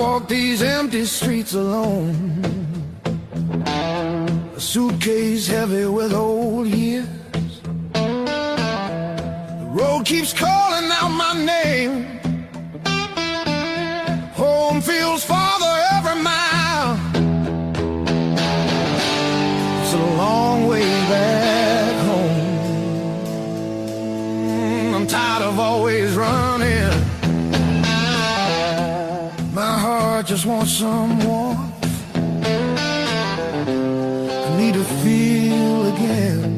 walk these empty streets alone, a suitcase heavy with old years. The road keeps calling out my name. Home feels farther every mile. It's a long way back home. I'm tired of always running. My heart just wants some warmth. I need to feel again.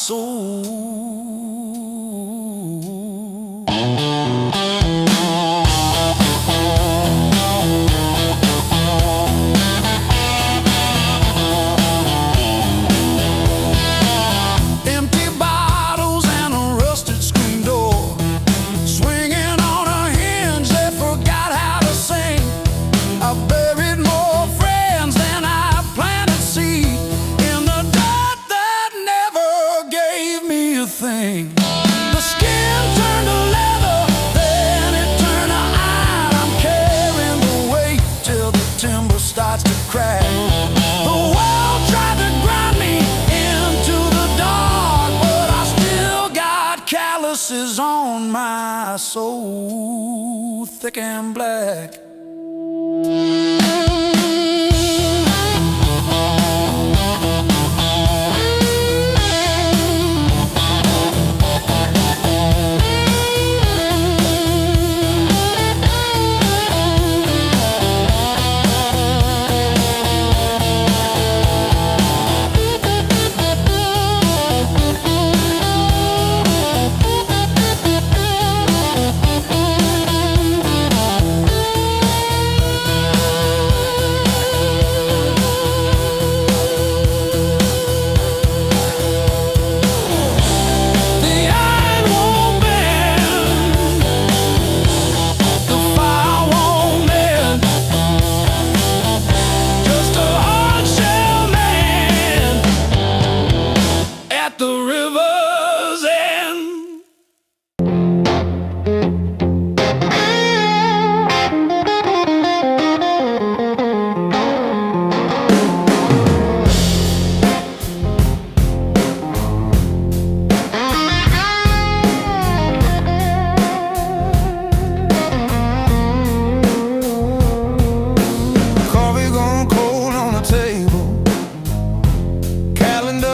soul. Empty bottles and a rusted screen door, swinging on a hinge that forgot how to sing. I buried more friends than I planted seed in the dirt that never gave me a thing. The skin turned to leather, then it turned to iron. I'm carrying the weight till the timber starts to crack. The world tried to grind me into the dark, but I still got calluses on my soul, thick and black.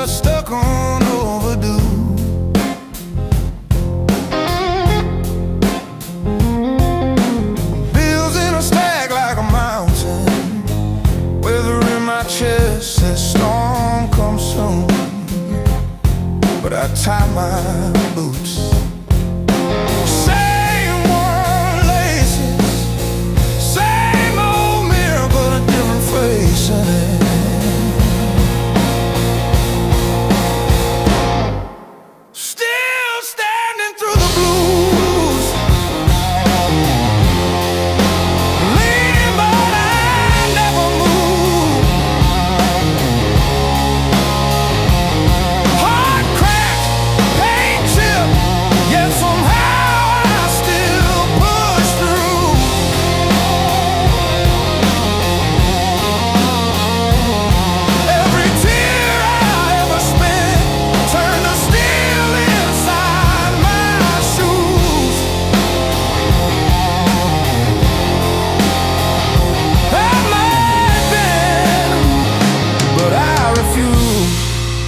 Stuck on overdue. Bills in a stack like a mountain, weather in my chest says storm comes soon. But I tie my boots, same worn laces, same old mirror, but a different face in it.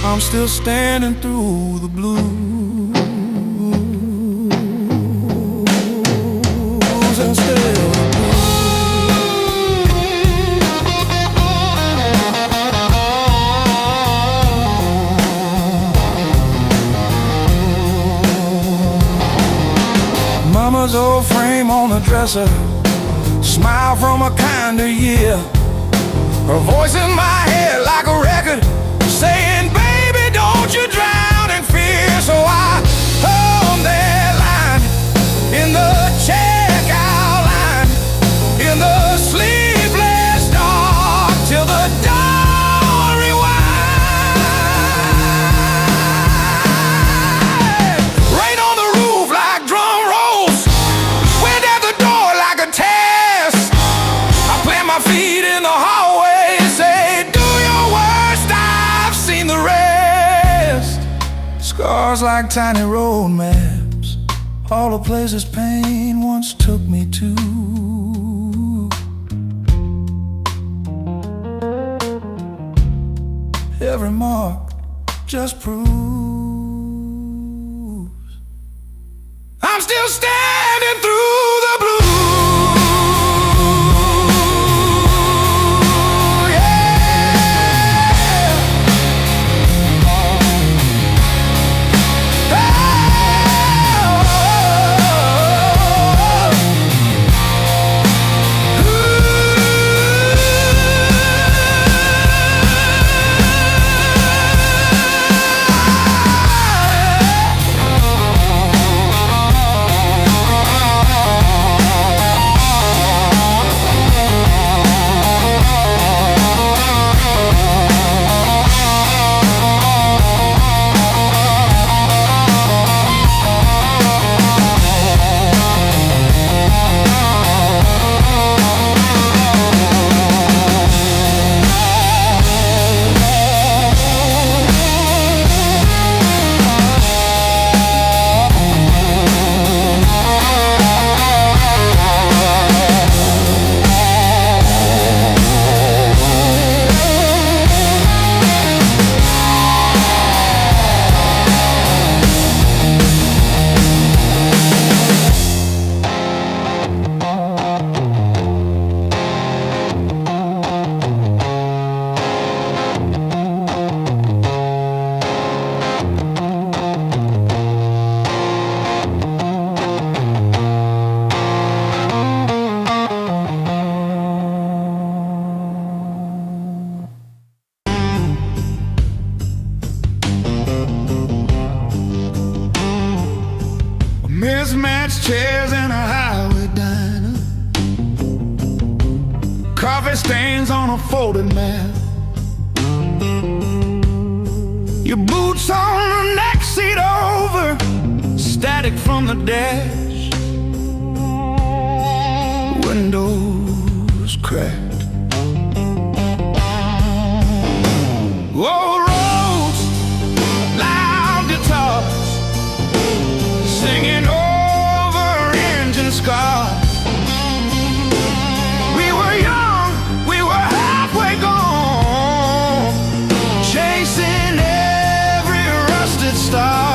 I'm still standing through the blues. And still Mama's old frame on the dresser, smile from a kinder year. Her voice in my head like a record saying, baby, don't you drown in fear. So I hung that line in the checkout line, in the sleepless dark, till the dawn rewind. Rain on the roof like drum rolls, wind at the door like a test. I plant my feet in the hallway, say, do your worst, I've seen the rest. Scars like tiny road maps, all the places pain once took me to. Every mark just proves I'm still standing through the blue. Yeah. coffee stains on a folded mat. Your boots on the neck seat over, static from the dash. Windows cracked. Old roads, loud guitars, singing over engine scars. We were young, we were halfway gone, chasing every rusted star.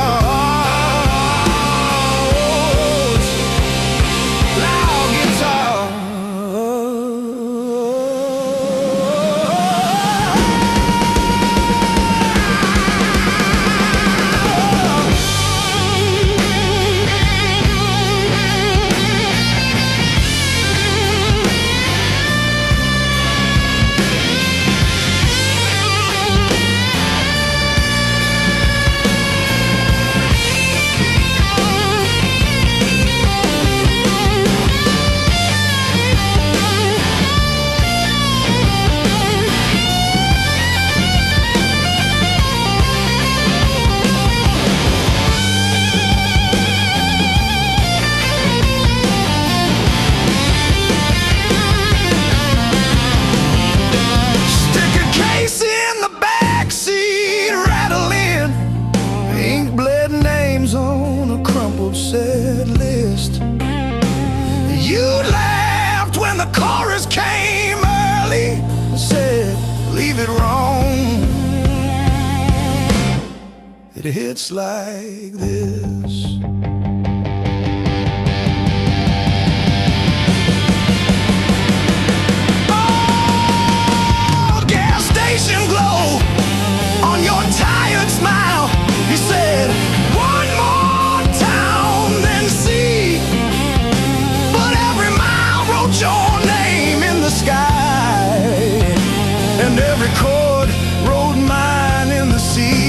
Set list. You laughed when the chorus came early and said, leave it wrong. It hits like this. Oh, gas station glow on your tired smile. He said, one more your name in the sky, and every chord wrote mine in the sea.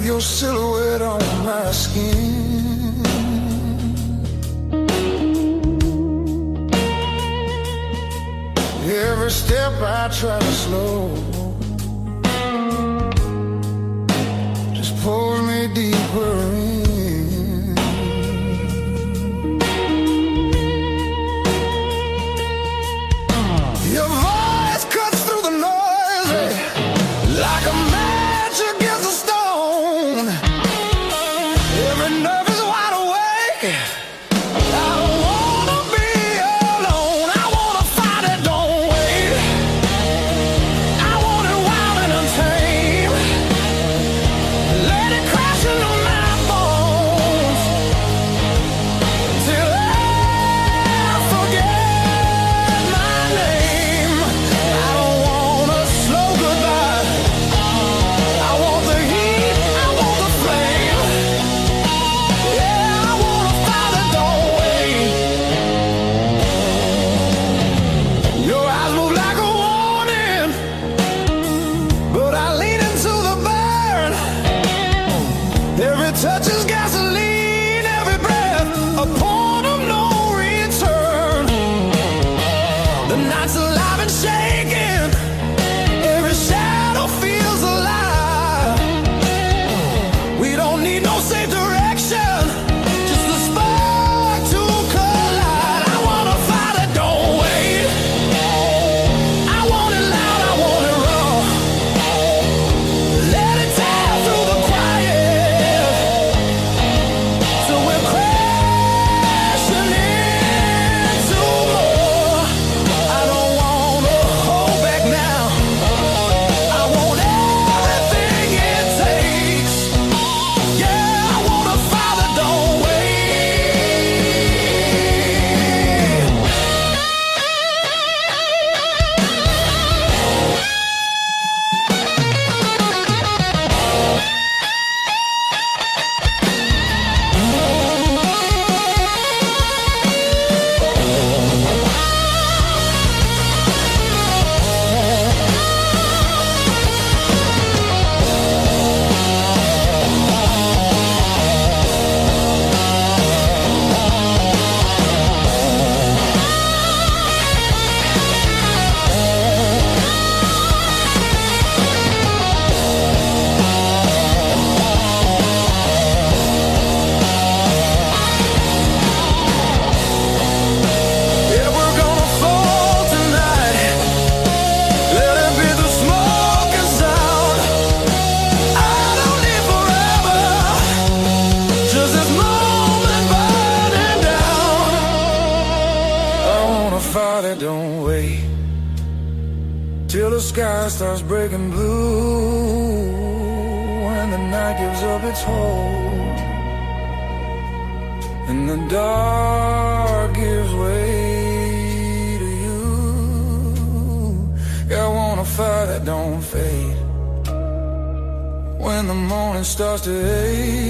Your silhouette on my skin. Every step I try to slow just pulls me deeper in. Your voice cuts through the noise. don't wait till the sky starts breaking blue, when the night gives up its hold and the dark gives way to you. Yeah, I want a fire that don't fade when the morning starts to ache.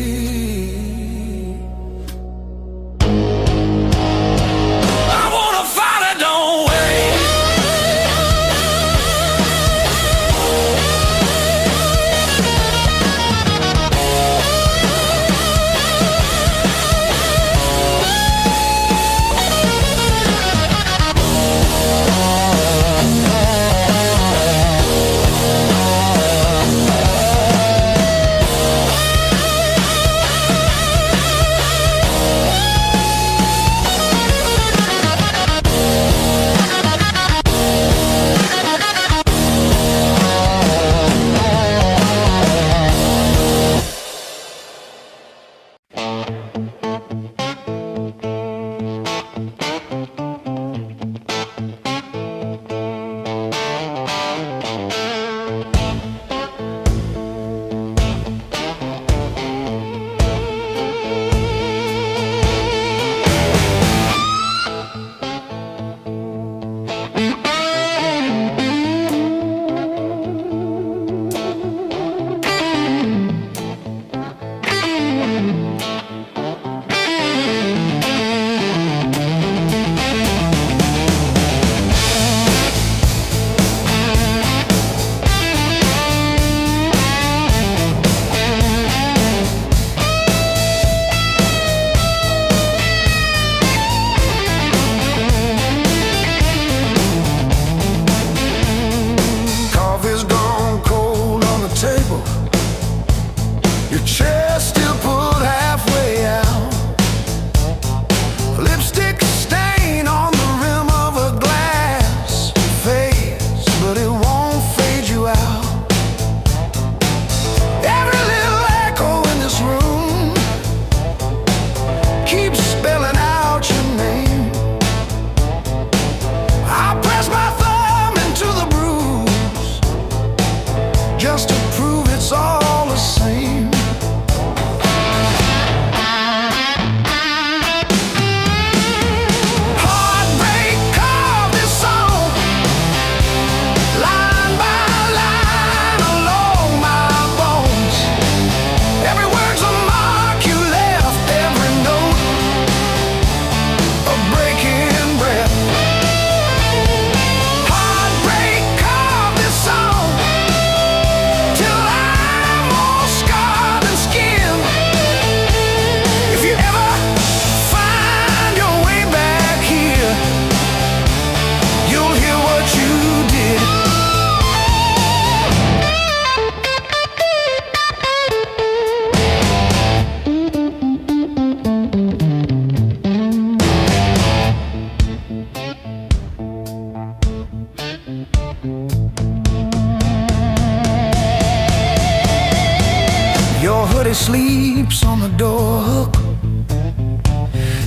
He sleeps on the door hook,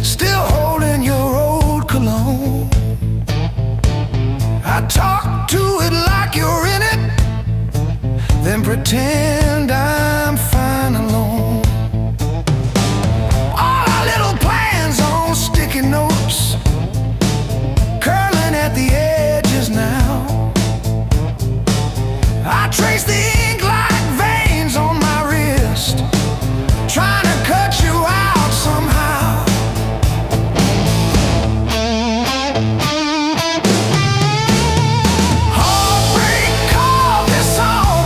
still holding your old cologne. I talk to it like you're in it, then pretend I'm fine alone. All our little plans on sticky notes, curling at the edges now. I trace the ink like veins on my wrist, trying to cut you out somehow. Heartbreak called this song.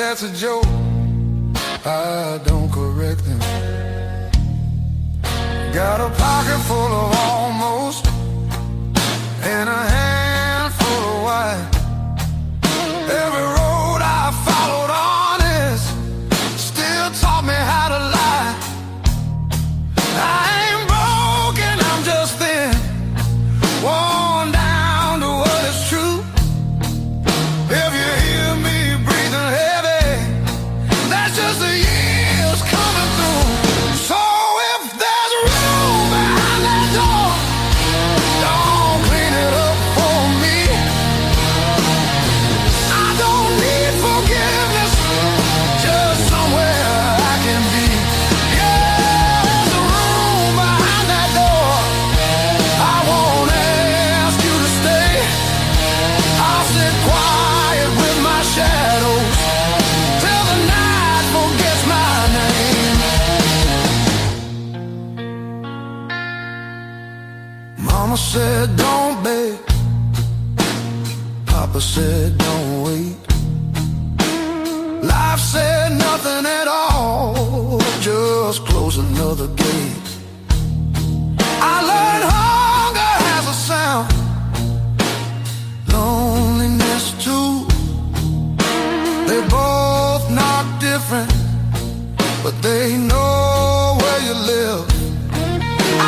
that's a joke, I don't correct them. Got a pocket full of almost and a handful of white. Every road I followed honest still taught me how to lie. I ain't broken, I'm just thin, worn down to what is true. If you hear me breathing heavy, that's just the years coming through. So if there's room behind that door, don't clean it up for me. I don't need forgiveness, just somewhere I can be. Yeah, there's a room behind that door. I won't ask you to stay. I'll sit quiet with my shadows till the night forgets my name. Mama said don't beg, Papa said don't wait. Life said nothing at all, just close another gate. I learned hunger has a sound, loneliness too. They both knock different, but they know where you live.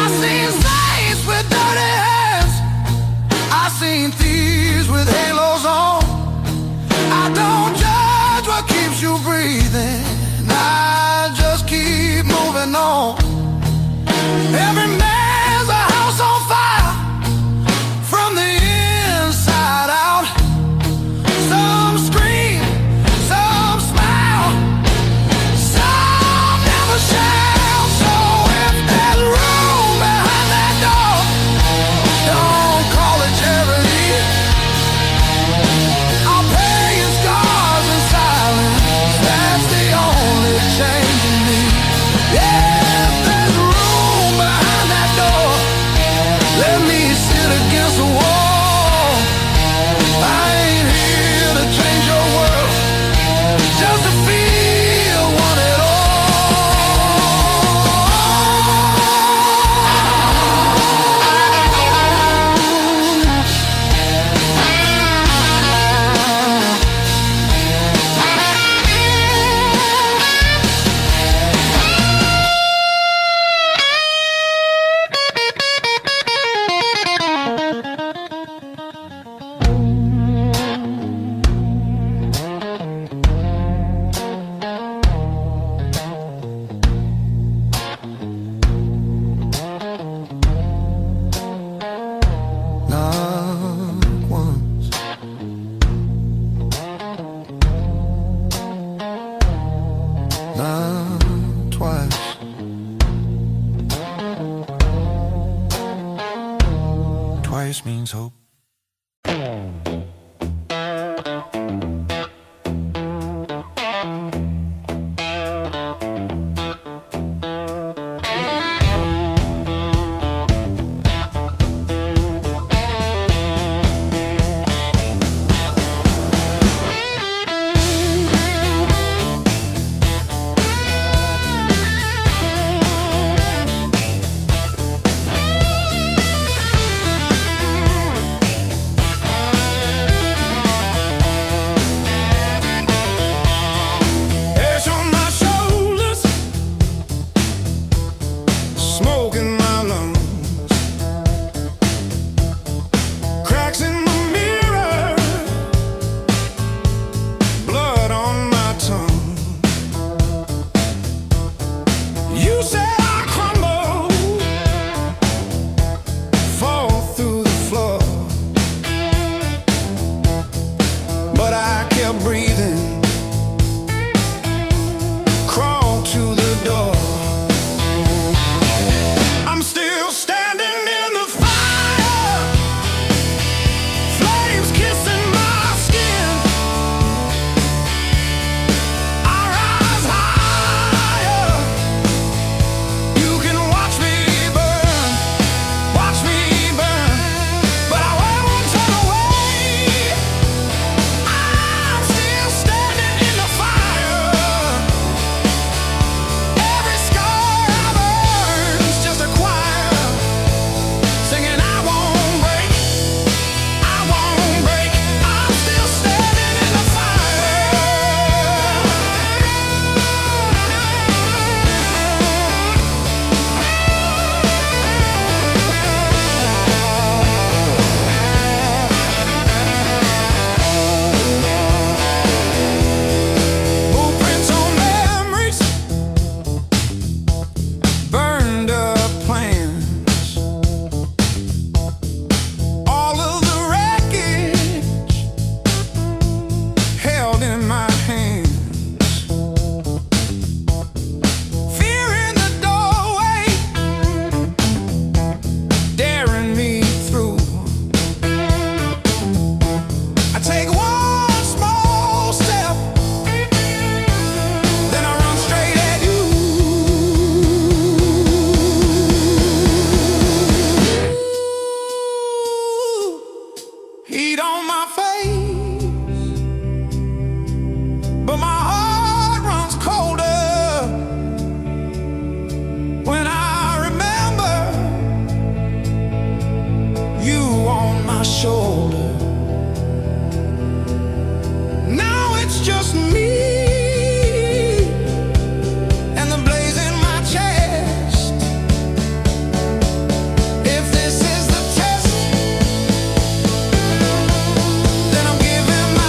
I seen saints with dirty hands, I seen thieves with halos on. I don't judge what keeps you breathing, I just keep moving on. Every man's a house on fire from the inside out. Some scream, some smile, some never shout. So if there's room behind that door, don't call it charity. I'll pay in scars and silence, that's the only change in me. Yeah, if there's room behind that door, let me sit against the wall. I ain't here to change your world, just to feel one at all. Not once, not twice. Twice means hope. heat on my face, but my heart runs colder when I remember you on my shoulder. Now it's just me and the blaze in my chest. If this is the test, then I'm giving my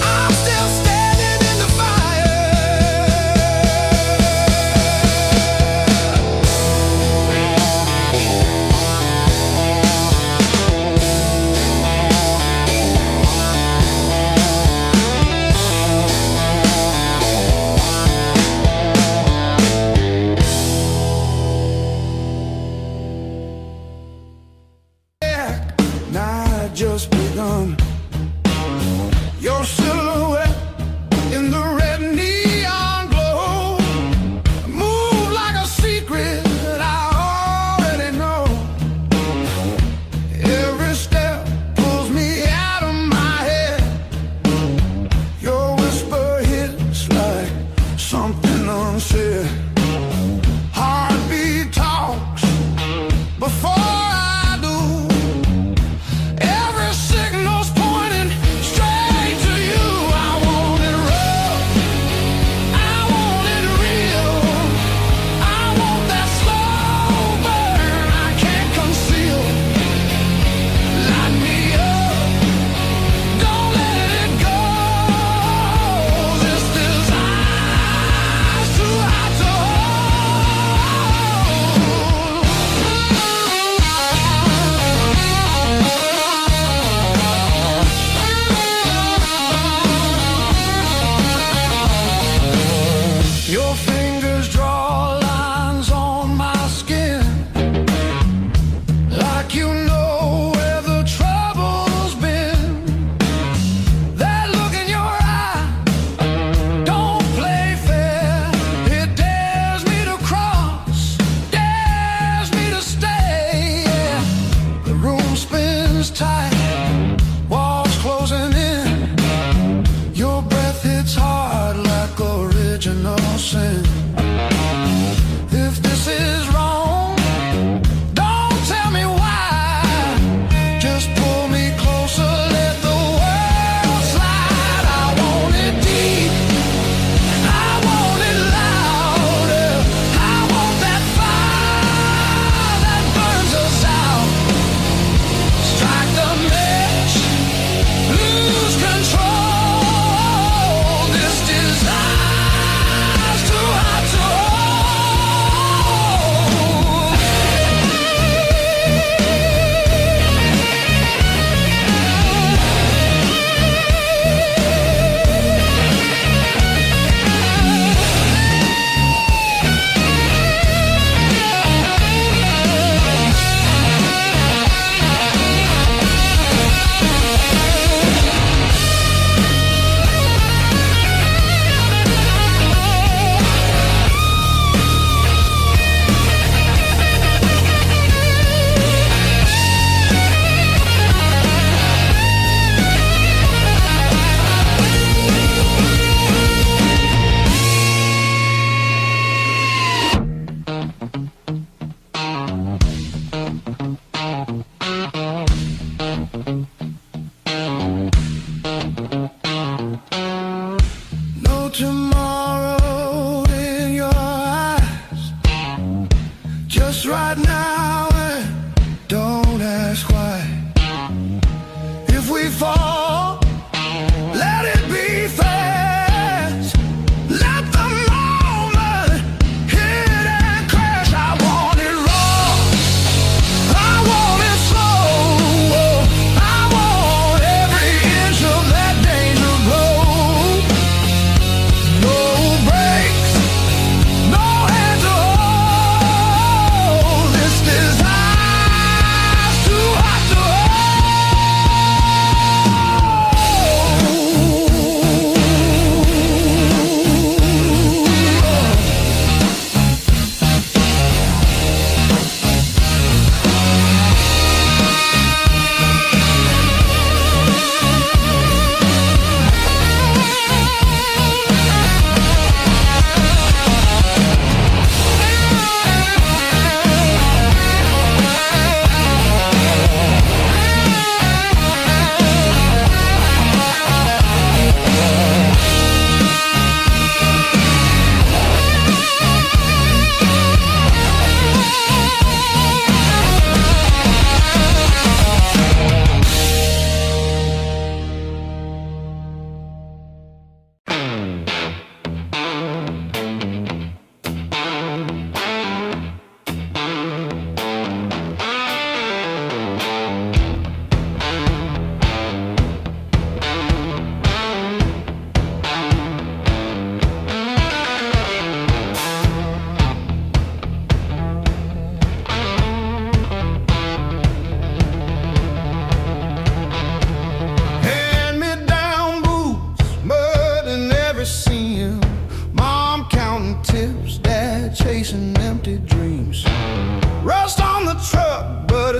I'm still standing in the fire. Night just begun. Your silhouette in the red neon glow. Move like a secret that I already know. Every step pulls me out of my head. Your whisper hits like something unsaid. Heartbeat talks before I do. Every signal's pointing straight to you. I want it rough, I want it real. I want that slow burn I can't conceal. Light me up, don't let it go. This desire's too hot to hold. Your fingers draw lines on my skin, like you know where the trouble's been. That look in your eye don't play fair. It dares me to cross, dares me to stay. Yeah. The room spins tight, walls closing in. Your breath hits hard like original sin. If this is wrong, don't tell me why. Just pull me closer, let the world slide. I want it deep, I want it louder. I want that fire that burns us out. Strike the match, lose control. This desire's too hot to hold. No tomorrow in your eyes, just right now, and don't ask why. If we fall, let it be fast. Let the moment hit and crash. I want it raw, I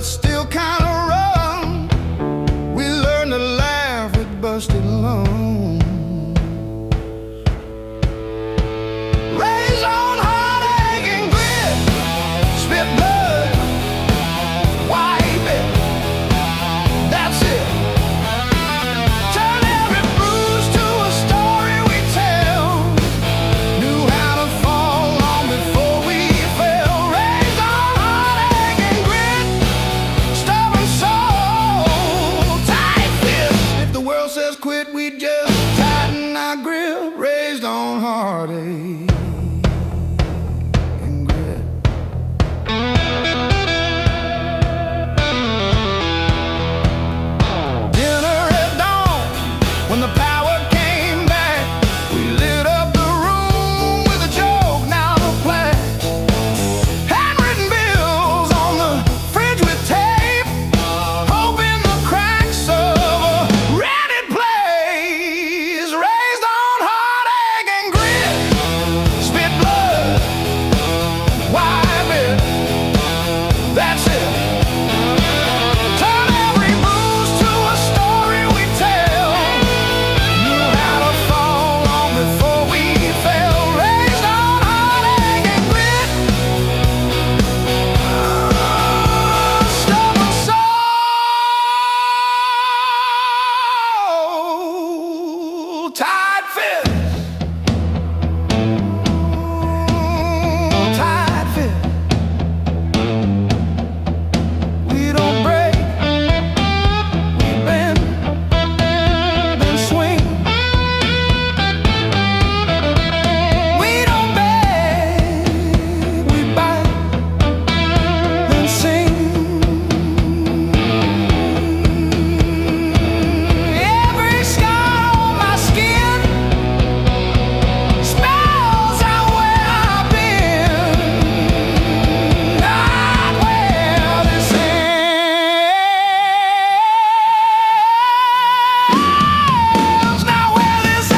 it's still kind of rough. We learn to laugh with busted lungs. Raised on heartache and grit, spit blood, wipe it, that's it. Turn every bruise to a story we tell. Knew how to fall long before we fell. Raised on heartache and grit, stubborn soul, tight fist. If the world says quit, we just tighten our grip. Raised on heartache. When the power came back, we lit up the room with a joke, now the flash. Handwritten bills on the fridge with tape, hoping the cracks of a rented place. Raised on heartache and grit, spit blood, wipe it, that's it. Turn every bruise to a story we tell. Knew how to fall long before we fell. Raised on heartache and grit, stubborn soul, tight fit, tight fit. We don't break, we bend, then swing. We don't beg, we bite, then sing. Every scar on my skin spells out where I've been, not where this ends, not where this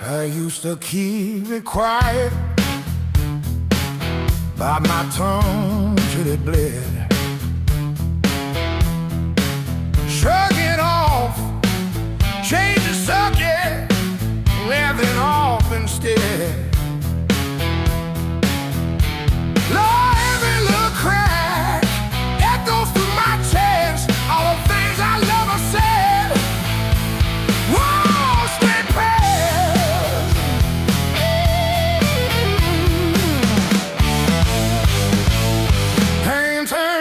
I used to keep it quiet, bite my tongue till it bled. Shrug it off, change the subject, laughing off instead. Lord, every little crack echoes through my chest. All the things I love are said. Whoa, straight past. Pain turns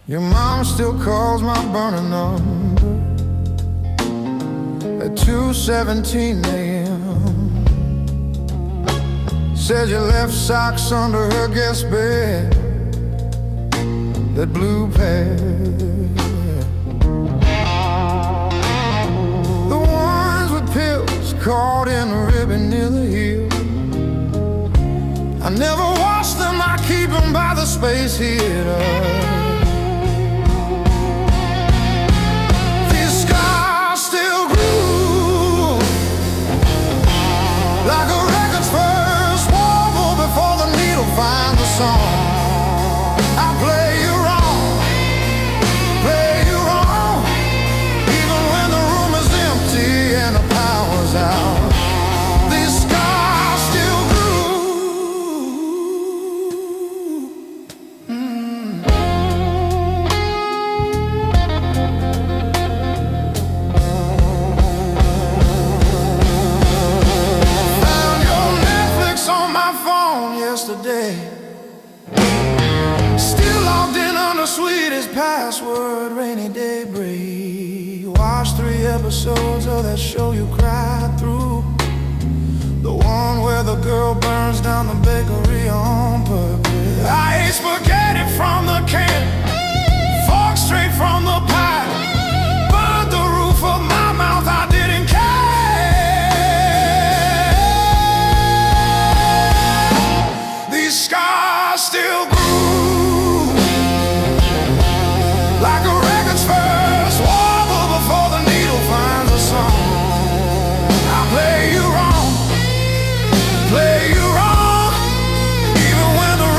Your mom still calls my burner number at 2:17 a.m. Said you left socks under her guest bed, that blue pair, the ones with pills caught in a ribbon near the heel. I never wash them, I keep them by the space heater. Like a record's first warble before the needle finds the song. I play you wrong, even when the room is empty and the power's out. These scars still yesterday, still logged in on the sweetest password, rainy day break. Watched 3 episodes of that show you cried through, the one where the girl burns down the bakery on purpose. I ate spaghetti from the can, fork straight from the pie, burned the roof of my mouth, I didn't care. Scars still grew, like a record's first warble before the needle finds a song. I play you wrong, even when the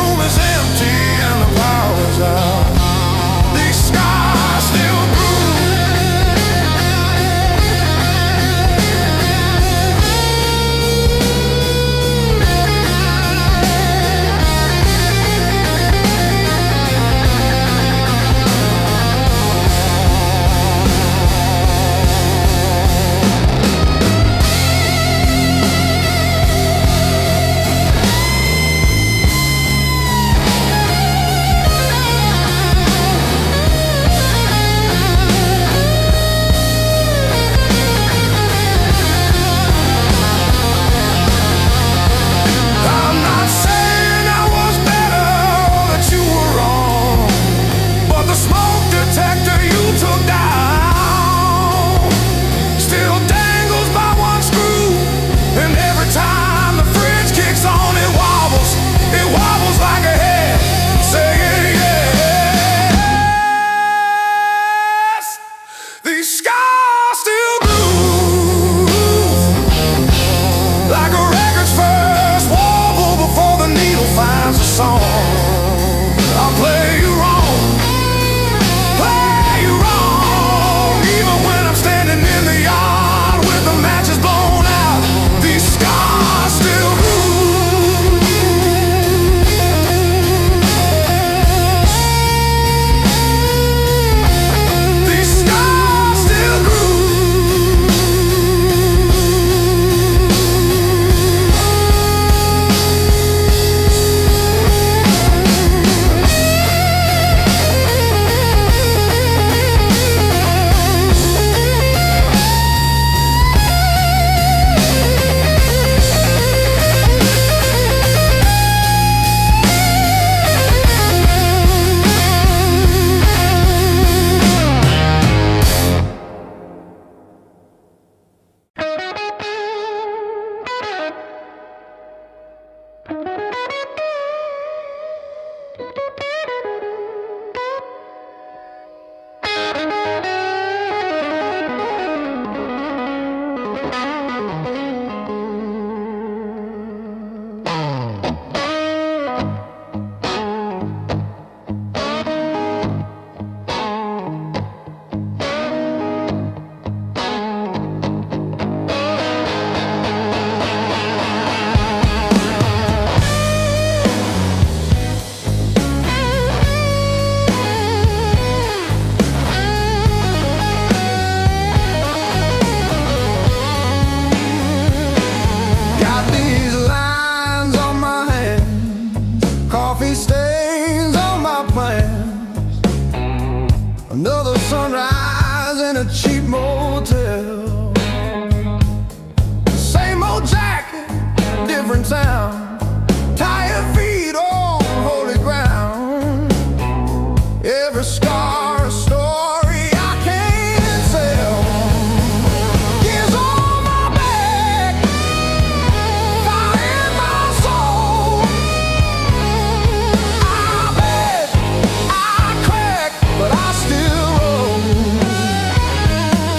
Got these lines on my hands, coffee stains on my plans. Another sunrise in a cheap motel. Same old jacket, different town. Tired feet on holy ground. Every scar a story I can't tell. Years on my back, fire in my soul. I bet I crack, but I still roll.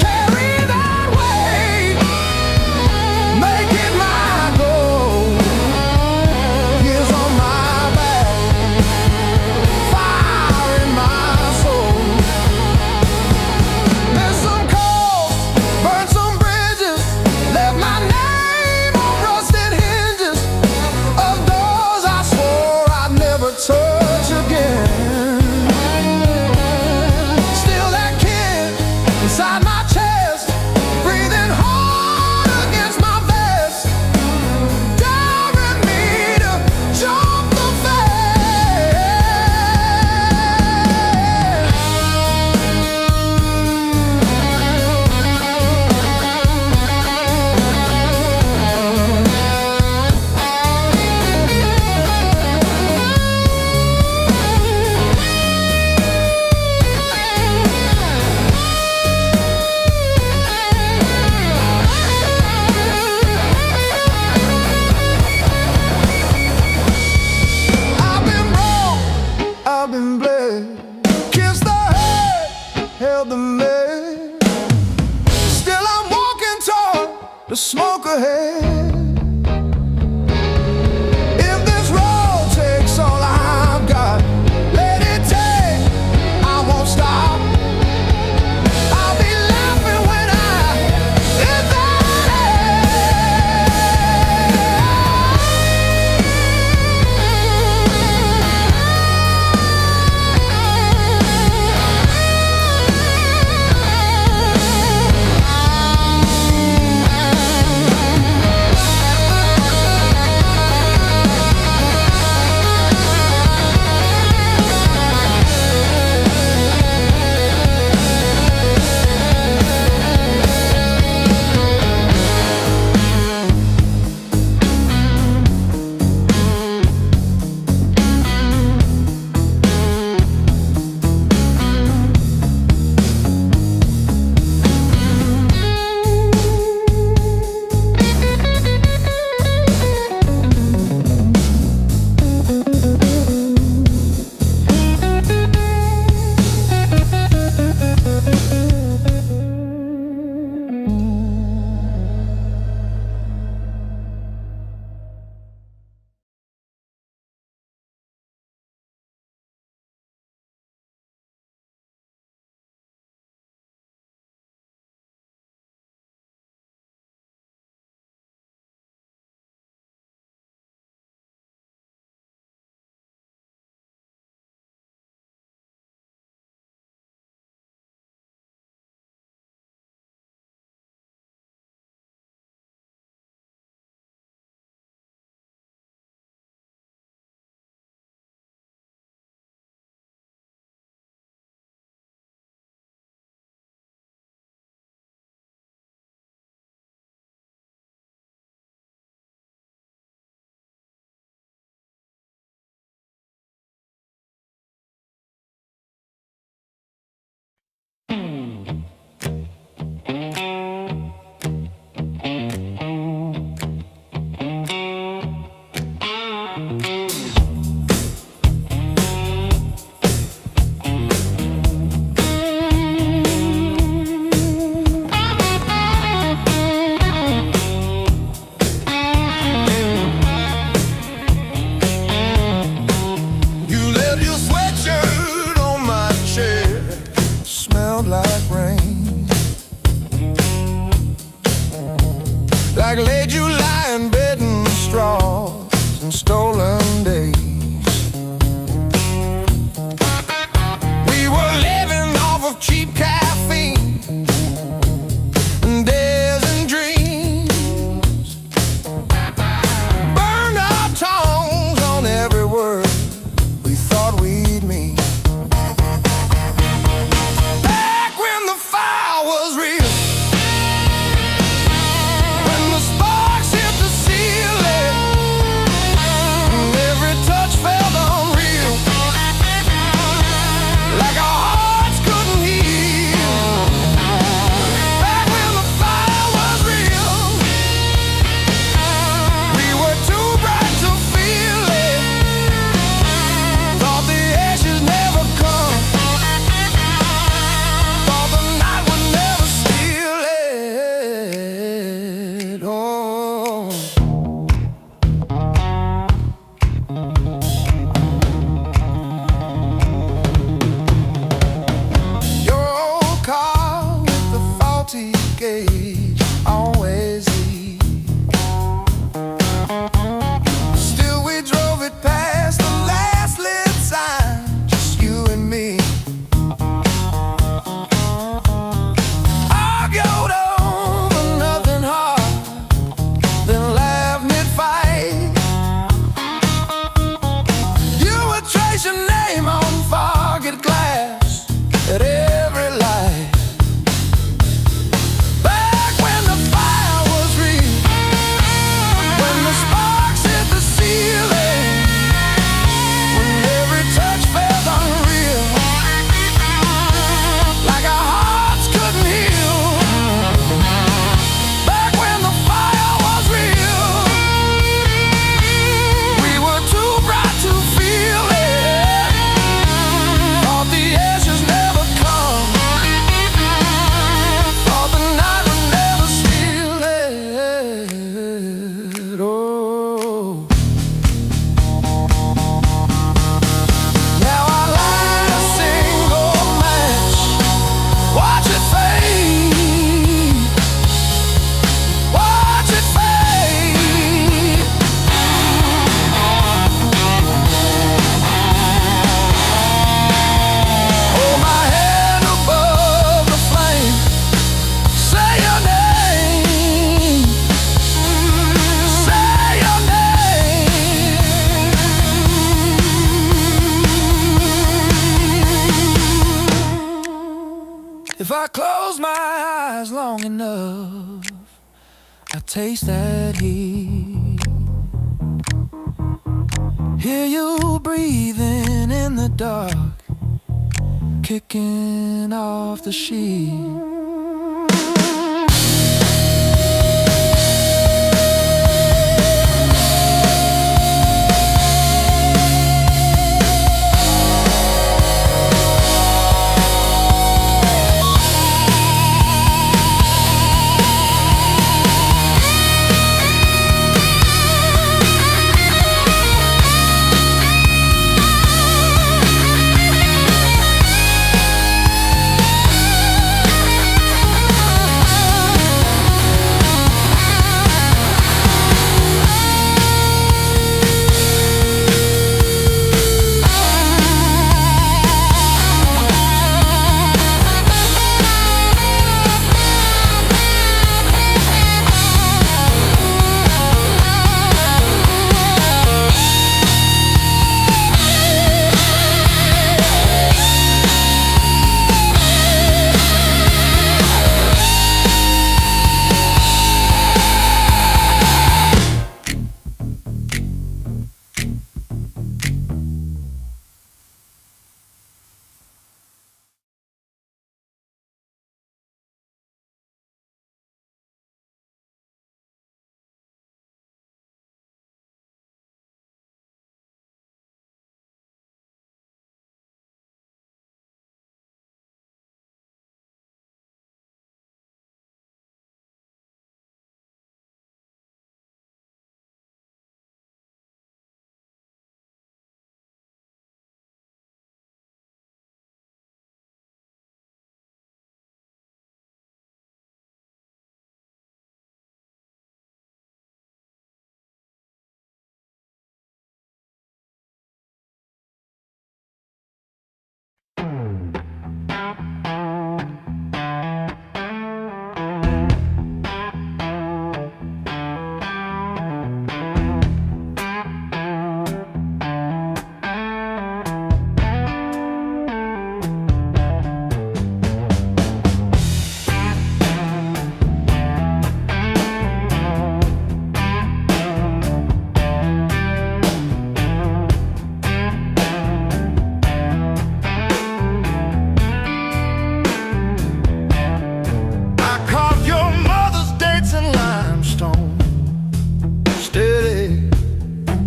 Carry that weight, make it my goal. Years on my back, fire in my soul. Missed some calls, burned some bridges, left my name on rusted hinges of doors I swore I'd never touch again. Still that kid inside my chest, breathing hard against my vest, daring me to jump the fence. I've been broke, I've been bled, kissed the head, held the lead. Still I'm walking toward the smoke ahead. If this road takes all I've got, let it take, I won't stop. I'll be laughing when I hit that edge. If I close my eyes long enough, I taste that heat. Hear you breathing in the dark, kicking off the sheet.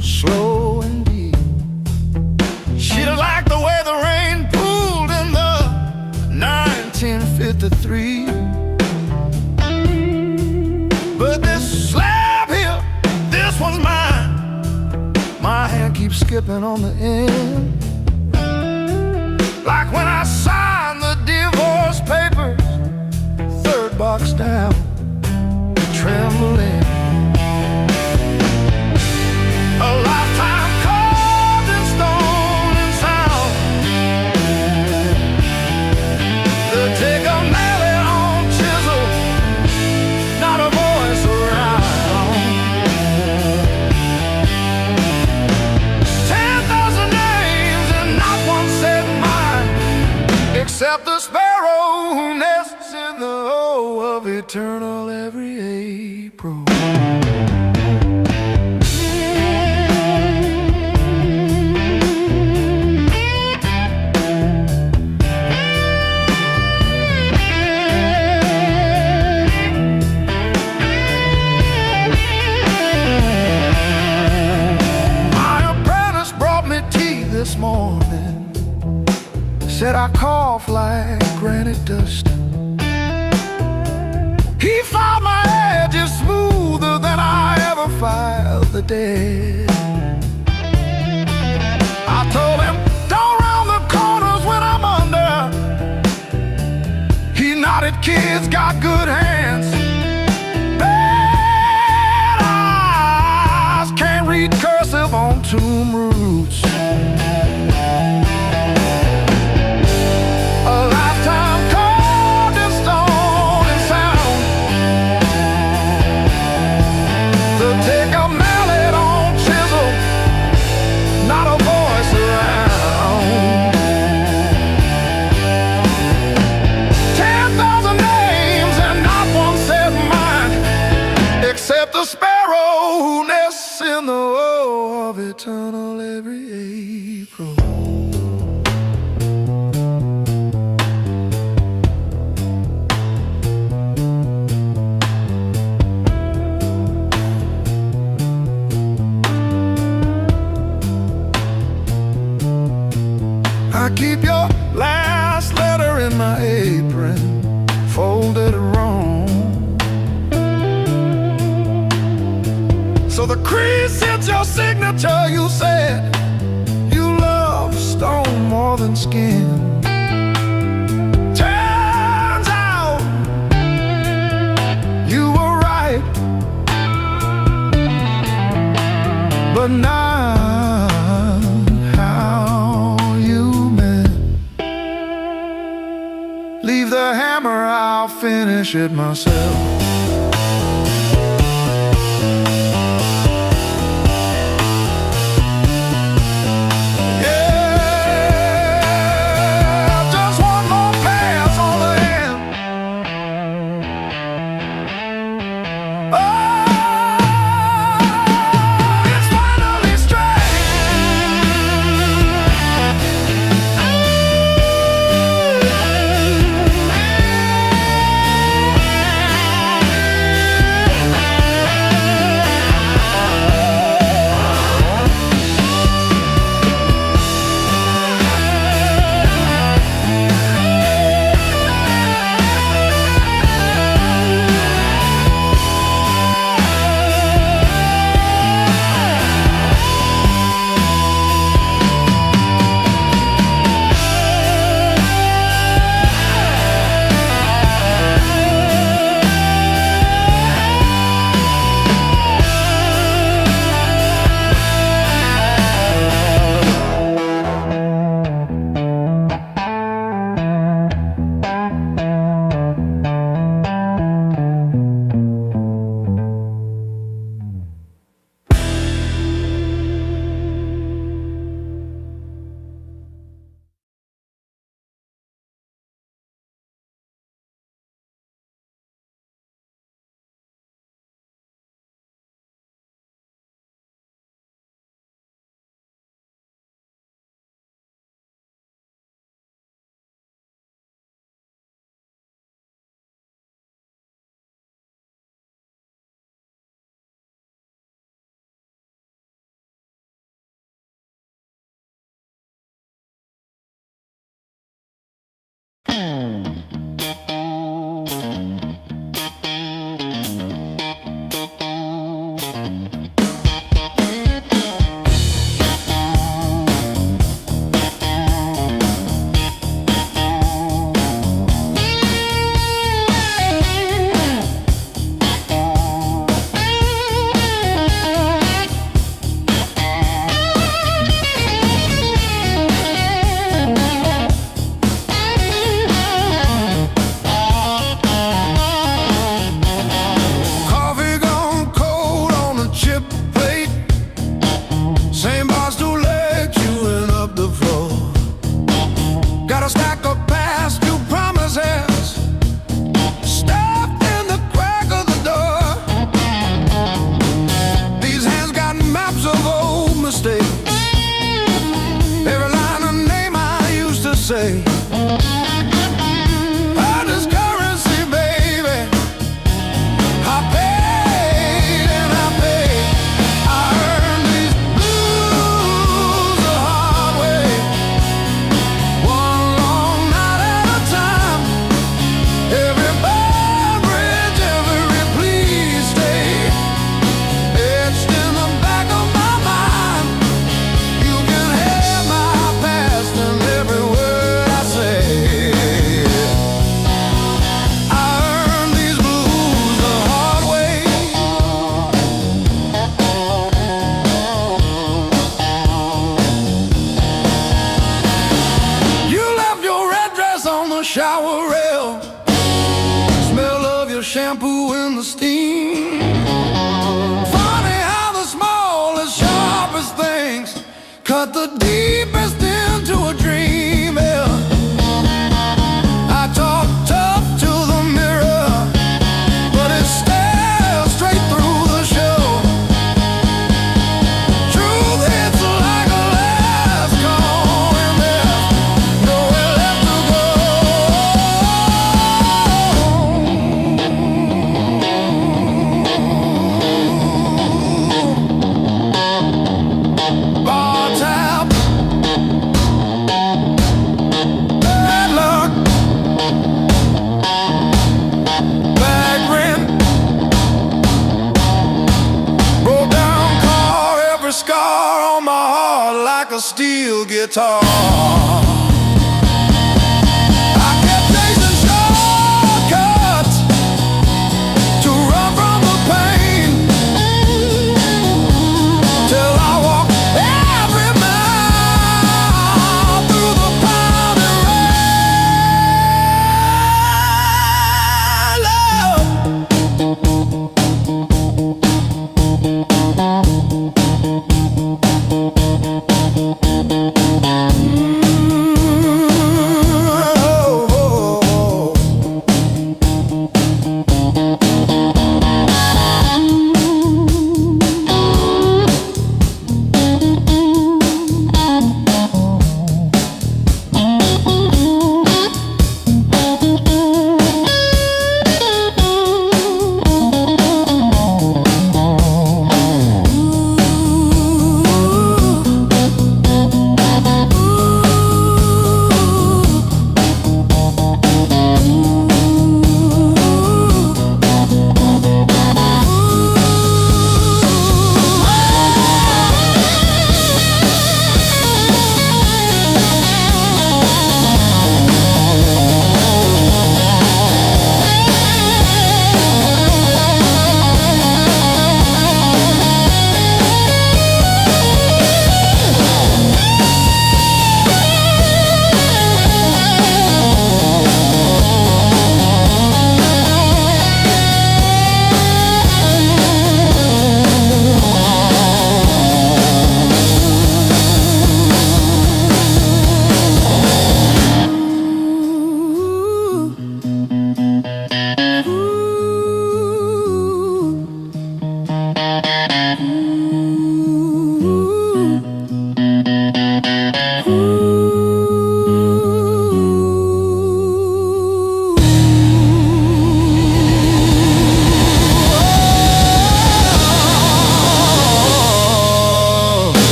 Slow and deep. She don't like the way the rain pooled in the 1953. But this slab here, this one's mine. My hand keeps skipping on the end, like when I signed the divorce papers, third box down, trembling. A lifetime carved in stone and sound. They'll take a mallet on chisel, not a voice around. 10,000 names and not one said mine, except the sparrow who nests in the O of eternal every April. This morning said I cough like granite dust. He filed my edges smoother than I ever filed the dead. I told him, don't round the corners when I'm under. He nodded, kids got good hands, bad eyes, can't read cursive on tomb roots. Take a mallet on chisel, not a voice around. I keep your last letter in my apron, folded wrong. So the crease hits your signature. You said you love stone more than skin. Turns out you were right, but not how you meant. Leave the hammer, I'll finish it myself. Shower rail, smell of your shampoo in the steam. Funny how the smallest, sharpest things cut the deepest into a dream. Yeah. I talk tough to the mirror, but it stares straight through the show. Truth hits like a last call, and there's nowhere left to go. Bar tab steel guitar. I kept chasing shortcuts to run from the pain, till I walked every mile through the pounding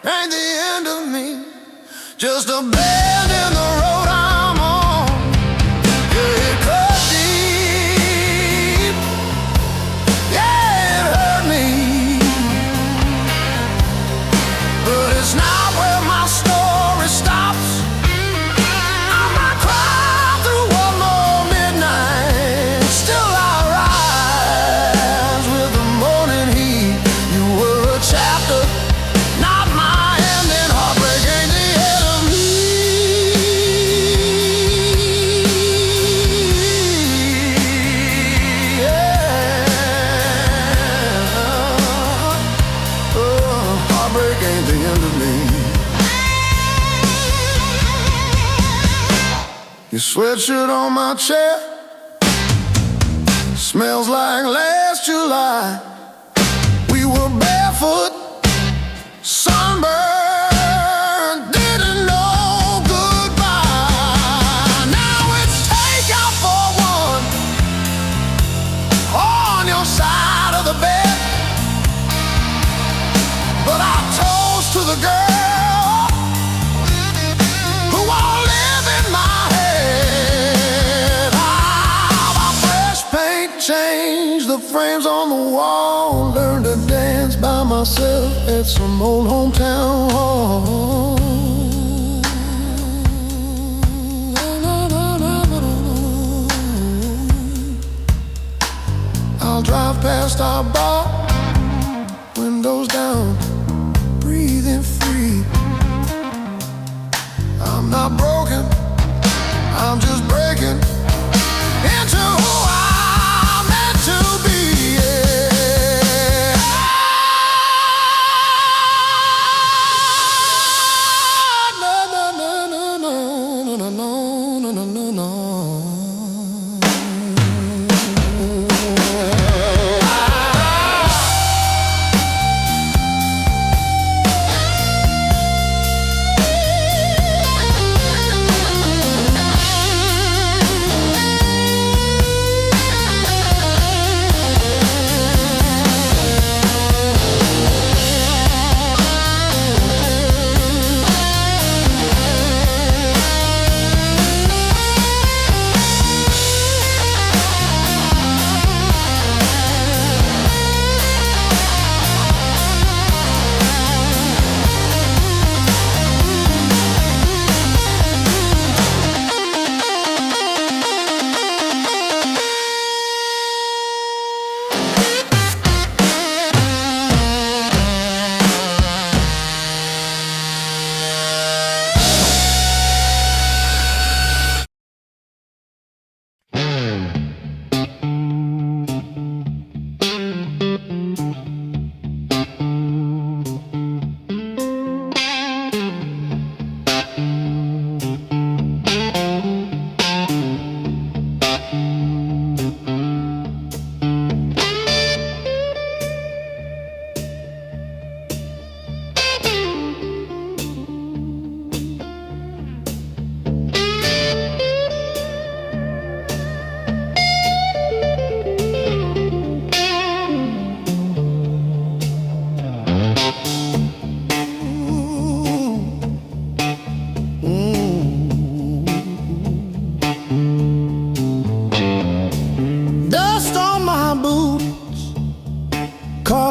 ain't the end of me, just a bend in the road I'm on. Yeah, it cut deep, yeah, it hurt me, but it's not where my story stops. I might cry through one more midnight, still I rise with the morning heat. You were a chapter, not my ending. Heartbreak ain't the end of me. Yeah. Oh, heartbreak ain't the end of me. Your sweatshirt on my chair smells like last July. We were barefoot, sunburned, didn't know goodbye. Now it's takeout for one on your side of the bed, but I toast to the girl who won't live in my head. My fresh paint changed the frames on the wall, learned to dance by myself at some old hometown hall. I'll drive past our bar, windows down, breathing free. I'm not broken, I'm just breaking into who I'm meant to be. Yeah. No, no, no, no, no, no, no, no, no, no, no.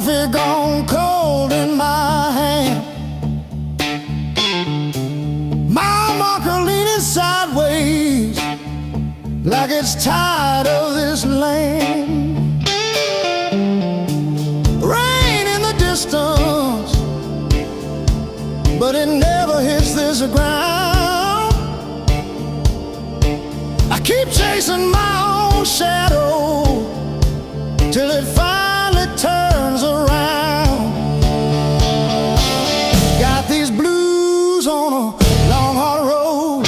coffee gone cold in my hand. My marker leaning sideways like it's tired of this land. Rain in the distance, but it never hits this ground. I keep chasing my own shadow till it finally turns around. Got these blues on a long hard road.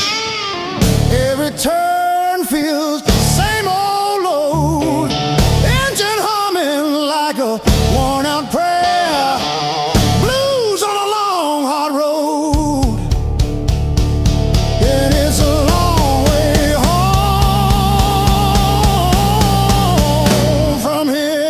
Every turn feels the same old load. Engine humming like a worn out prayer. Blues on a long hard road. And it's a long way home from here.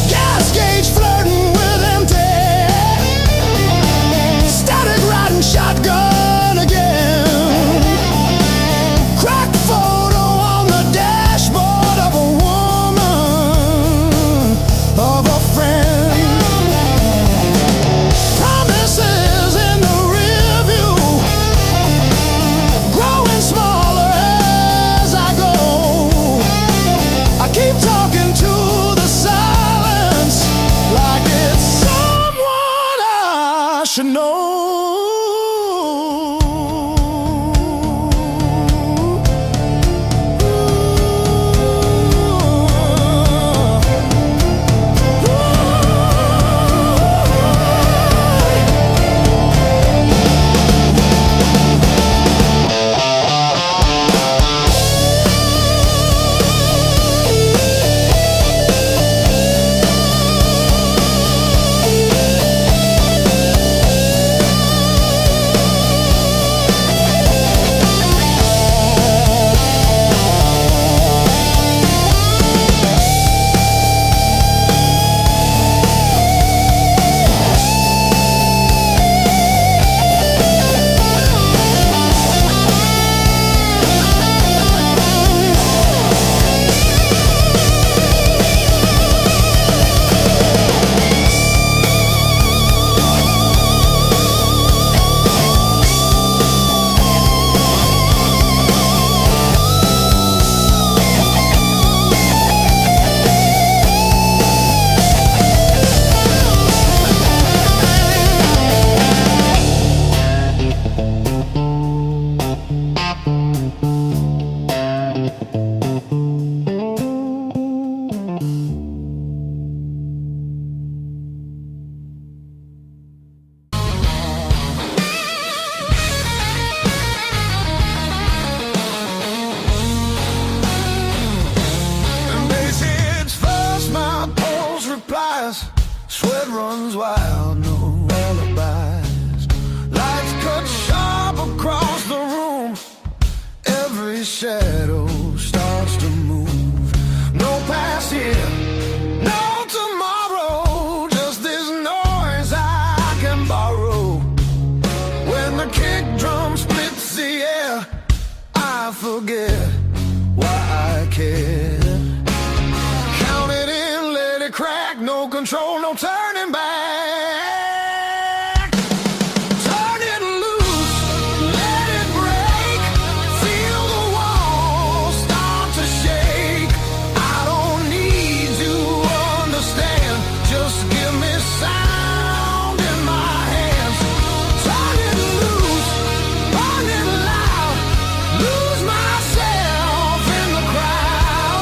Gas gauge flirting with empty. Static riding shotgun again. Cracked photo on the dashboard of a woman, of a friend. Promises in the rear view, growing smaller as I go. I keep talking to the silence like it's someone I should know. And they say it's fast, my pulse replies. Sweat runs wild, no alibis. Lights cut sharp across the room. Every shadow starts to move. No past here, no tomorrow. Just this noise I can borrow. When the kick drum splits the air, I forget why I care. Count it in, let it crack. No control, no turning back. Turn it loose, let it break. Feel the walls start to shake. I don't need to understand. Just give me sound in my hands. Turn it loose, burn it loud. Lose myself in the crowd.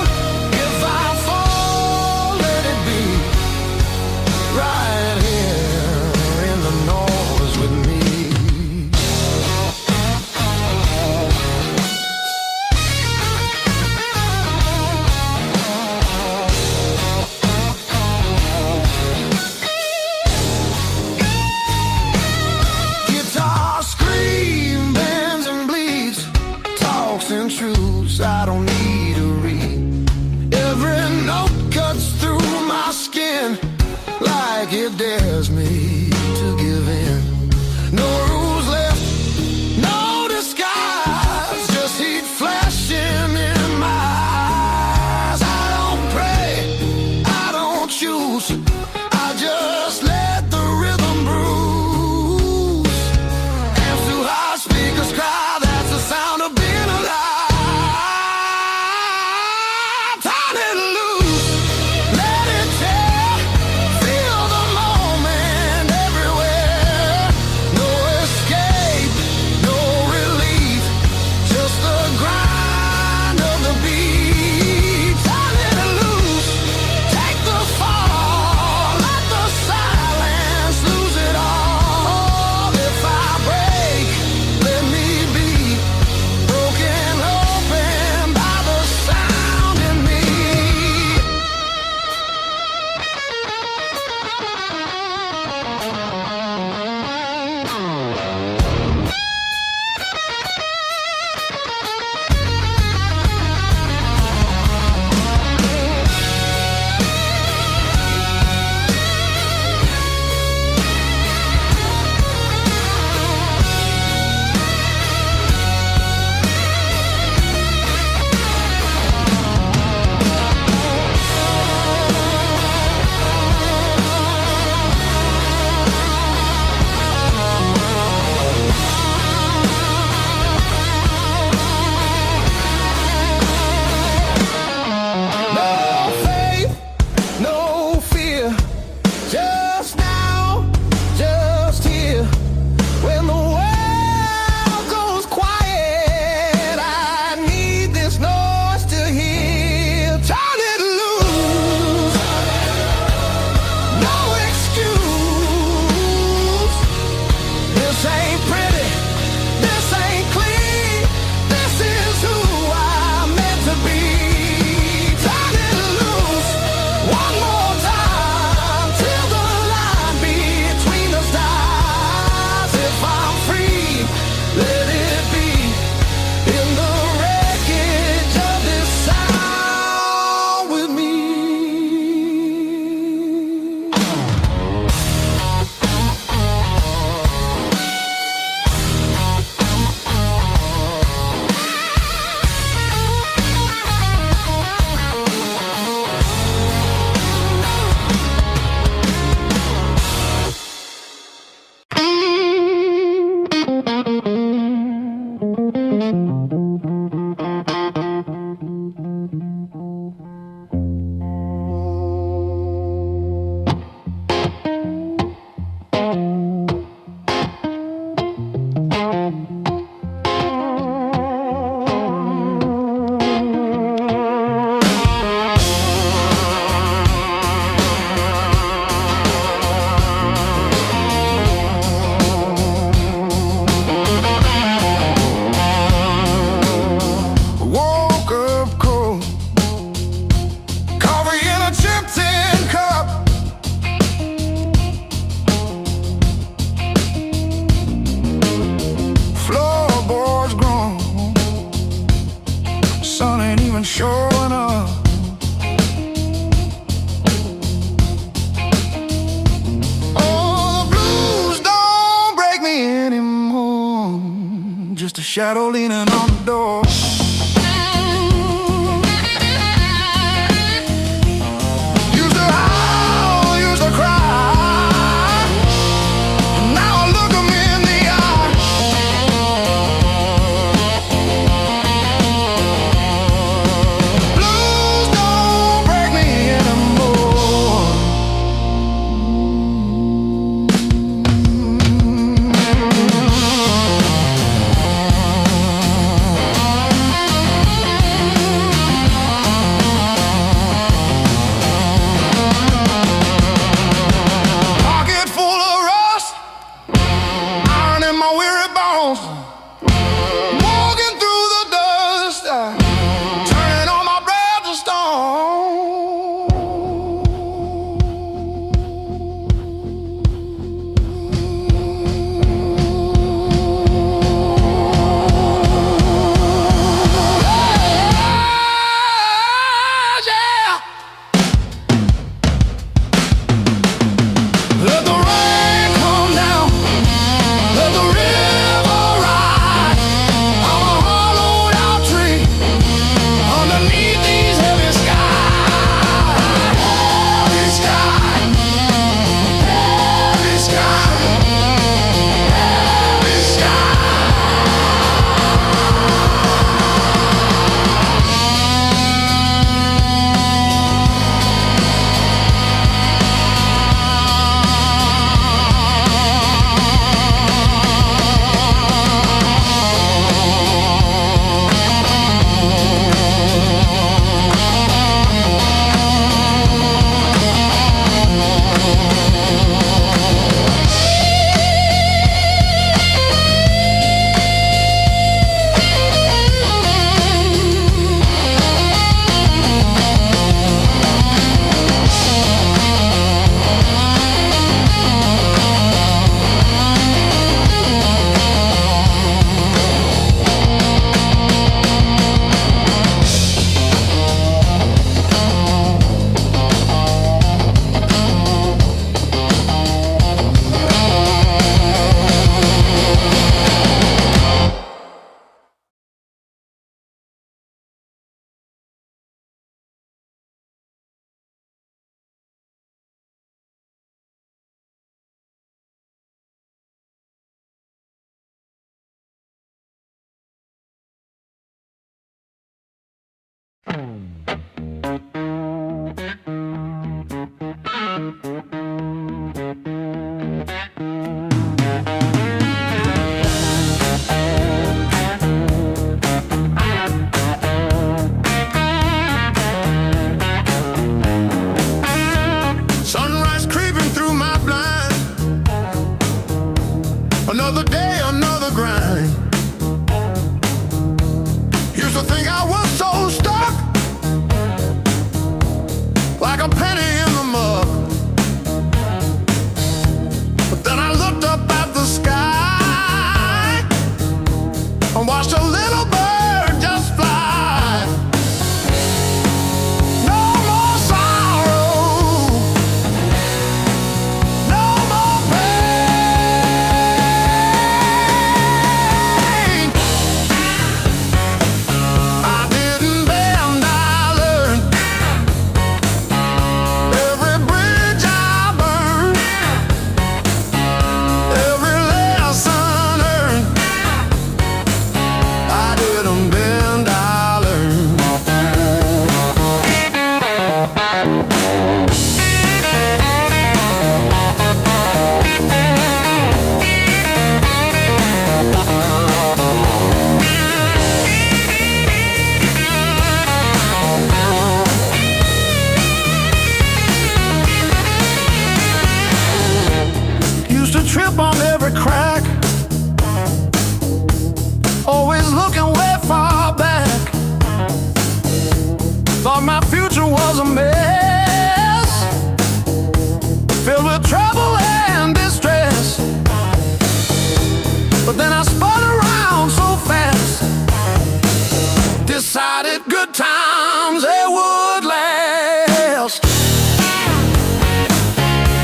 sun ain't even showing up. Oh, the blues don't break me anymore. Just a shadow leaning on the door. Used to howl, used to cry. Now I look 'em in the eye. Blues don't break me anymore. Pocket full of rust, iron in my weary bones. Walking through the dust, turning all my breath to stone. Yeah. Let the rain come down, let the river ride. I'm a hollowed out tree underneath these heavy skies. Heavy sky, heavy sky, heavy sky. Sunrise creeping through my blind. Another day, another grind. Used to think I was so stuck, like a penny in the mud. But then I looked up at the sky and watched a little bird just fly. No more sorrow, no more pain. I didn't bend, I learned. Every bridge I burned, every lesson earned. I didn't bend, I learned. Used to trip on every crack, always looking way far back. Thought my future was a mess, filled with trouble and distress. But then I spun around so fast, decided good times they would last.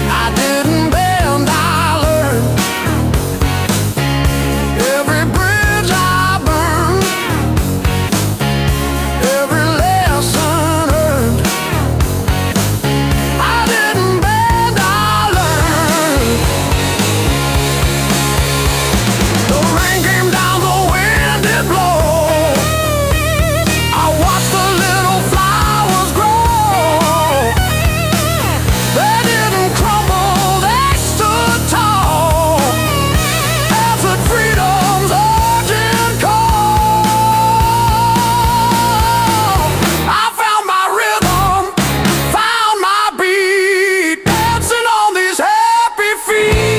I didn't bend, I learned. Every bridge I burned, every lesson earned. I didn't bend, I learned. The rain came down, the wind did blow. I watched the little flowers grow. They didn't crumble, they stood tall. Answered freedom's urgent call. I found my rhythm, found my beat, dancing on these happy feet.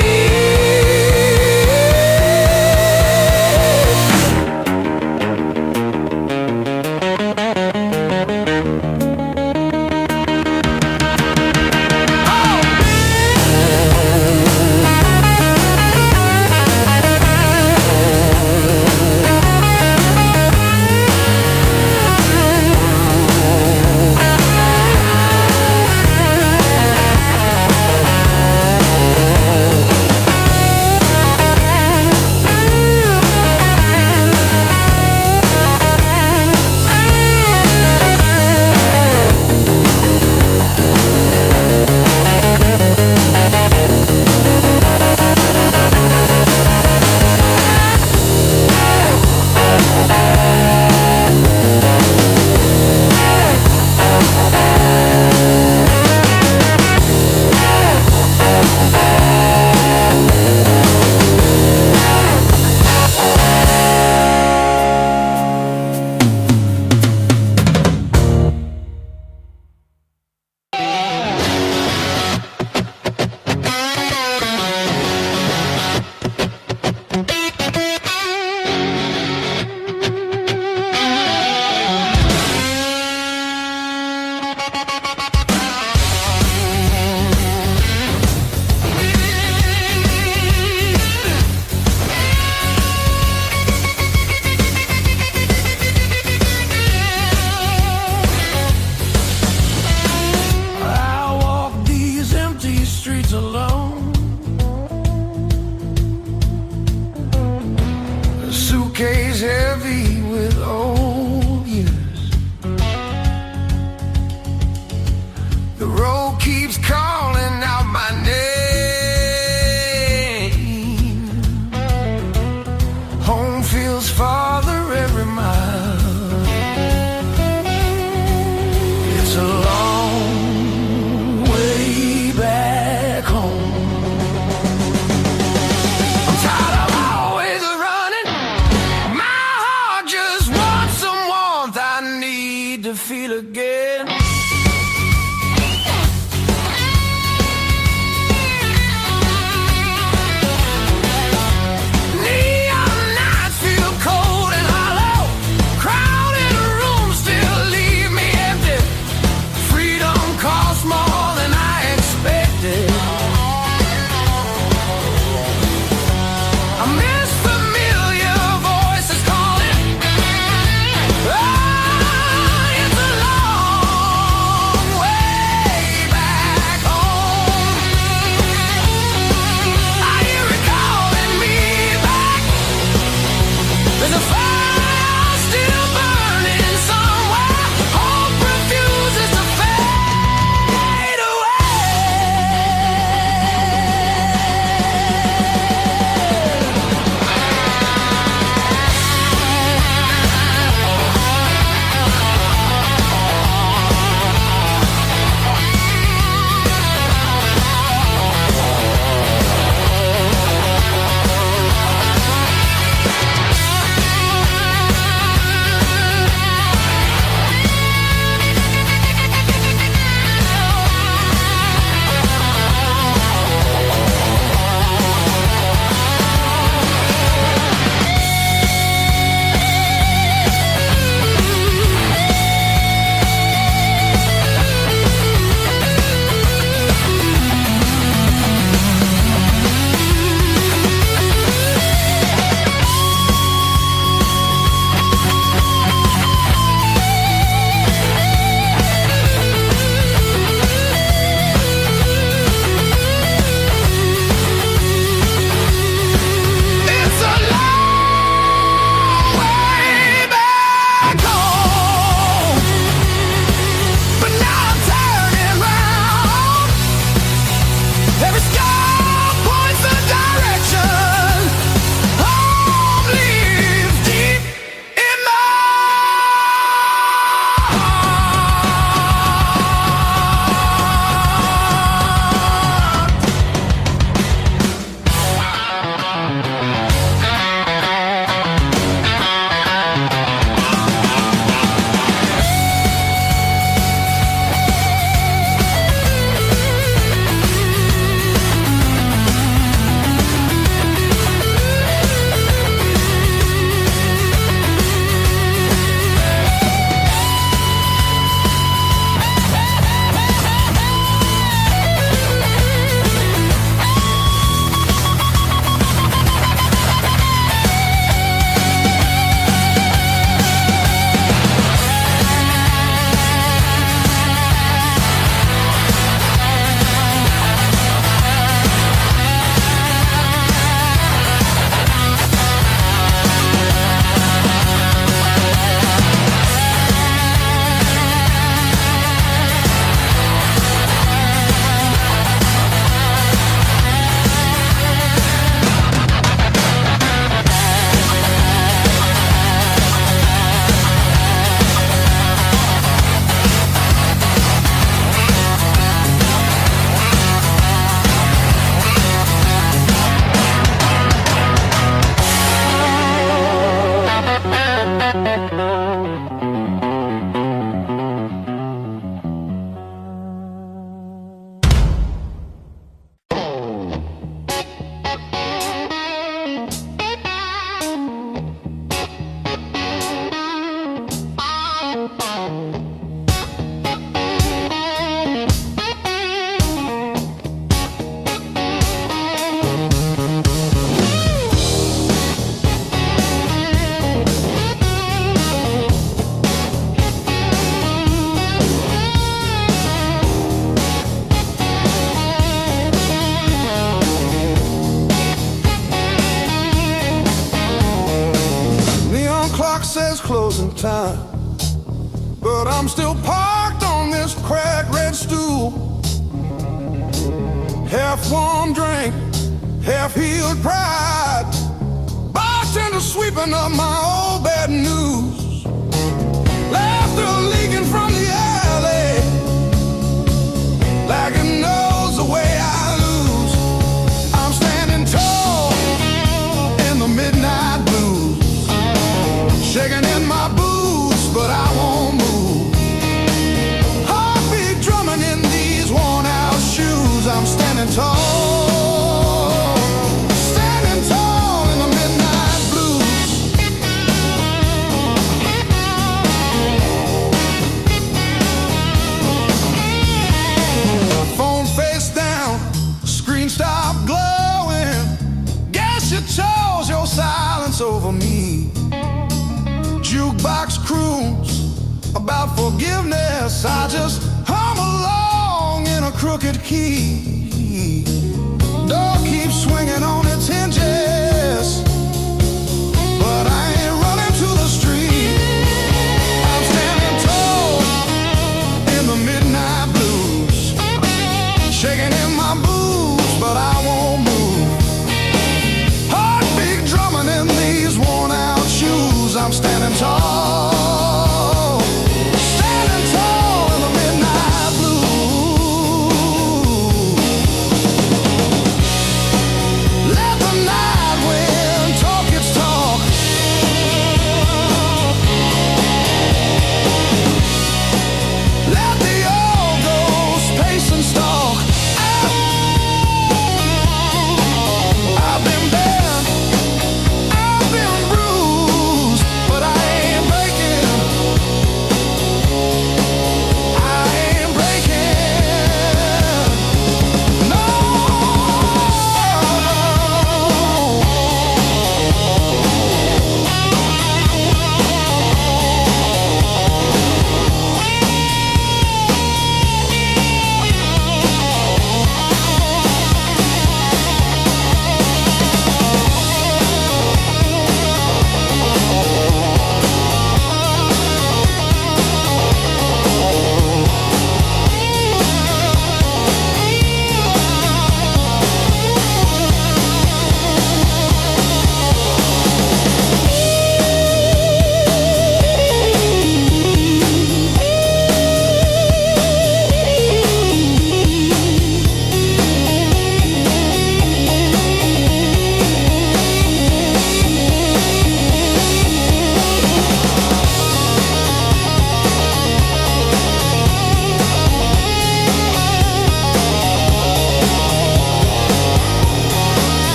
I walk these empty streets alone. A suitcase heavy with old years. The road keeps calling out my name. Home feels farther every mile. It's a long way back home. I'm tired of always running. My heart just wants some warmth. I need to feel again. Neon nights feel cold and hollow. Crowded rooms still leave me empty. Freedom costs more than I expected. I miss familiar voices calling. Ah, it's a long closing time, but I'm still parked on this cracked red stool. Half warm drink, half healed pride, bartender sweeping up my old bad news. Laughter leaking from the alley, like it knows the way I lose. I'm standing tall in the midnight blues, shaking in my boots, but I won't move. Heartbeat drumming in these worn out shoes. I'm standing tall, standing tall in the midnight blues. Phone face down, screen stopped glowing. Guess you chose your silence over me. Jukebox croons about forgiveness, I just hum along in a crooked key. Door keeps swinging on its hinges, but I ain't running to the street. I'm standing tall in the midnight blues, shaking in my boots, but I won't move. Heartbeat drumming in these worn out shoes. I'm standing tall, standing tall in the midnight blue. Let the night wind talk its talk. Let the old ghost pace and stalk. I've been bent, I've been bruised, but I ain't breaking. I ain't breaking. No.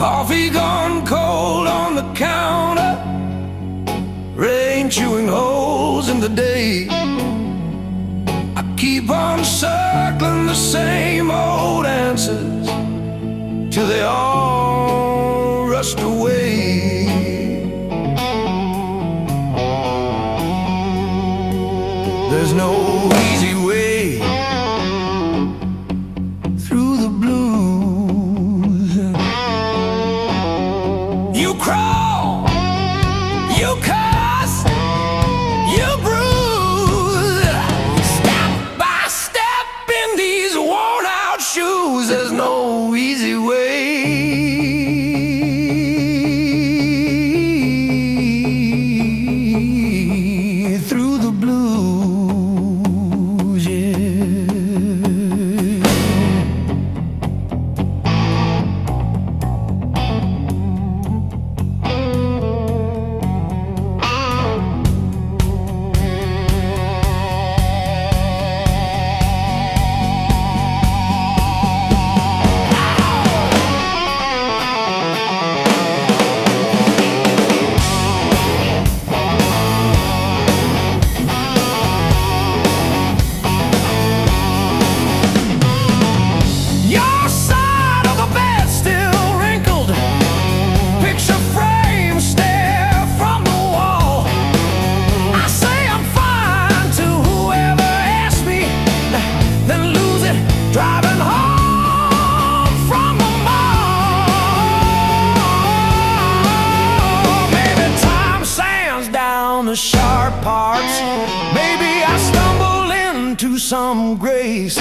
Coffee gone cold on the counter, rain chewing holes in the day. I keep on circling the same old answers till they all rushed away. There's no easy way through the blues. You crawl, you curse, hearts. Maybe I stumble into some grace,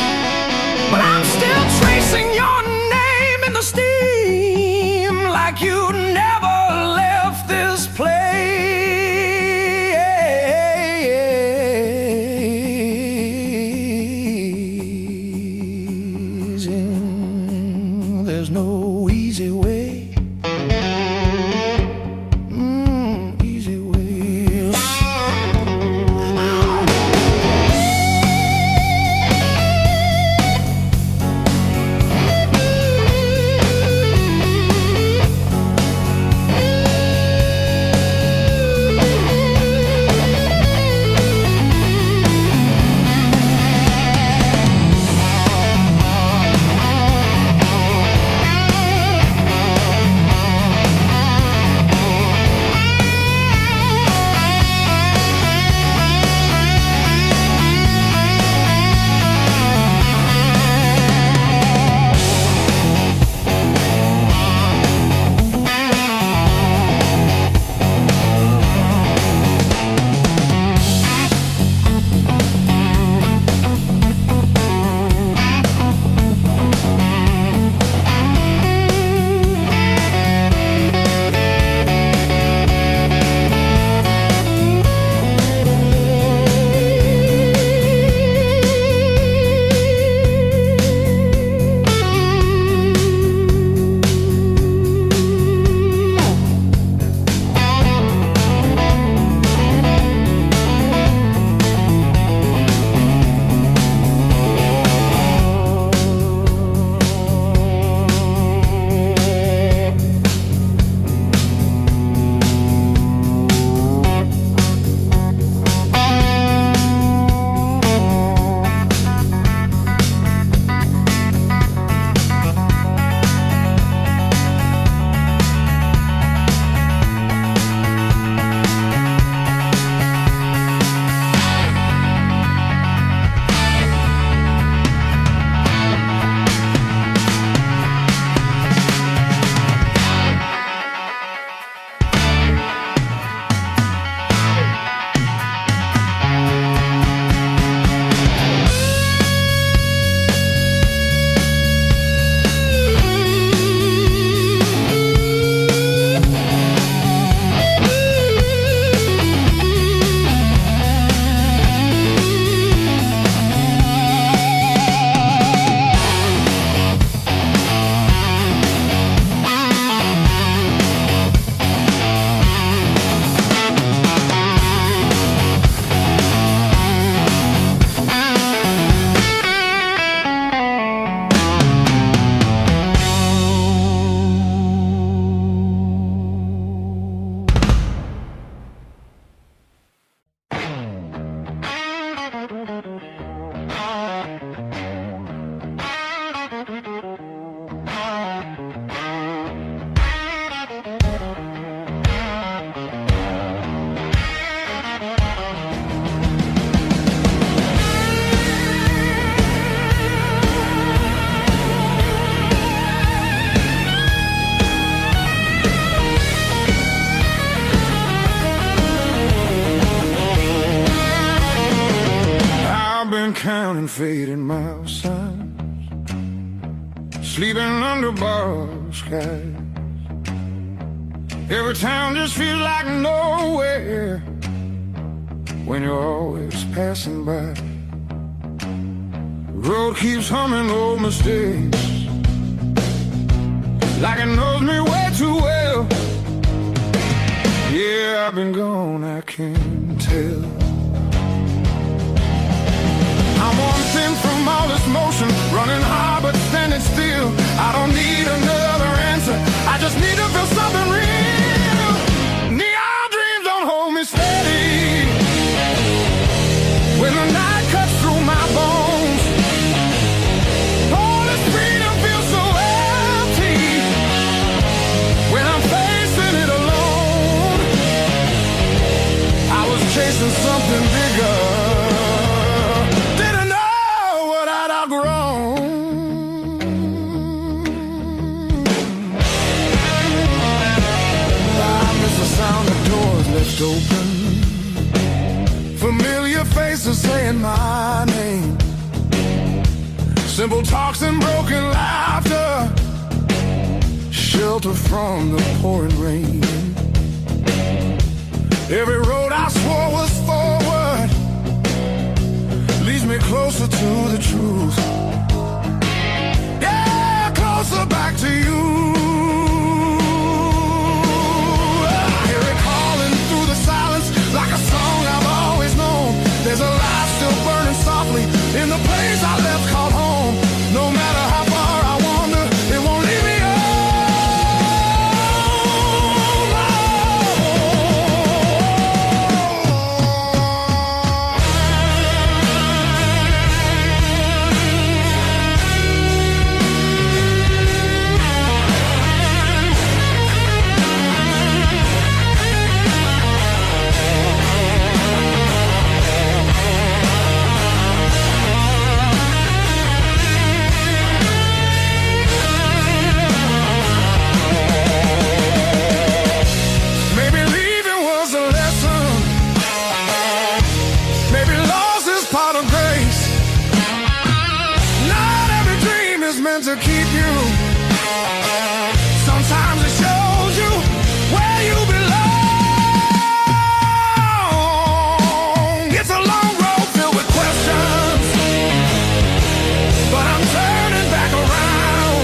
but I'm still tracing your name in the steam, like you never left this place. And there's no easy way. Easy way. Counting fading mile signs, sleeping under borrowed skies. Every town just feels like nowhere when you're always passing by. The road keeps humming old mistakes, like it knows me way too well. Yeah, I've been gone, I can tell. I'm on thin from all this motion, running hard but standing still. I don't need another answer, I just need to feel something real. Neon dreams don't hold me steady when the night cuts through my bones. All this freedom feels so empty when I'm facing it alone. I was chasing something bigger, open, Familiar faces saying my name. Simple talks and broken laughter. Shelter from the pouring rain. Every road I swore was forward leads me closer to the truth. Yeah, closer back to you. I hear it calling through the silence like a song I've always known. There's a light still burning softly in the place I left called home. No matter how far I wander, it won't leave me alone. To keep you. Sometimes it shows you where you belong. It's a long road filled with questions, but I'm turning back around.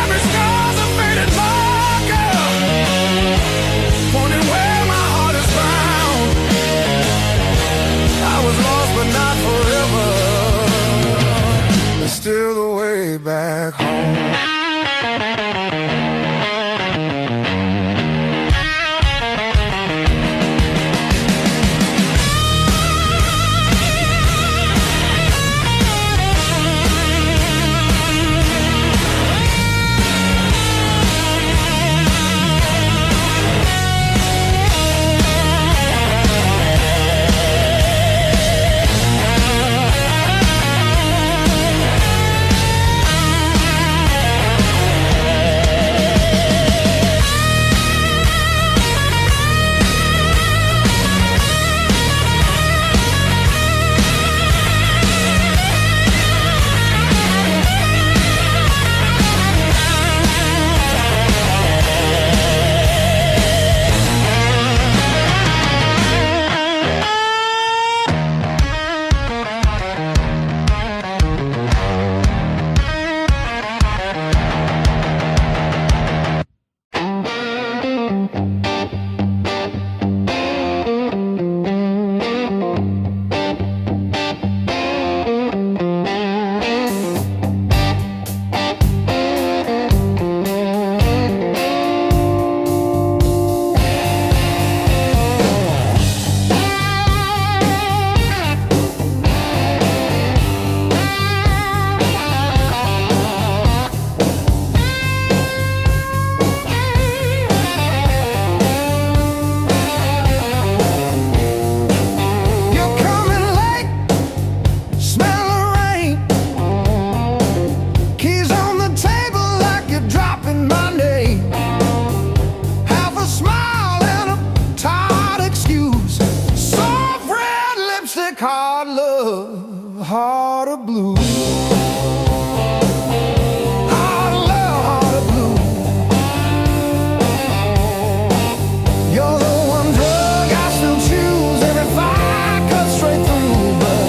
Every scar's a faded marker, pointing where my heart is found. I was lost but not forever. Still the way back home. Hard love, heart of blue. Hard love, heart of blue. You're the one drug I still choose every fire cuts straight through, but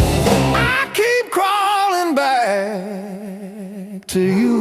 I keep crawling back to you.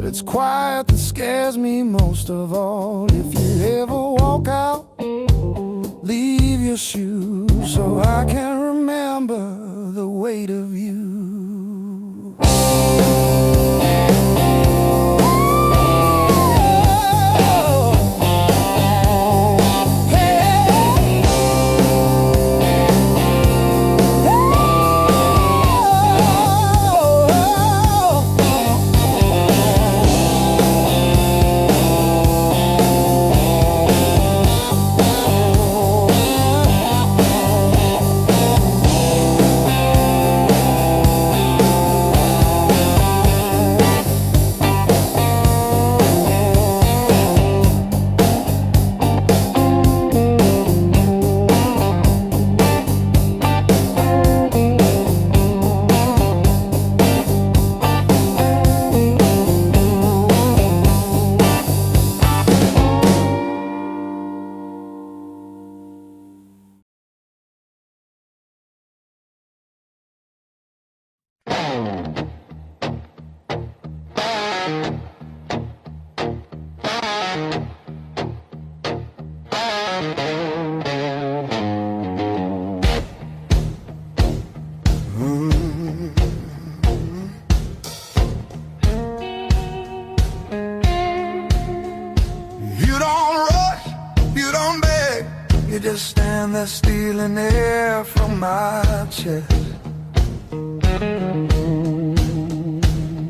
but it's quiet that scares me most of all. If you ever walk out, leave your shoes so I can remember the weight of you. You just stand there stealing air from my chest.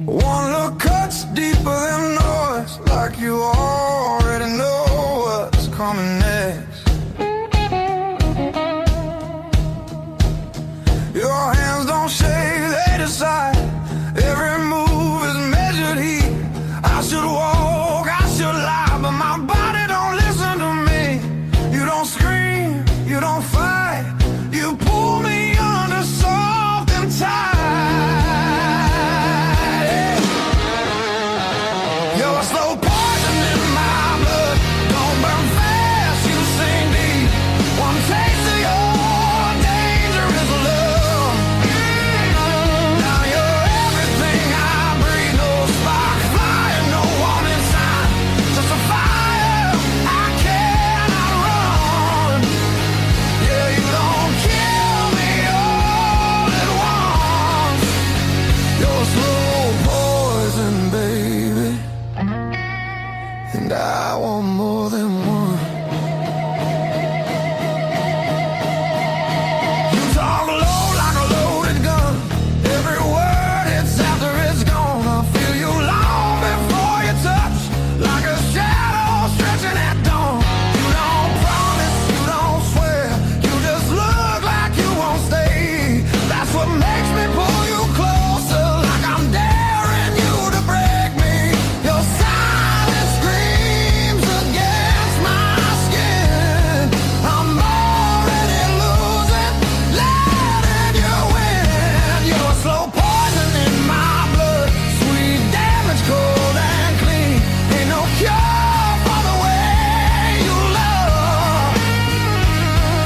One look cuts deeper than noise, like you already know what's coming next. Your hands don't shake, they decide. Every move is measured heat. I should walk, I should lie, but my body don't listen to me. You don't scream, you don't fight, you pull me under soft and tight. You're a slow poison in my blood, don't burn fast, you sink deep. One taste of your dangerous love. Now you're everything I breathe, no spark flying, no warning sign, just a fire I cannot run. Yeah, you don't kill me all at once. You're slow poison, baby, and I want more than one. You talk low like a loaded gun. Every word hits after it's gone. I feel you long before you touch, like a shadow stretching at dawn. You don't promise, you don't swear, you just look like you won't stay. That's what makes me pull you closer, like I'm daring you to break me. Your silence screams against my skin. I'm already losing, letting you win. You're slow poison in my blood, sweet damage, cold and clean. Ain't no cure for the way you love.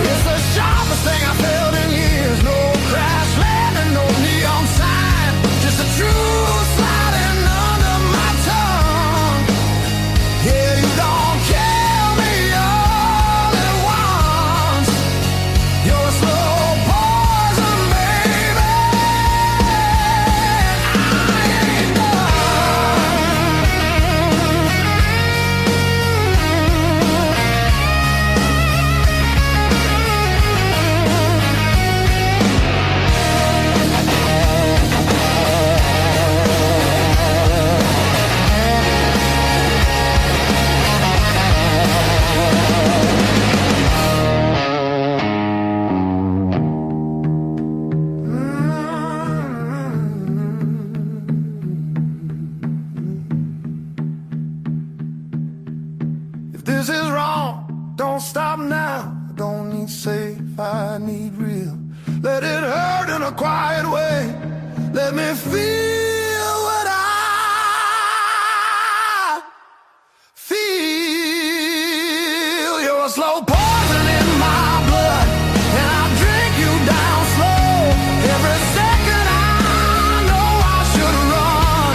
It's the sharpest thing I felt in years. No crash landing, no neon sign, just a truth sliding under my tongue. Yeah, you don't kill me all at once. You're a slow poison, baby. I ain't done. If this is wrong, don't stop now. I don't need safe, I need real. Let it hurt in a quiet way. Let me feel what I feel. You're a slow poison in my blood, and I drink you down slow. Every second I know I should run.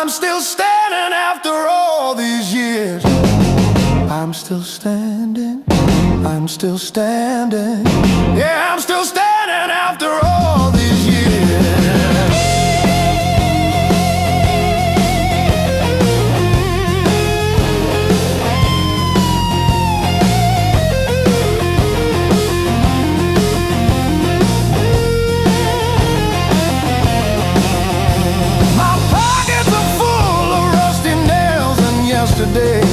I'm still standing after all these years. I'm still standing, I'm still standing. Yeah, I'm still standing after all these years. My pockets are full of rusty nails and yesterday.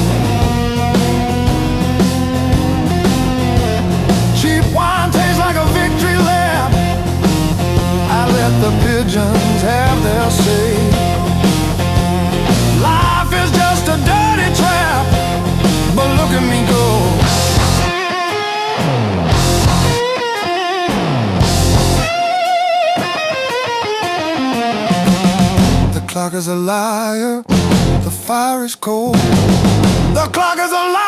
The pigeons have their say. Life is just a dirty trap, but look at me go. The clock is a liar, the fire is cold. The clock is a liar.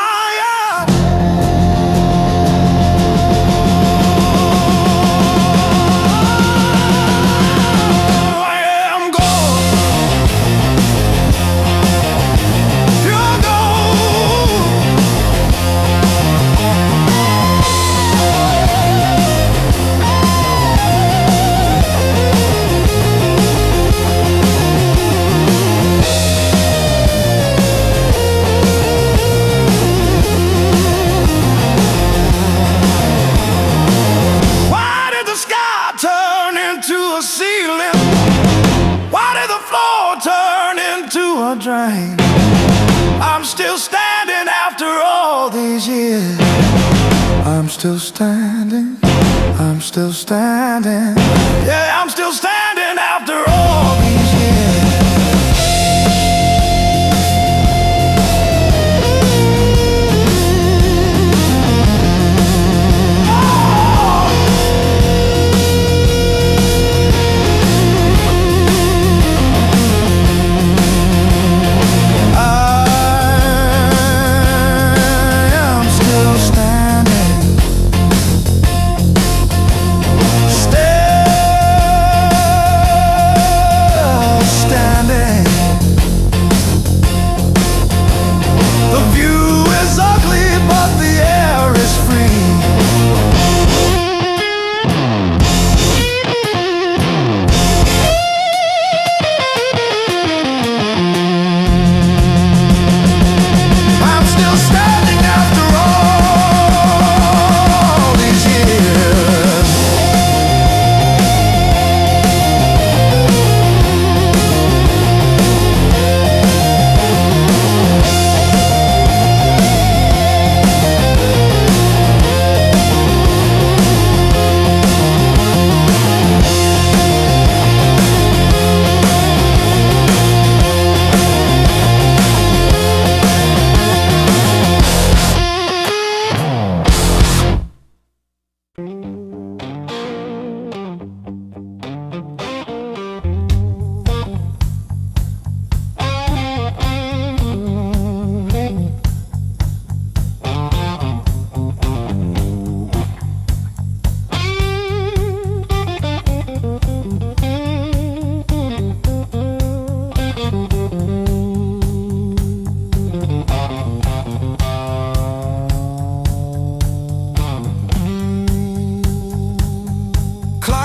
Drain. I'm still standing after all these years. I'm still standing, I'm still standing. Yeah, I'm still standing after all these years.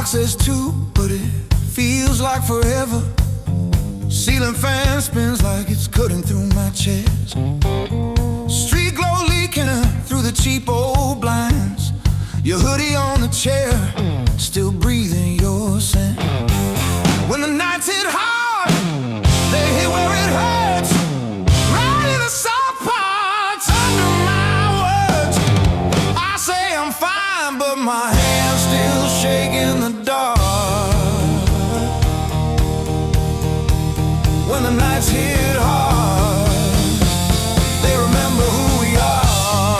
Says two, but it feels like forever. Ceiling fan spins like it's cutting through my chest. Street glow leaking through the cheap old blinds. Your hoodie on the chair, still breathing your scent. When the nights hit hard, they hit where it hurts. Right in the soft parts under my words. I say I'm fine, but my hand's still shaking the dark. When the nights hit hard, they remember who we are.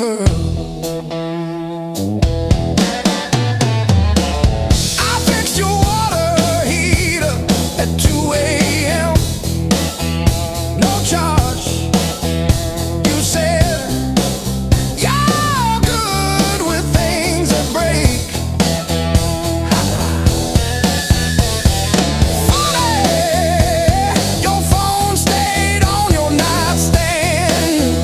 reefer. I fixed your water heater at 2 a.m. No charge. You said you're good with things that break. Funny, your phone stayed on your nightstand,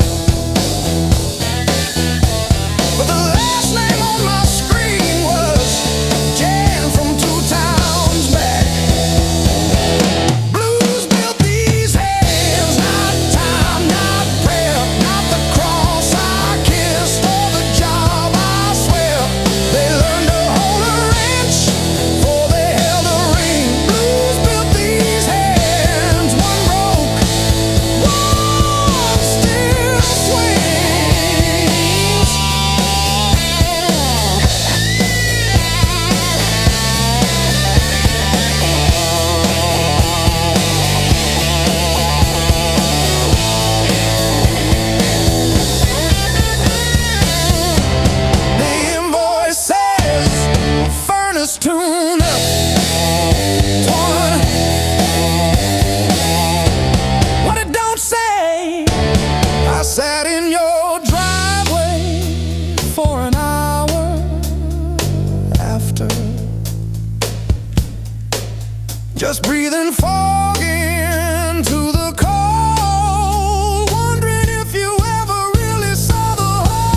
but the last name on my screen was Jan from 2 towns back. Blues built these hands, not time, not prayer, not the cross I kissed or the job I swear. They learned to hold a wrench before they held a ring. Blues built these hands, one broke, one still swings. The invoice says furnace tune up. What it don't say. I sat in your driveway for an hour after, just breathing fog into the cold, wondering if you ever really saw the whole.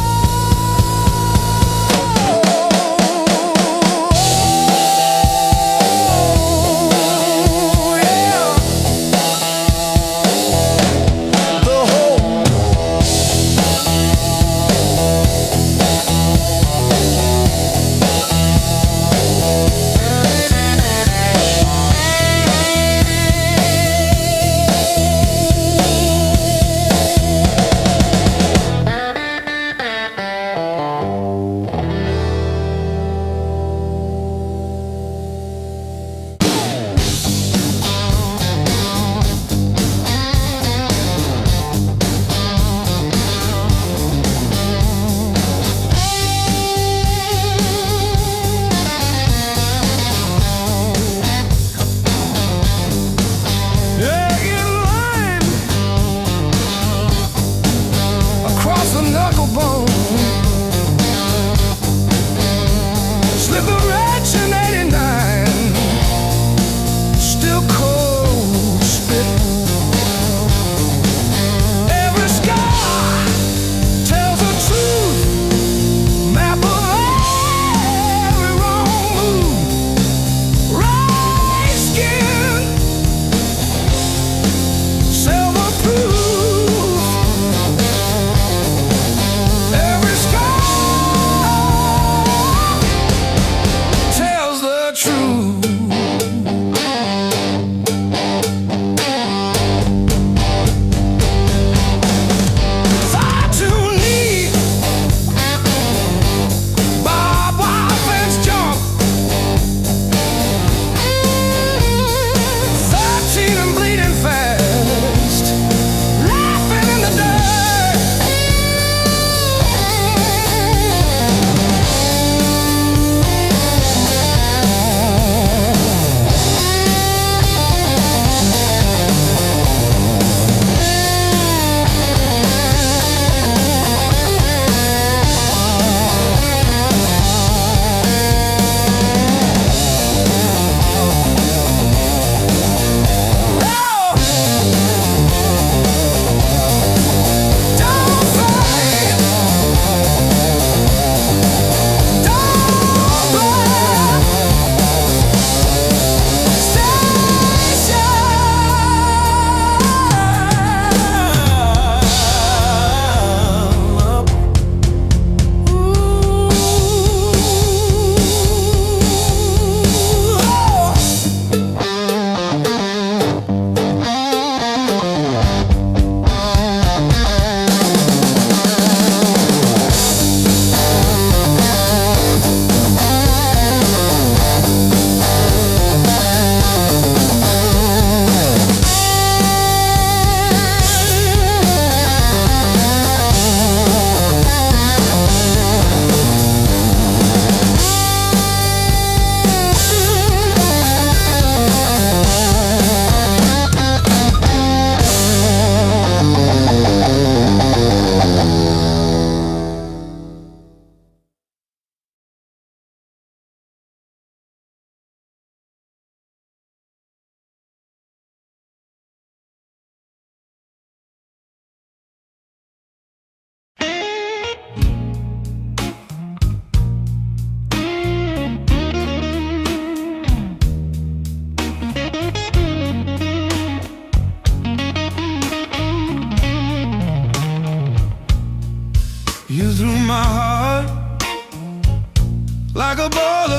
Yeah, the whole.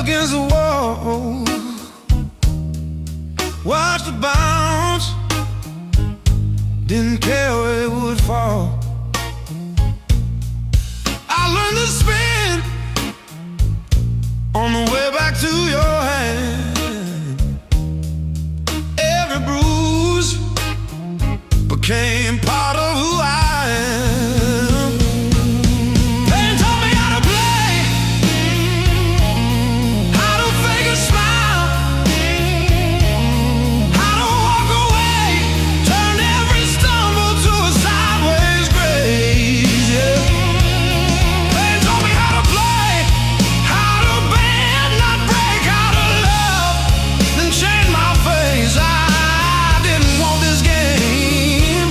against the wall, watched it bounce, didn't care where it would fall. I learned to spin on the way back to your hand. Every bruise became part of who I am. They taught me how to play, how to fake a smile, how to walk away, turn every stumble to a sideways grace, yeah. They taught me how to play, how to bend, not break, how to love, then change my face. I didn't want this game,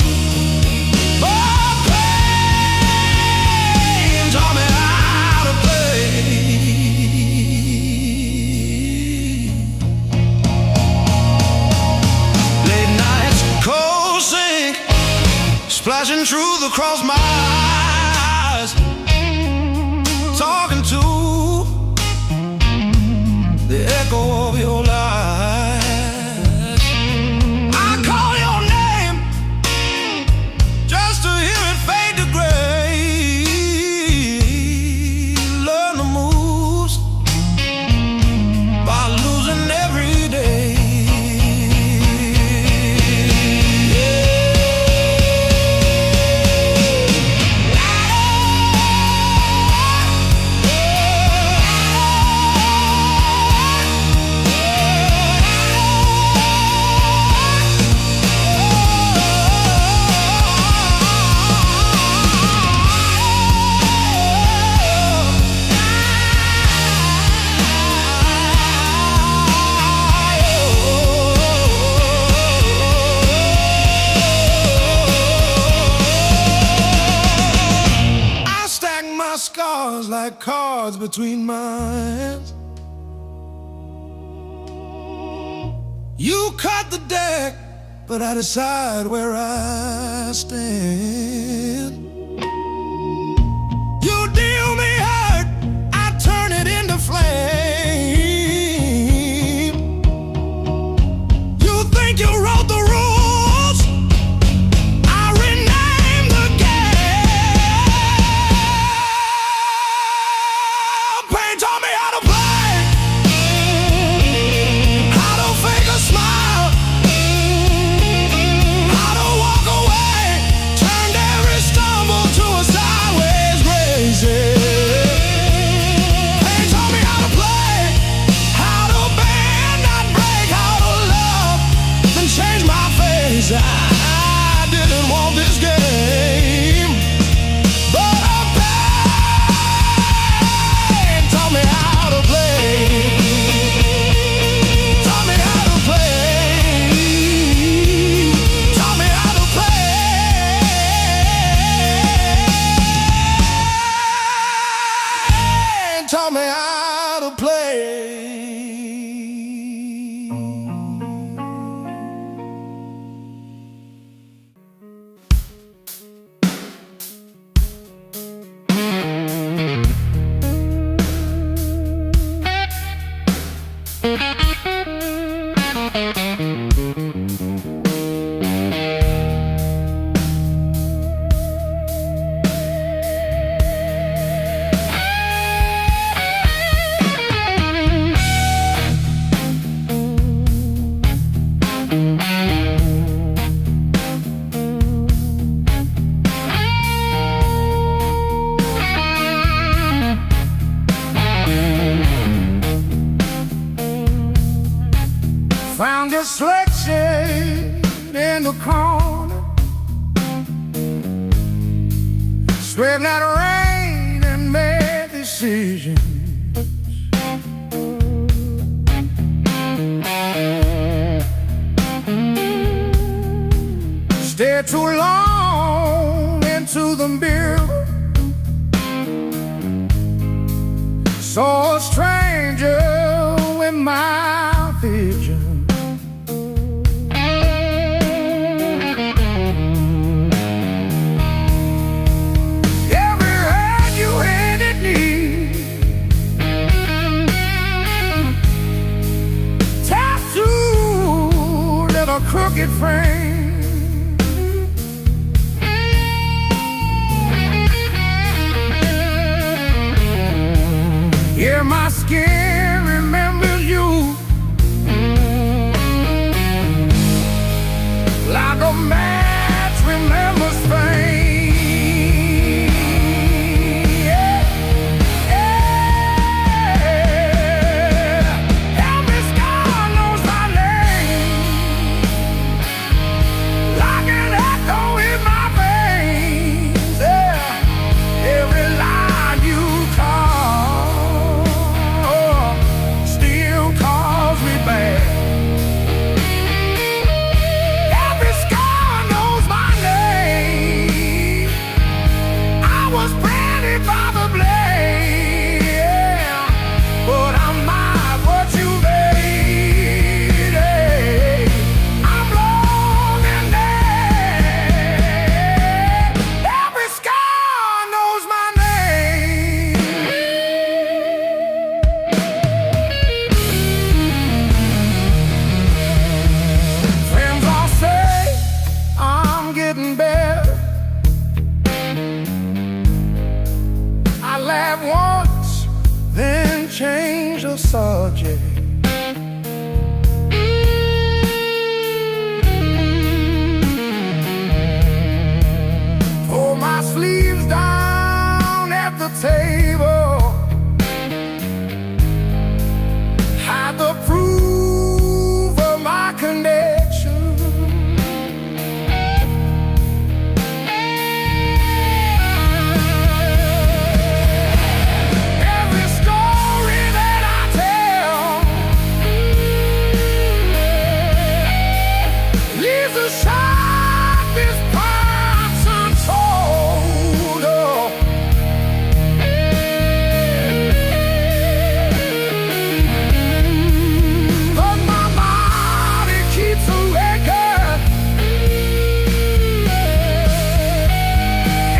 but pain taught me how to play. Late nights, cold sink, splashing truth across my eyes, talking to the echo of your lies. I call your name just to hear it fade to gray. Learn the moves by losing every day. I stack my scars like cards between my hands. You cut the deck, but I decide where I stand. You deal me hurt, I turn it into flame. You think you wrote the rules, I rename the game. Pain taught me how to play, how to fake a smile, how to walk away, turned every stumble to a sideways grace, yeah. Pain taught me how to play, how to bend, not break, how to love, then change my face. I didn't want this game, but pain taught me how to play, taught me how to play, taught me how to play, taught me how to play. Found this selection in the corner, straightened out rain and made decisions. Stayed too long into the mirror, saw a stranger in my vision. Every hand you handed me crooked frame. Yeah, my skin remembers you like a match remembers fame. Yeah, yeah. Every scar knows my name, like an echo in my veins. Yeah, every line you call still calls me back. Every scar knows my name. I was branded by the blade, yeah, but I'm not what you made. Hey, I'm long and dead. Every scar knows my name. Friends all say I'm getting better. I laugh once, then change the subject. Pull my sleeves down at the table, hide the proof of my connection. Every story that I tell leaves a sharpest parts untold. Oh. But my body keeps a record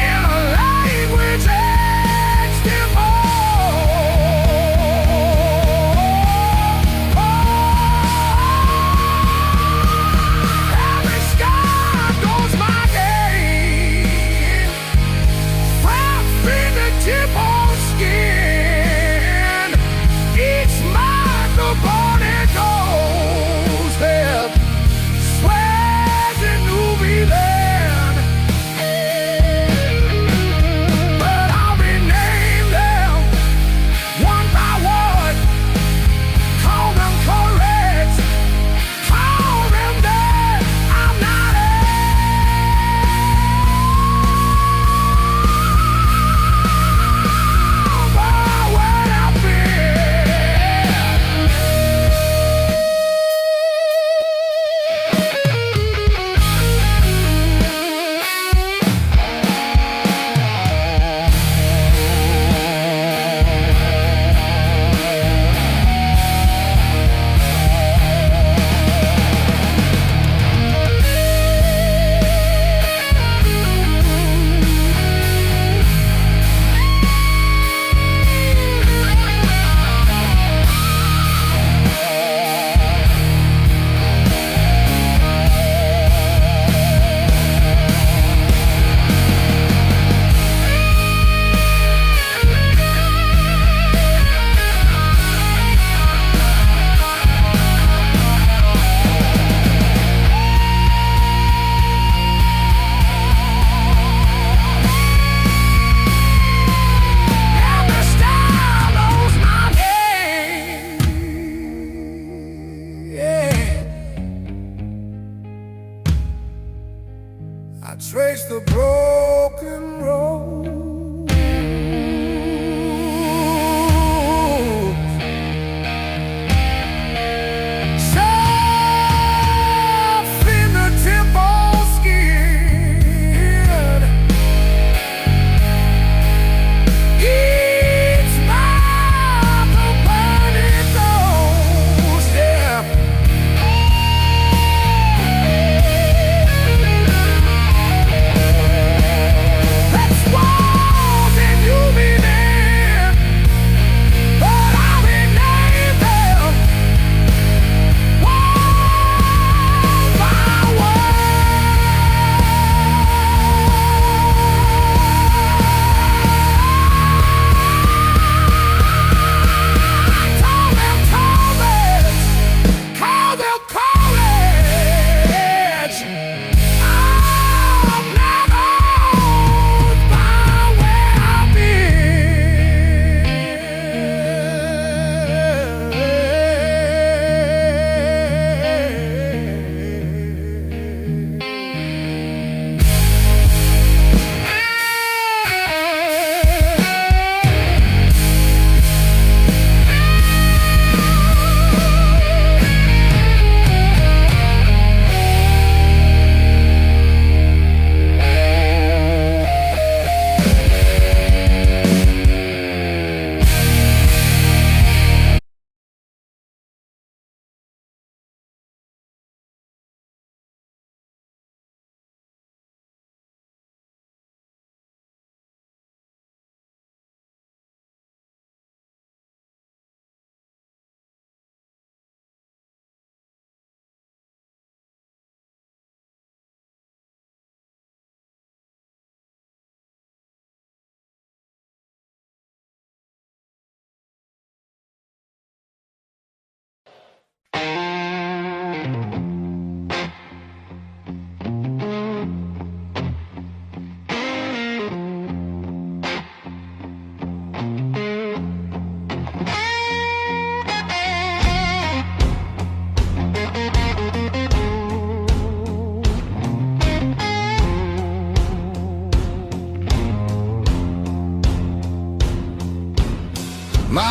in a language etched in every scar knows my name. From fingertip on skin, each mark the body goes there. Swears in New Zealand, but I'll rename them one by one. Call them correct, call them dead. I'm not over what I've Every star knows my name. Yeah. I trace the broken road, soft fingertip on skin. Each mouth a burning nose, yeah. That's why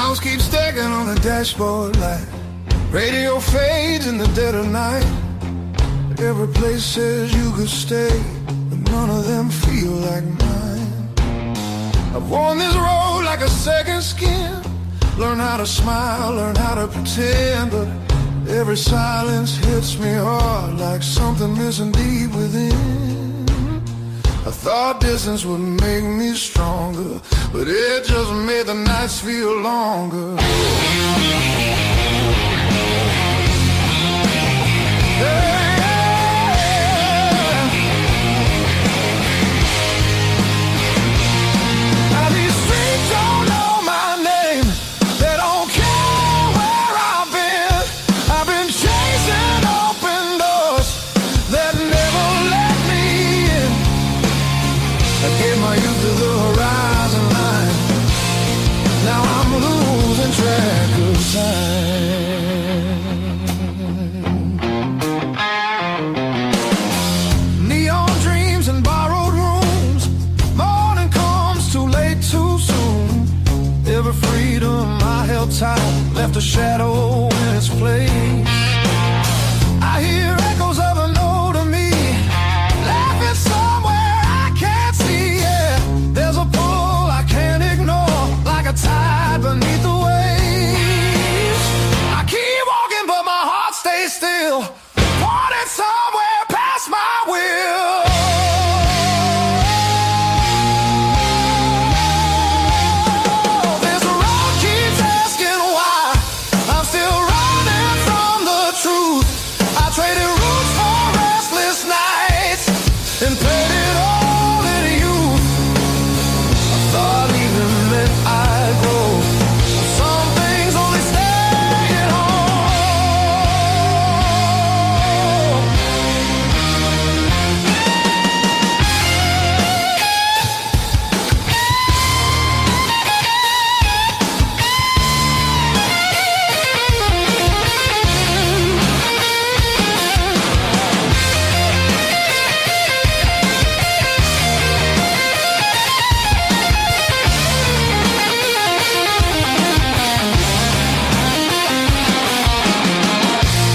Clouds keep stacking on the dashboard light. Radio fades in the dead of night. Every place says you could stay, but none of them feel like mine. I've worn this road like a second skin. Learn how to smile, learn how to pretend, but every silence hits me hard like something missing deep within. I thought distance would make me stronger, but it just made the nights feel longer. Neon dreams and borrowed rooms. Morning comes too late, too soon. Every freedom I held tight left a shadow in its place. I hear echoes of an older me laughing somewhere I can't see. Yeah, there's a pull I can't ignore, like a tide beneath the waves. I keep walking, but my heart stays still, wanting somewhere past my will. This road keeps asking why I'm still running from the truth. I traded roots for restless nights and paid it all in youth. I thought leaving meant I'd grow. Some things only stay at home.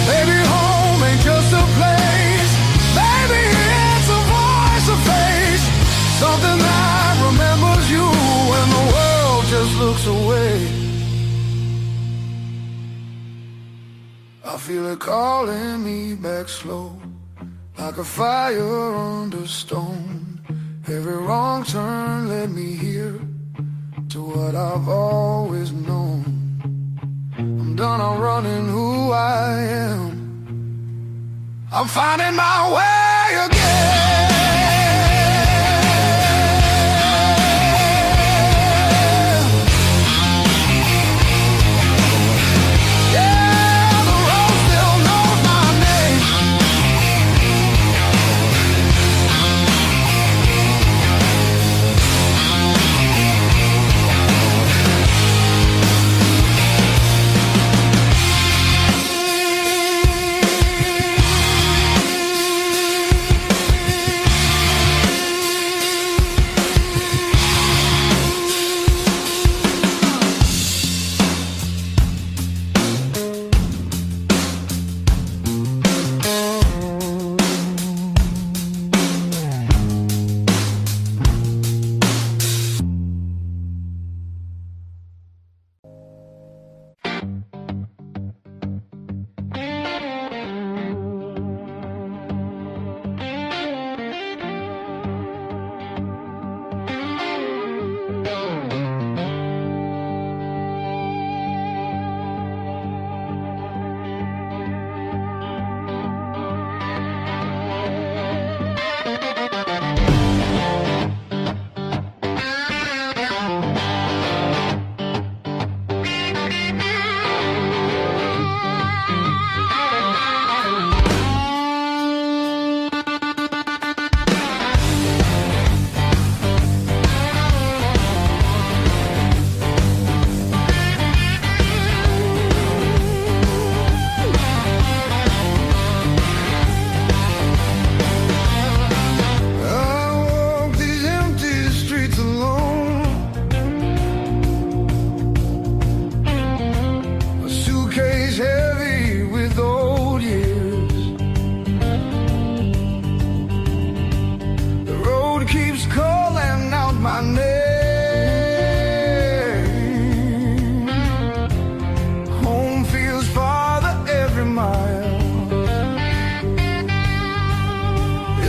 Baby, home ain't just a place. Baby, it's a voice, a face. Something that remembers you when the world just looks away. I feel it calling me back slow, like a fire under stone. Every wrong turn led me here to what I've always known. I'm done, I'm running who I am. I'm finding my way again. Yeah, the road still knows my name.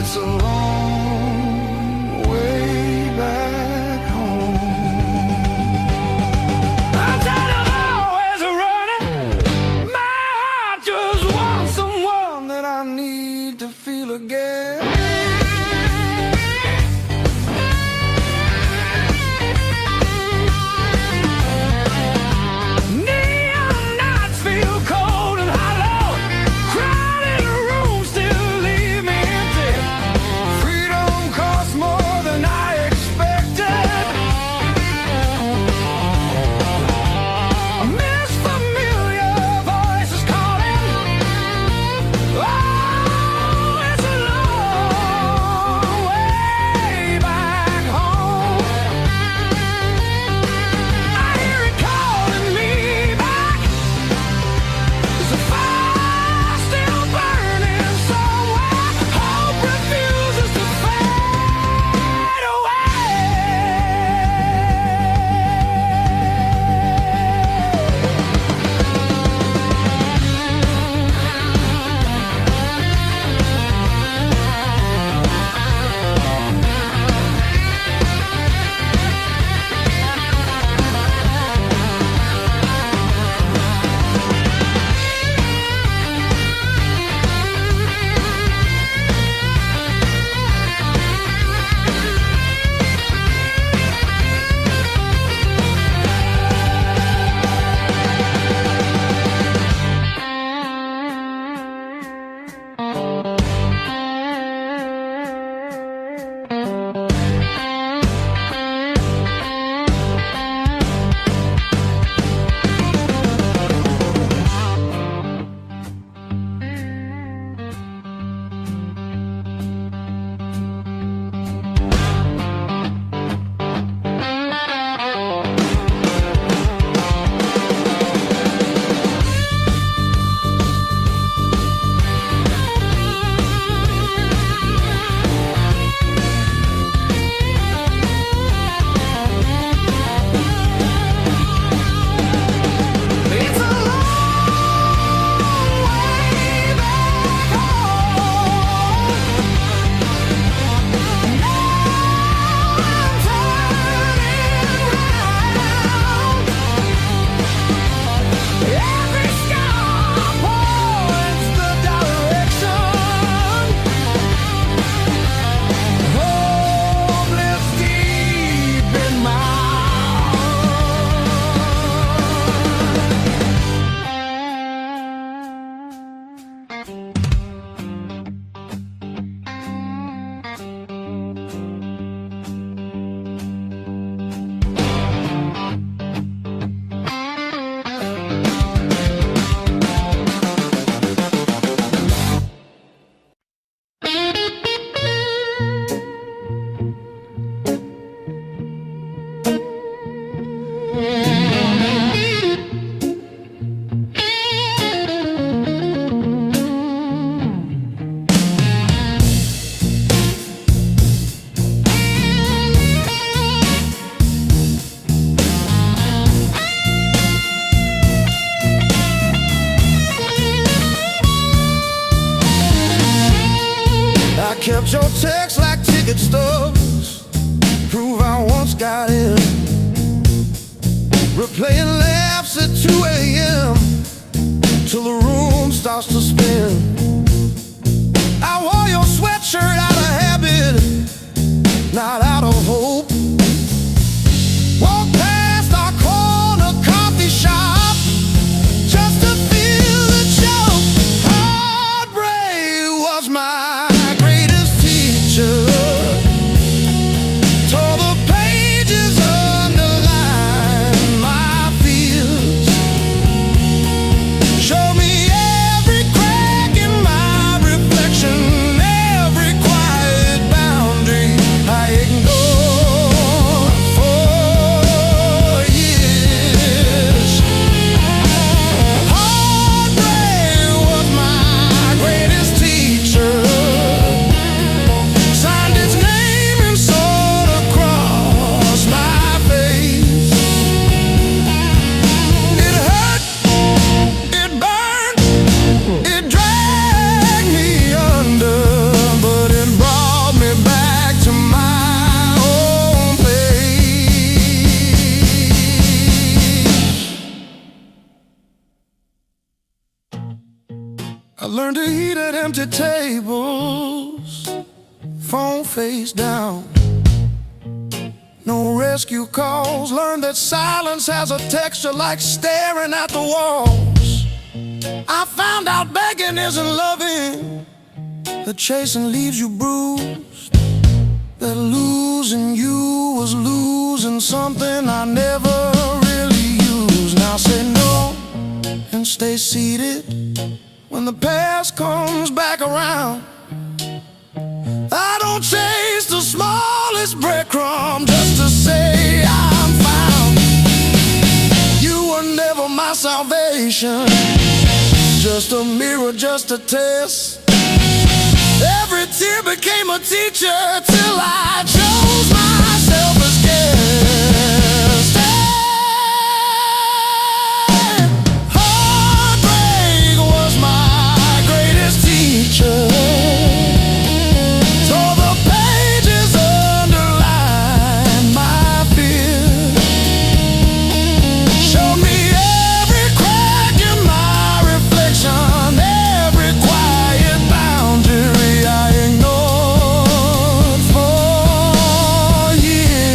It's a long way back home. I'm tired of always running. My heart just wants someone That I need to feel again. Neon nights feel cold and hollow. Crowded rooms still leave me empty. Freedom costs more than I expected. I miss familiar voices calling. Oh, it's a long way back home. I hear it calling me back. There's a fire still burning somewhere. Hope refuses to fade away. It's a long way back home. Now I'm turning round. Every scar points the direction. Home lives deep in my I kept your text like ticket stubs. Prove I once got in. Replaying laughs at 2 a.m. till the room starts to spin. I wore your sweatshirt out of habit, not out of hope. Walked past our corner coffee shop just to feel the choke. Heartbreak was my greatest teacher. Tore the pages, underlined my fears. Showed me every crack in Learn to eat at empty tables, phone face down. No rescue calls. Learn that silence has a texture like staring at the walls. I found out begging isn't loving, that chasing leaves you bruised, that losing you was losing something I never really used. Now say no and stay seated when the past comes back around. I don't chase the smallest breadcrumb just to say I'm found. You were never my salvation, just a mirror, just a test. Every tear became a teacher till I chose myself as guest. Heartbreak was my greatest teacher. Tore the pages, underlined my fear. Showed me every crack in my reflection, every quiet boundary I ignored for years.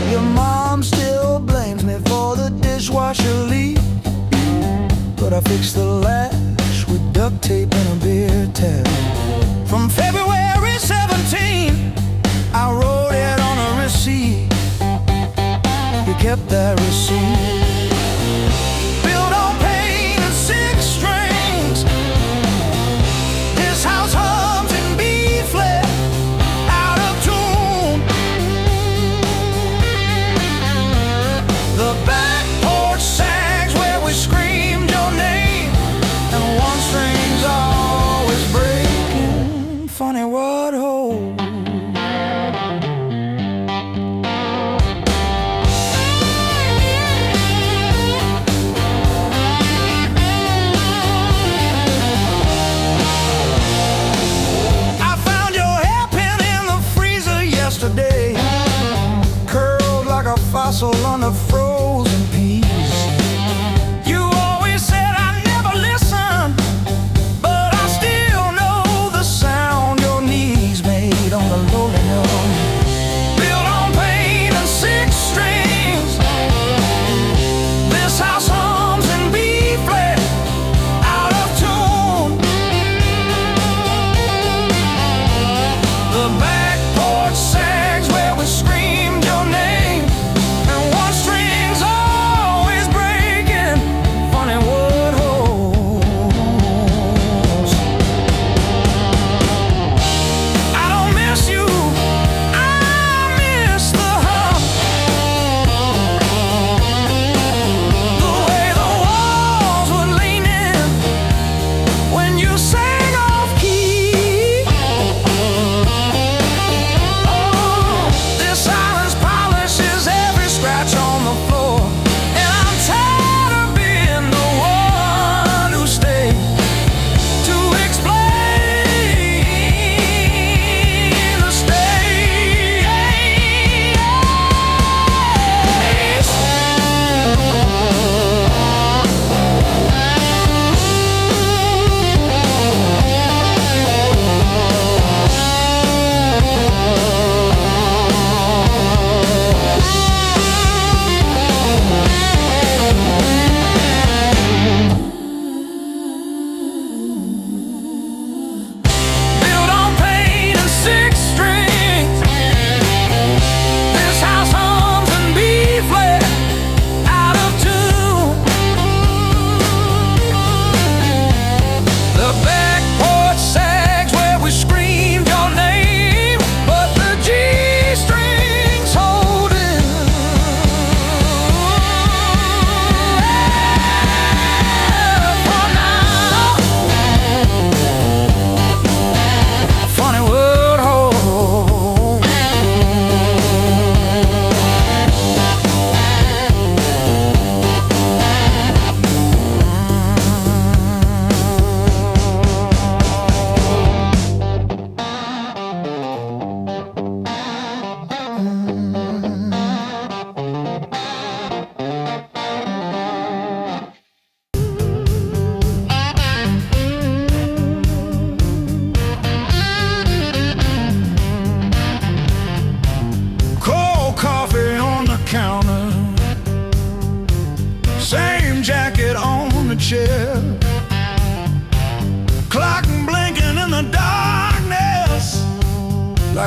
Your mom still blames me for the dishwasher leak, but I fixed the latch with duct tape and a beer tap. From February 17, I wrote it on a receipt. You kept that receipt. Built on pain and six strings. This house hums in B flat, out of tune. The back porch sags where we screamed your name, and one string's always breaking. Funny what holds. I found your hairpin in the freezer yesterday, curled like a fossil under frozen peas. You always said I never listened, but I still know the sound your knees made on the lowly note. Built on pain and six strings. This house hums in B flat, out of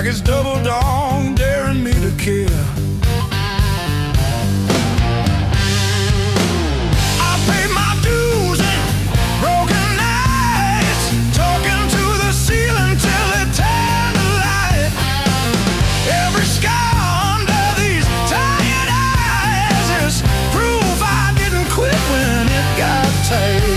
like it's double dawn daring me to kill. I paid my dues and broken nights, talking to the ceiling till it turned to light. Every scar under these tired eyes is proof I didn't quit when it got tight.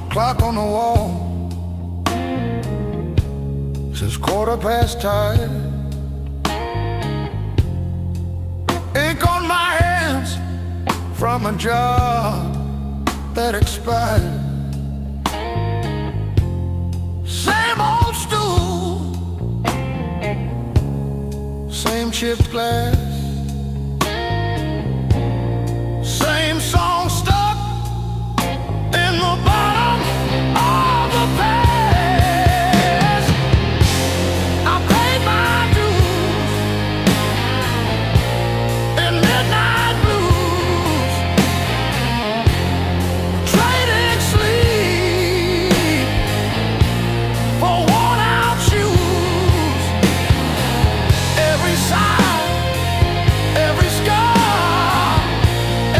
Clock on the wall says 10:15. Ink on my hands from a job that expired. Same old stool, same chipped glass, same song stuck in the bottom of the past. I paid my dues in midnight blues, trading sleep for worn out shoes. Every sigh, every scar,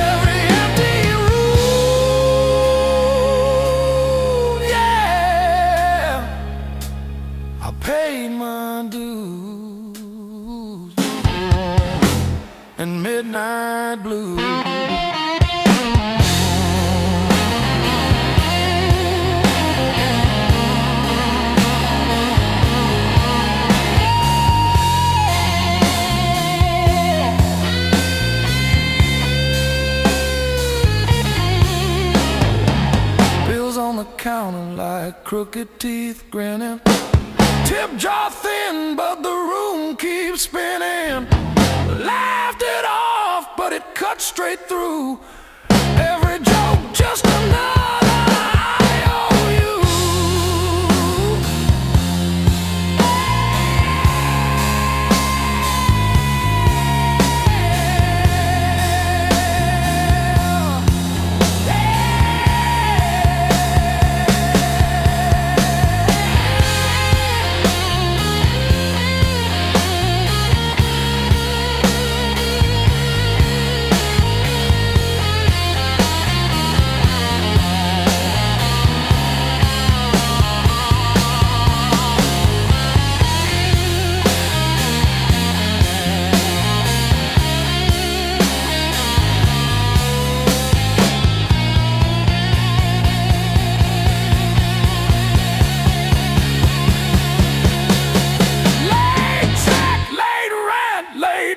every empty room, yeah. I paid my dues and midnight blues. Bills on the counter like crooked teeth grinning. Tip jar thin, but the room keeps spinning. Laughed it off, but it cut cut straight through. Every joke just another IOU.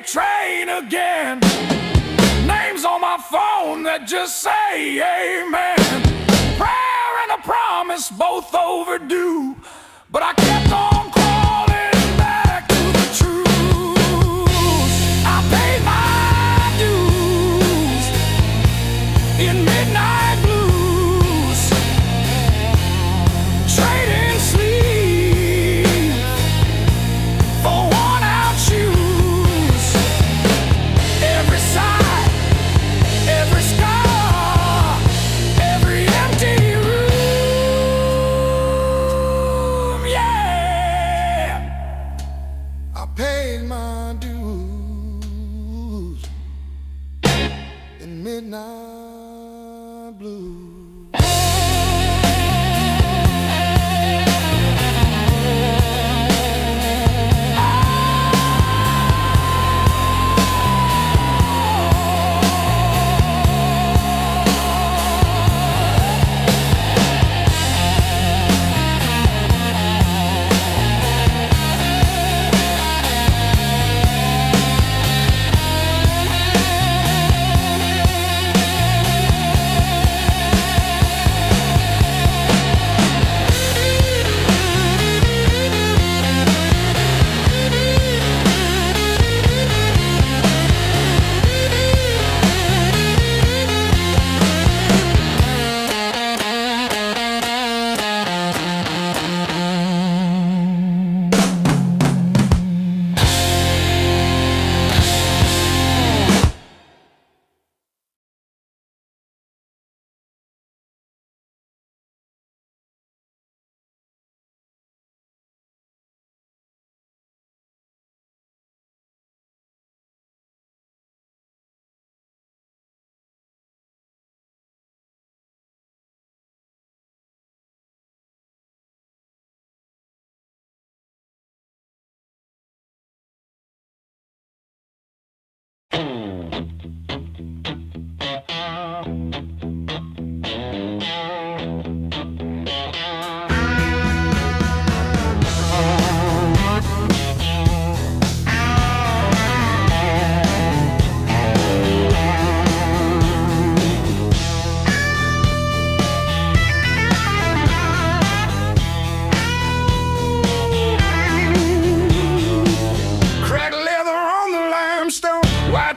Train again. Names on my phone that just say amen. Prayer and a promise both overdue, but I kept on crawling back to the truth. I paid my dues in midnight blues, trading sleep for worn out shoes. Every sigh, every scar, every empty room, yeah. I paid my dues in midnight blue.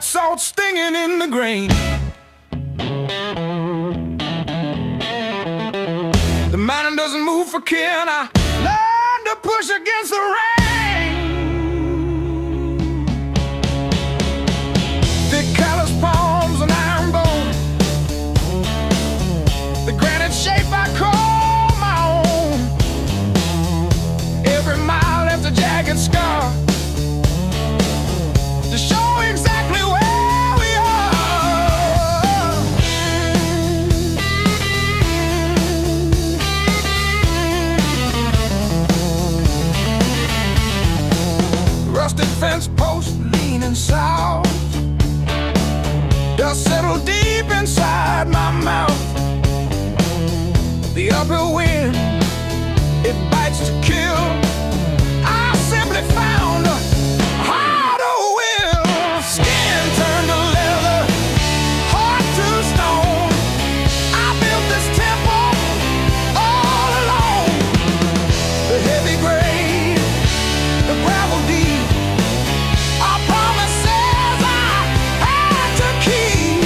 Salt stinging in the grain. The mountain doesn't move for kin. I learned to push against the rain. Thick callous palms and iron bone. The granite shape I call my own. Every mile left a jagged scar to show exactly where we are. Rusted fence post leaning south. Dust settled deep inside my mouth. The uphill wind, it bites to kill. I simply found a harder will. Skin turned to leather, heart to stone. I built this temple all alone. The heavy grade, the gravel deep, our promises I had to keep.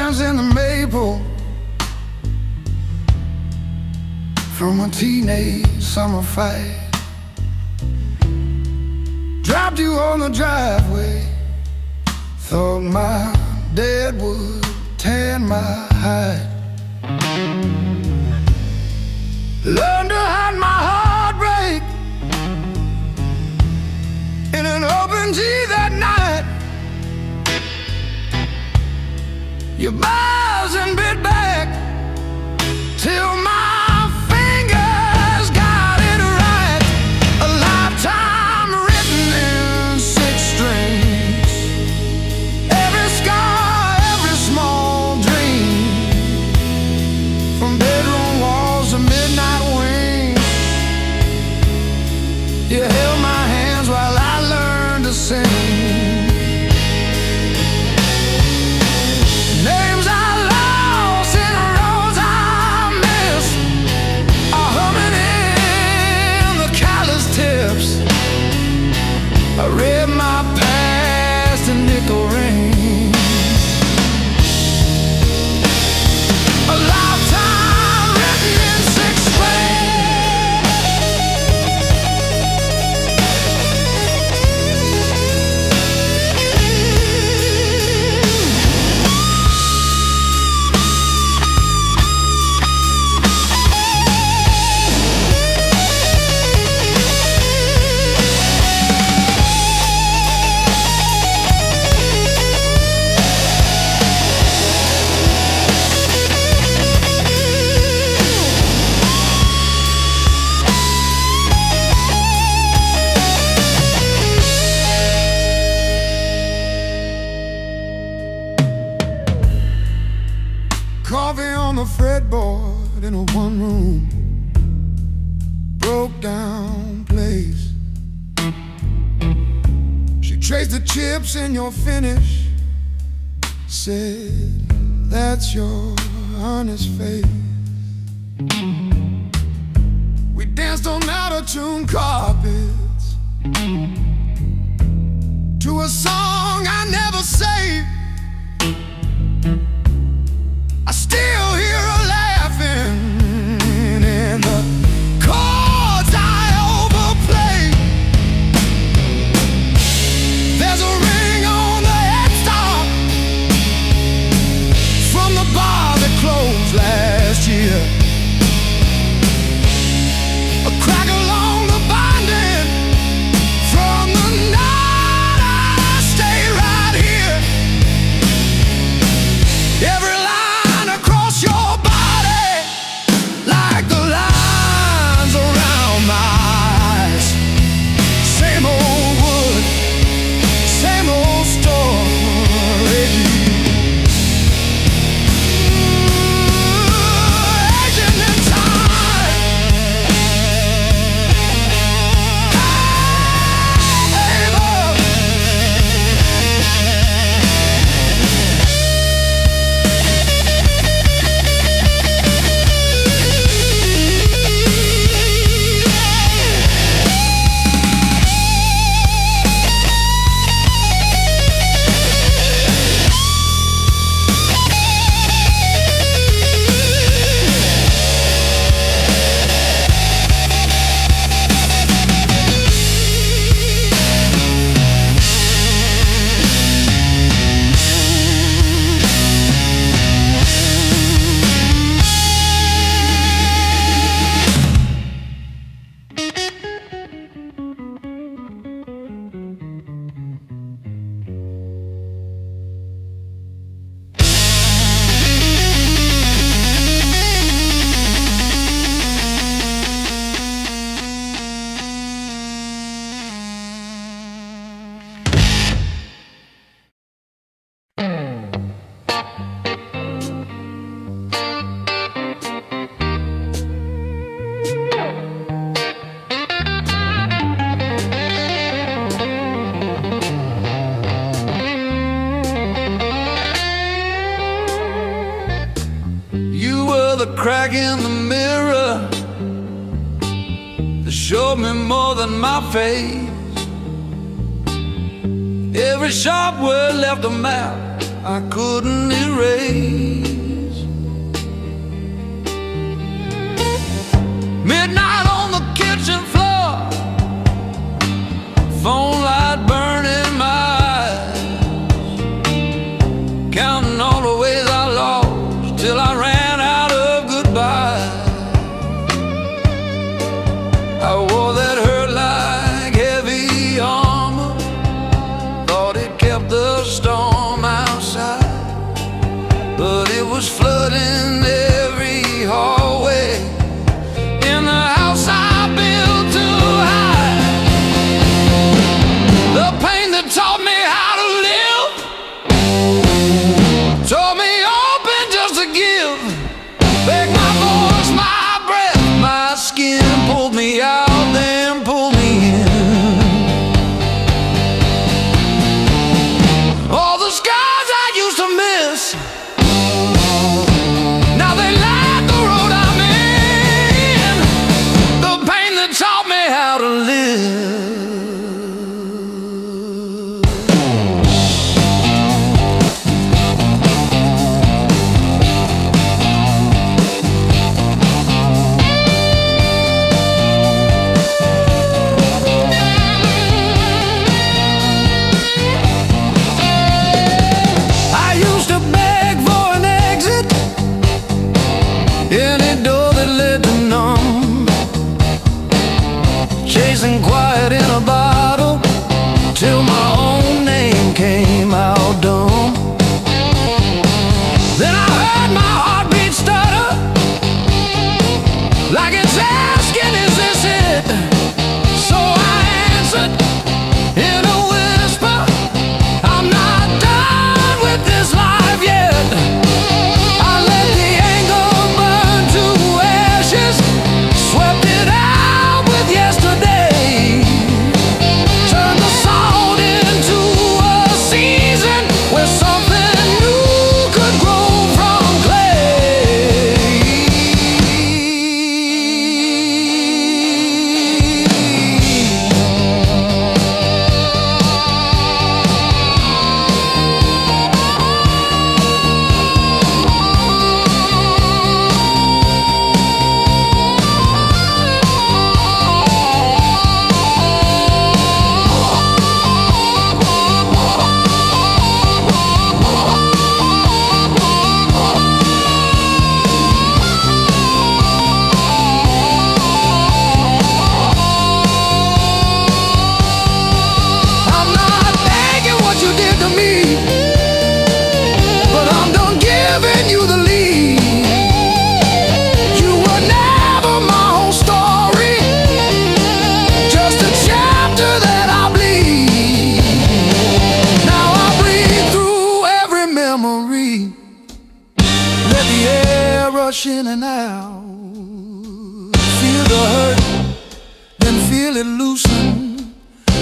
hands in the maple from a teenage summer fight. Dropped you on the driveway, thought my dad would tan my hide. Learned to hide my heartbreak in an open tea that night. You buzz and bit back till my fingers got it right. A lifetime written in 6 strings. Every scar, every small dream, from bedroom walls to midnight wings. You held my hands while I learned to sing. I read my past in nickel rings. A lifetime written in 6 Coffee on the fretboard in a one-room broke down place. She traced the chips in your finish, said, "That's your honest face." We danced on out-of-tune carpets to a song I never saved. I still hear her laughing in the chords I overplay. There's a ring on the headstock from the bar that closed last year. A crack along the binding from the night I stayed right here. Every your body, like the lines around my eyes. Same old wood, same old story. Aging in time. Hey, love. The crack in the mirror that showed me more than my face. Every sharp word left a map I couldn't erase. Midnight on the kitchen floor, phone light burning my eyes, counting all the ways I lost till I ran out of goodbye. I wore that hurt like heavy armor, thought it kept the storm outside, but it was flooding every hallway in the house I built too high. The pain that taught me how to live taught me open just to give. Beg my voice, my breath, my skin, pulled me out, then pulled me in. All the scars I used to miss, now they light the road I'm in. The pain that taught me how to live. I used to beg for an exit, any door that led to none, chasing quiet in a bottle till my own name came out dumb. Then I heard my heartbeat stutter, like it's asking, is this it? So I answered in a whisper, I'm not done with this life yet. I let the anger burn to ashes, swept it out with yesterday, turned the salt into a season where something new could grow from clay. I'm not thanking what you did to me, but I'm done giving you the lead. You were never my whole story, just a chapter that I bleed. Now I breathe through every memory, let the air rush in and out, feel the hurt, then feel it loosen,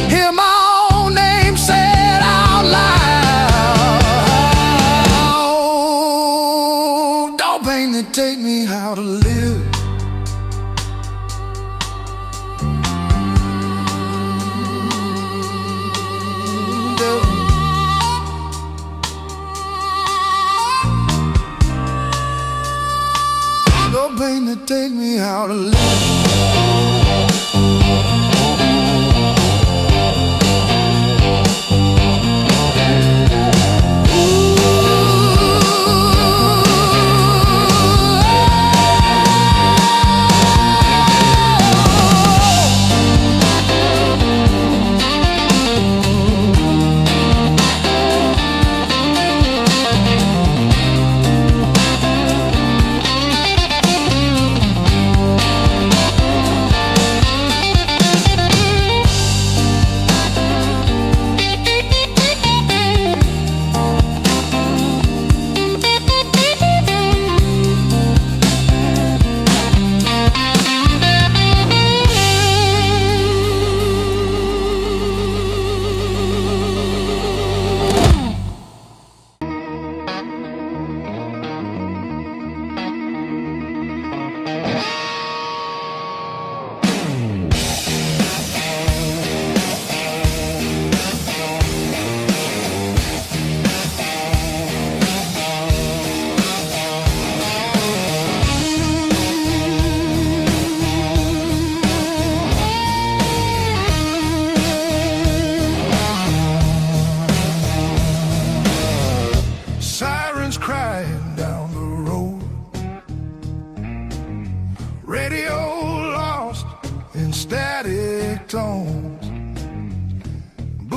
hear my own name said out loud. Don't pain that take me how to live. Don't pain that take me how to live.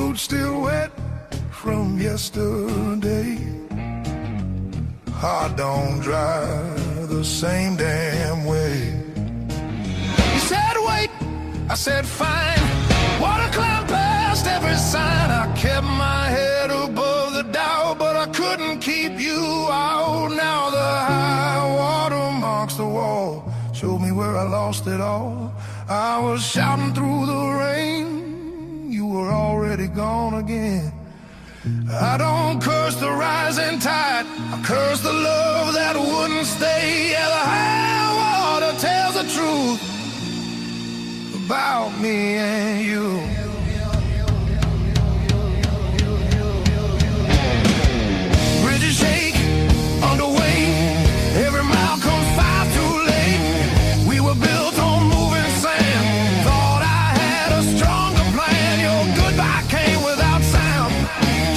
boots still wet from yesterday. Heart don't dry the same damn way. You said wait, I said fine. Water climbed past every sign. I kept my head above the doubt, but I couldn't keep you out. Now the high water marks the wall, showed me where I lost it all. I was shouting through the rain, you were already gone again. I don't curse the rising tide, I curse the love that wouldn't stay. Yeah, the high water tells the truth about me and you. Bridges shake underway, every mile comes far too late. We were built on moving sand, thought I had a stronger plan. Your goodbye came without sound,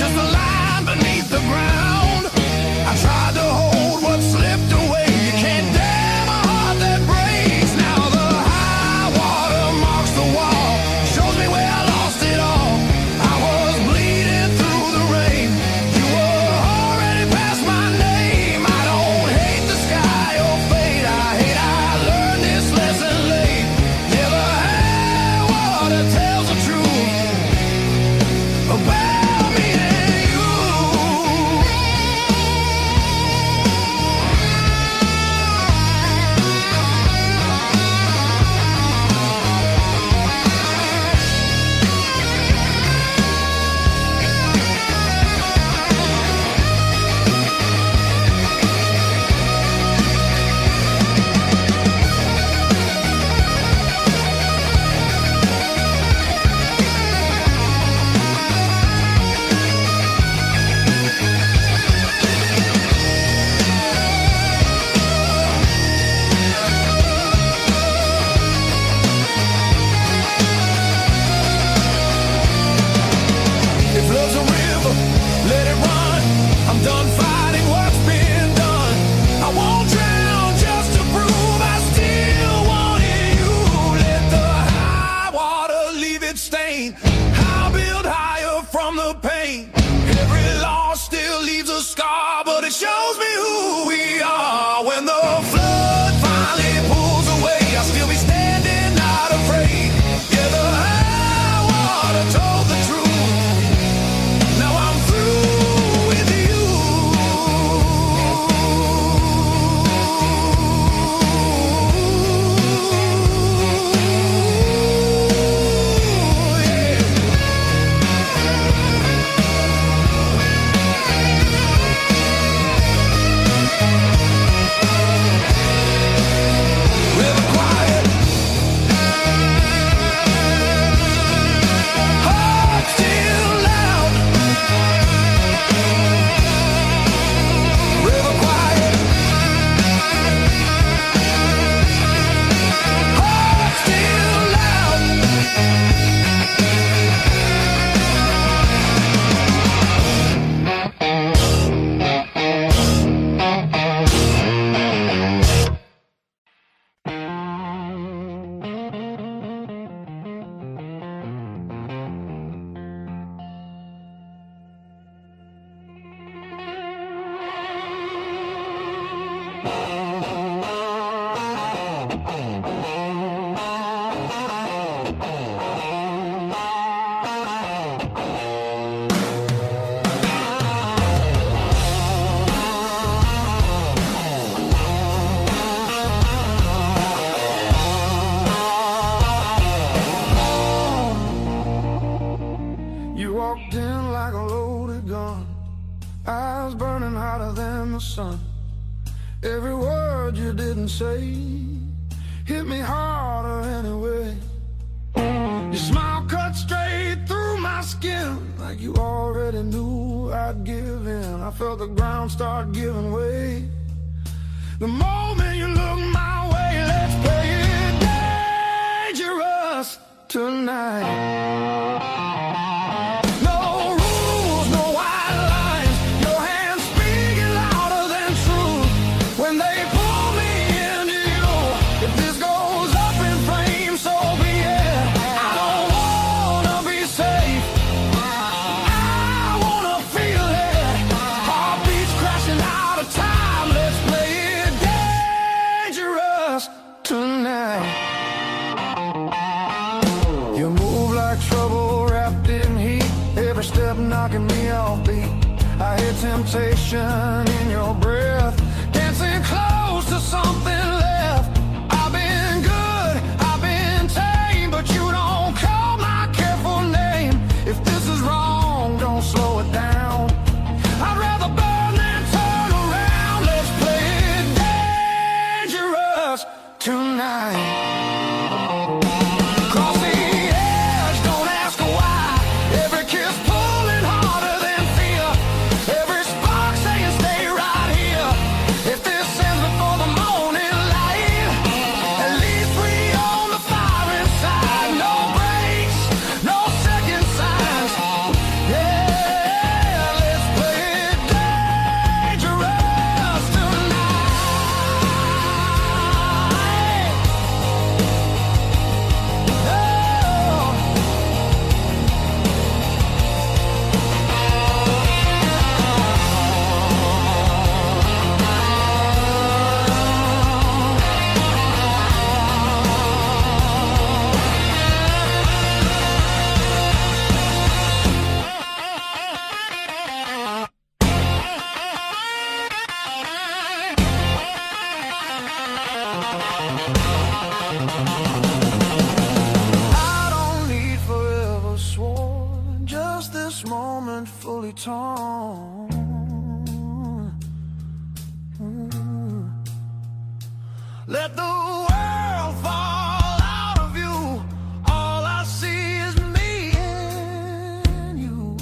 just a line beneath the ground. I tried to hold what slipped away. You can't damn a heart that breaks. Now the high water marks the wall, shows me where I lost it all. I was bleeding through the rain, you were already past my name. I don't hate the sky or fate, I hate I learned this lesson late. Yeah, the high water tells the truth about me and you. If love's a river, let it run. I'm done fighting what's been done. I won't drown just to prove I still wanted you. Let the high water leave its stain. I'll build higher from the pain. Every loss still leaves a scar, but it shows me who we are. When the flood finally pulls away, I'll still be standing, not afraid. Yeah, the high water told the truth. Now I'm through with you. River quiet, heart still loud. River quiet, heart still loud. You walked in like a loaded gun, eyes burning hotter than the sun. Every word you didn't say hit me harder anyway. Your smile cut straight through my skin, like you already knew I'd give in. I felt the ground start giving way. The moment you looked my way, let's play it dangerous tonight. No rules, no white lines, your hands speaking louder than truth. When they pull me into you, if this goes up in flames, so be it. I don't wanna be safe, step knocking me off beat. I hear temptation in your breath, dancing close to something left. I've been good, I've been tame, but you don't call my careful name. If this is wrong, don't slow it down. I'd rather burn than turn around. Let's play it dangerous tonight. Fully torn. Let the world fall out of you. All I see is me and you.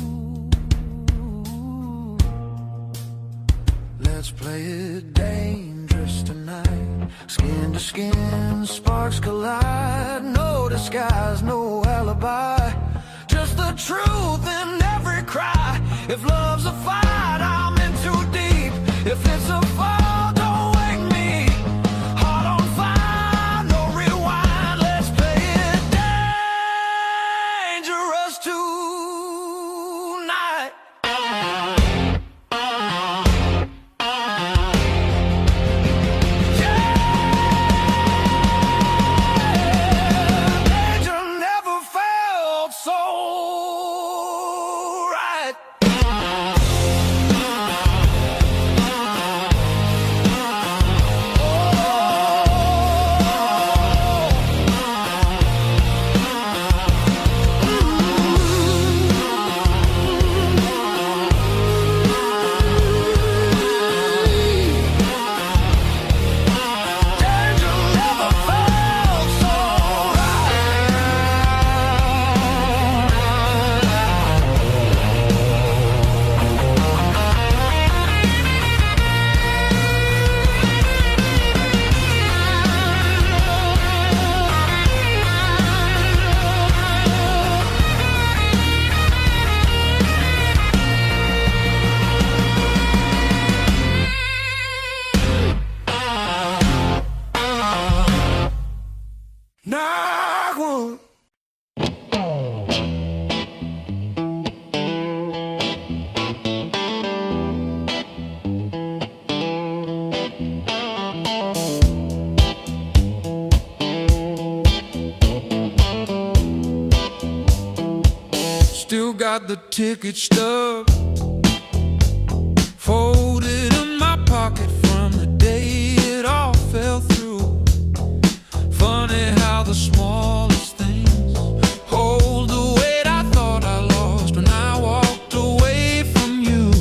Let's play it dangerous tonight. Skin to skin, sparks collide. No disguise, no alibi. Just the truth in every cry. If love's a fight, I'm in too deep. If it's a fall, don't wake me. Heart on fire, no rewind. Let's play it dangerous tonight. Danger never felt so right. Still got the ticket stub folded in my pocket from the day it all fell through. Funny how the smallest things hold the weight I thought I lost when I walked away from you.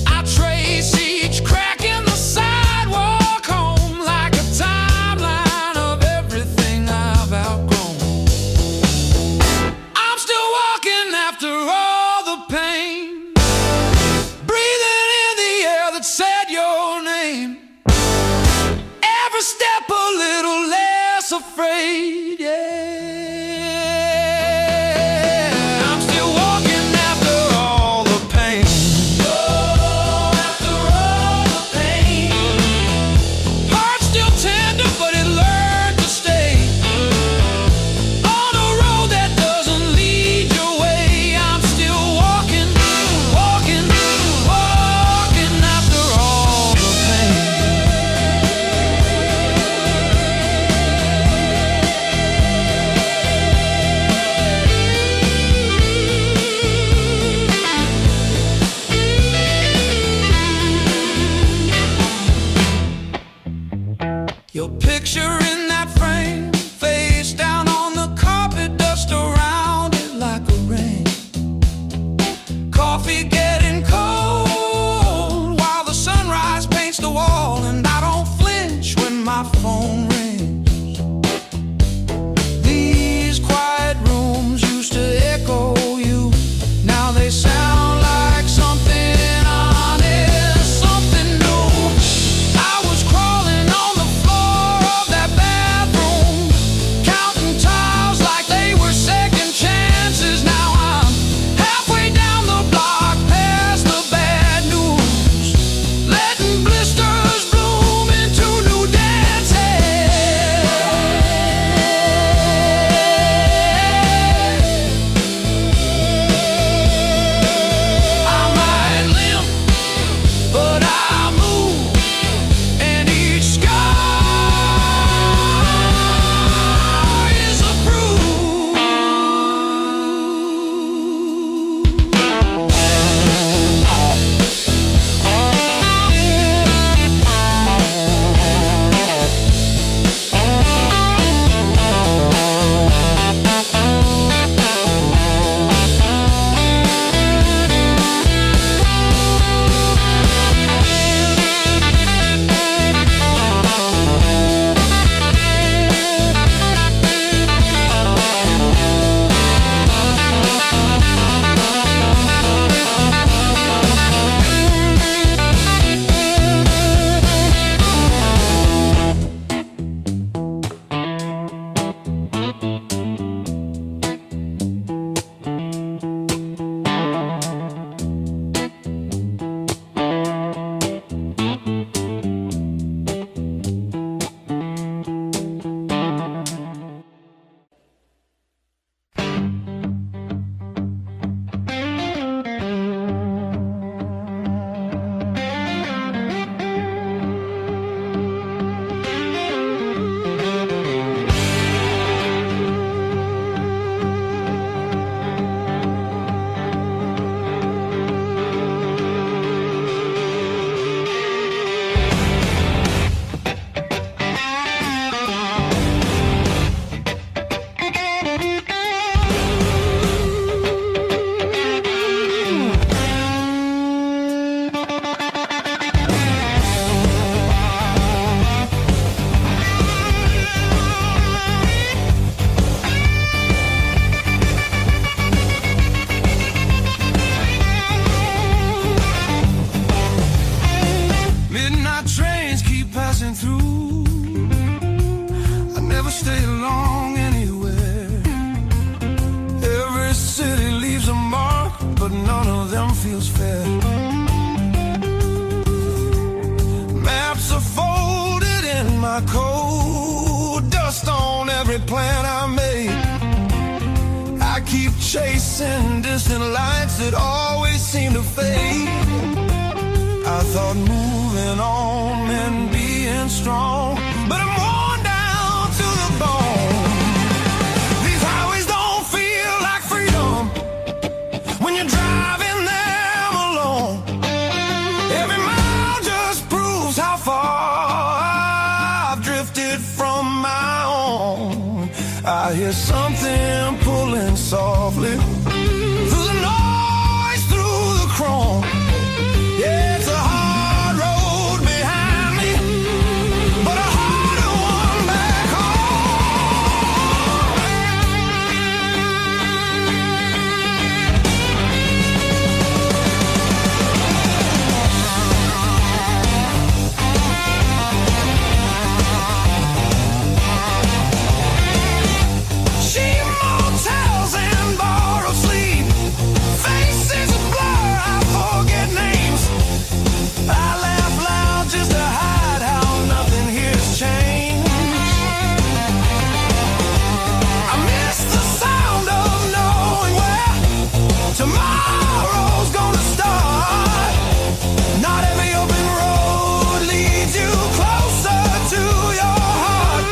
I trace each crack in the sidewalk home like a timeline of everything I've outgrown. I'm still walking after all the pain, breathing in the air that's feels fair. Maps are folded in my coat, dust on every plan I made. I keep chasing distant lights that always seem to fade. I thought moving on meant being strong, but I'm worn down to the bone. These highways don't feel like freedom when you're driving them alone. Every mile just proves how far I've drifted from my own. I hear something pulling softly through the noise, through the chrome. Yeah, it's a hard road behind me, but a harder one back cheap motels and borrowed sleep, faces a blur, I forget names. I laugh loud just to hide how nothing here's changed. I miss the sound of knowing where tomorrow's gonna start. Not every open road leads you closer to your heart.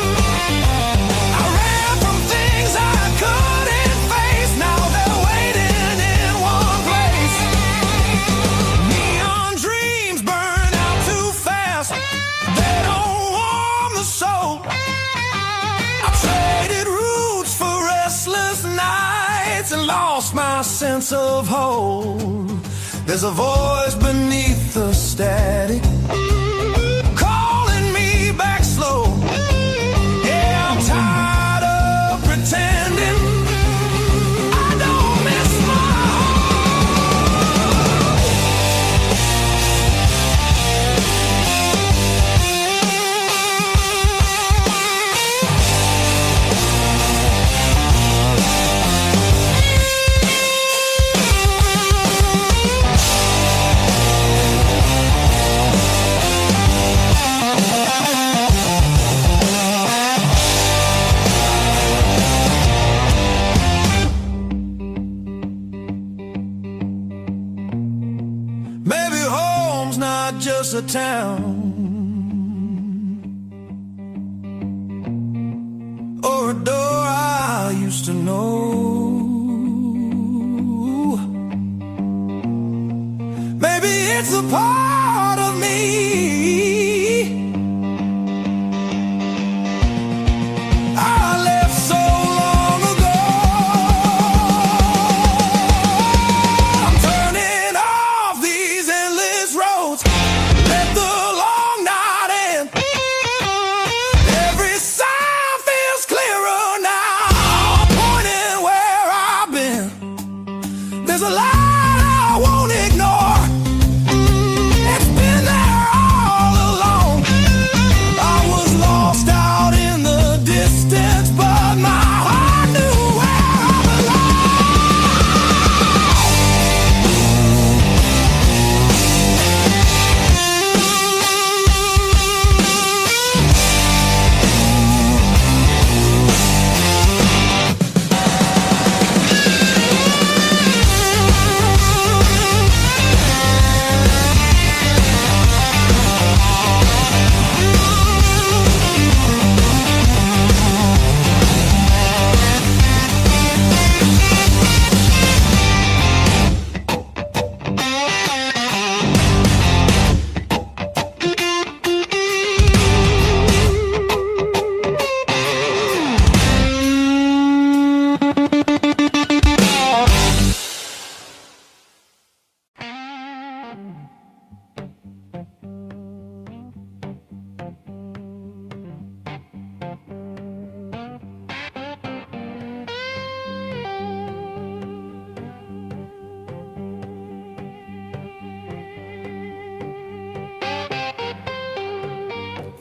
I ran from things I couldn't face, now they're waiting in one place. Neon dreams burn out too fast, they don't warm the soul. I traded roots for restless nights and lost my sense of hope. There's a voice beneath the static calling me back slow. Yeah, I'm tired of pretending I don't miss my home. Maybe home's not just a town or a door I used to know. Maybe it's a part of me I left so long ago. I'm turning off these endless roads, let the long night end. Every sign feels clearer now, pointing where I've been. There's a light I won't ignore, it's been there all along. I was lost out in the distance, but my heart knew where I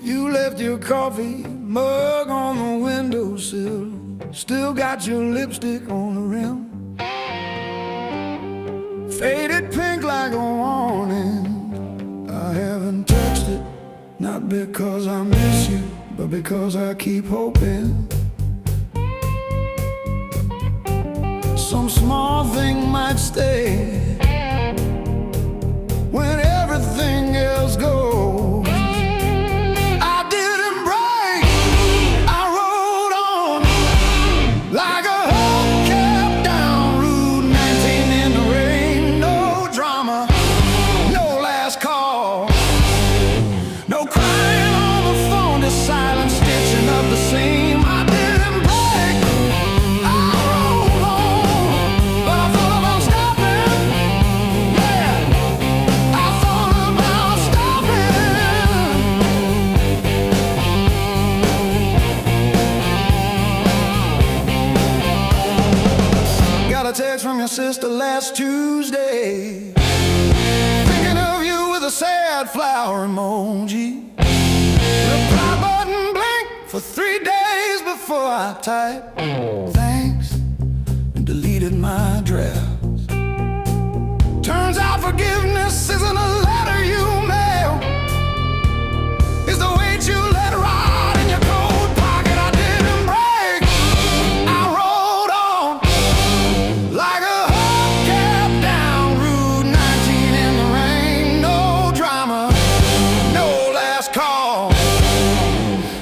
You left your coffee mug on the windowsill, still got your lipstick on the rim. Faded pink Not because I miss you, but because I keep hoping some small thing might stay when everything else goes. I didn't break, I rode on like a hubcap down Route 19 in the rain. No drama, no last call, no crying on the phone, just silent stitching up the seam. I didn't break, I rode on, but I thought about stopping. Yeah, I thought about stopping. Got a text from your sister last Tuesday, thinking of you with a sad flower emoji. Reply button blinked for 3 days before I typed thanks and deleted my drafts. Turns out forgiveness isn't a letter you mail, it's the weight you let ride in your coat pocket. I didn't break, I rode on like a hubcap down Route 19 in the rain. No drama, no last call,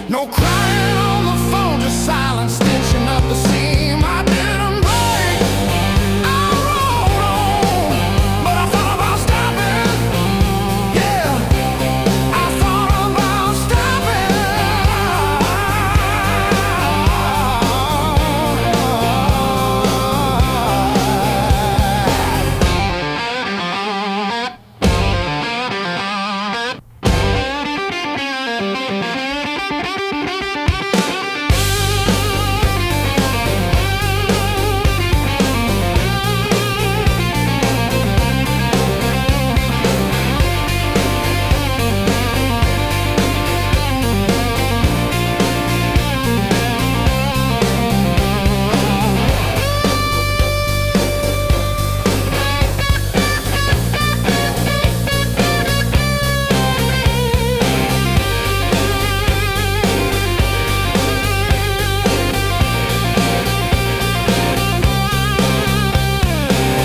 no crying on the phone, just silent stitching up the seam. I didn't break, I rode on, but I thought about stopping. Yeah, I thought about stopping.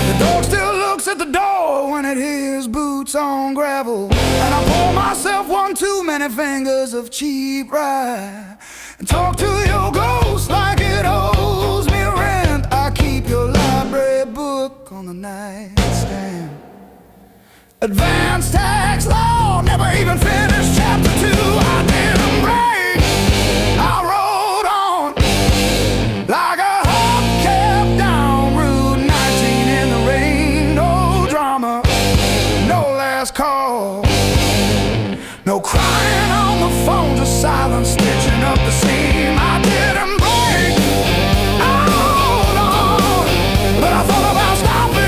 The dog still looks at the door when it hears boots on gravel, and I pour myself one too many fingers of cheap rye and talk to your ghost like it owes me rent. I keep your library book on the nightstand. Advanced tax law, never even finished chapter 2. I didn't break, I rode on like a hubcap down Route 19 in the rain. No drama, no last call, no crying on the phone, just silent stitching up the seam. I didn't break, I rode on, but I thought about stopping.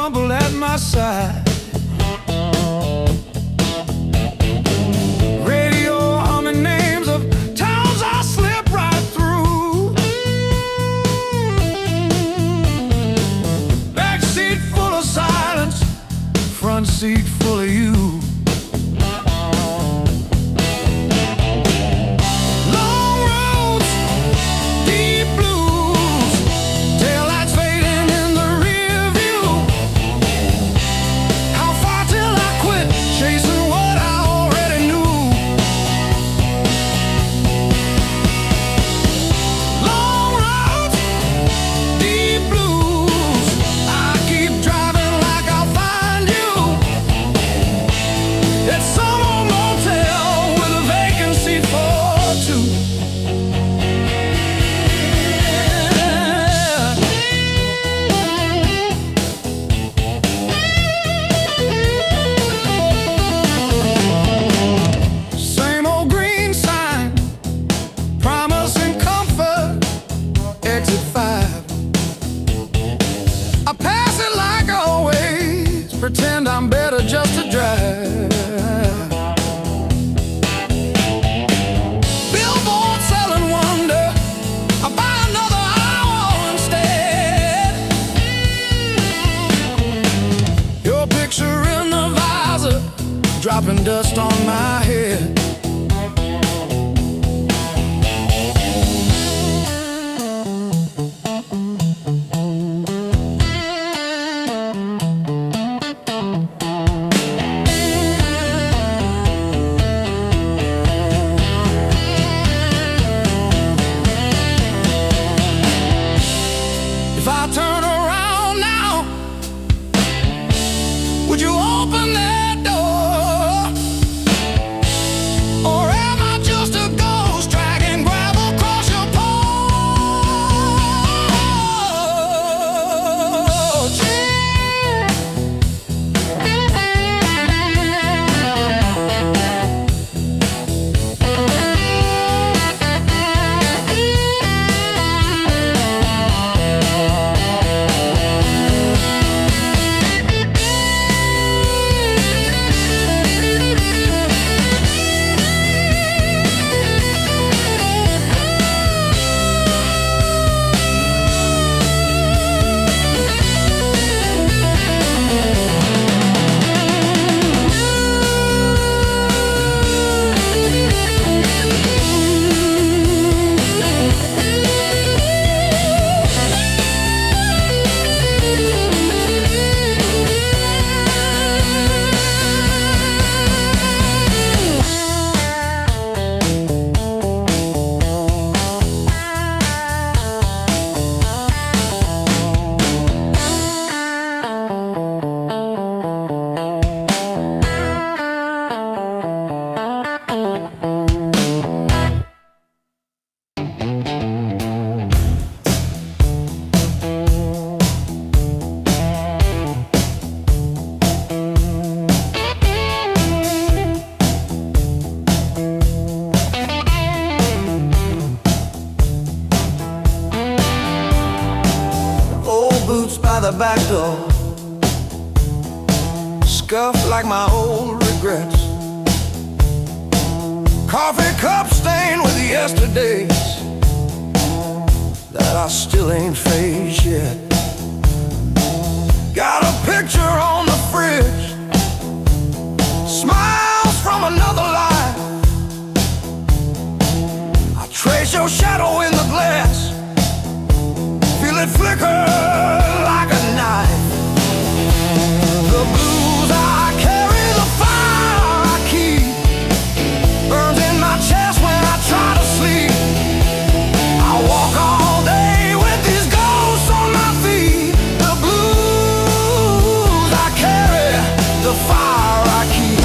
crumble at my side. seat full of you. Long roads, deep blues, taillights fading in the rear view. How far till I quit chasing what I already knew? Long roads, deep blues, I keep driving like I'll find you. It's some old motel with a vacant seat for two. Same old green sign, promising comfort, exit 5. I pass it like always, pretend I'm better just to drive. Billboard selling wonder, I buy another hour instead. Your picture in the visor, dropping dust on my head. If I turn around now, would you open that door? Or am I just a ghost dragging gravel across your porch? Old boots by the back door, scuffed like my old regrets. Coffee cup stained with yesterdays that I still ain't faced yet. Got a picture on the fridge, smiles from another life. I trace your shadow in the glass, feel it flicker like a knife. The blues I carry, the fire I keep, burns in my chest when I try to sleep. I walk all day with these ghosts on my feet. The blues I carry, the fire I keep.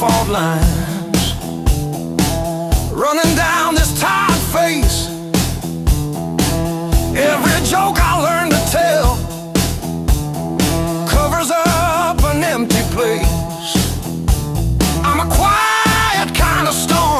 Fault lines running down this tired face. Every joke I learned to tell covers up an empty place. I'm a quiet kind of storm,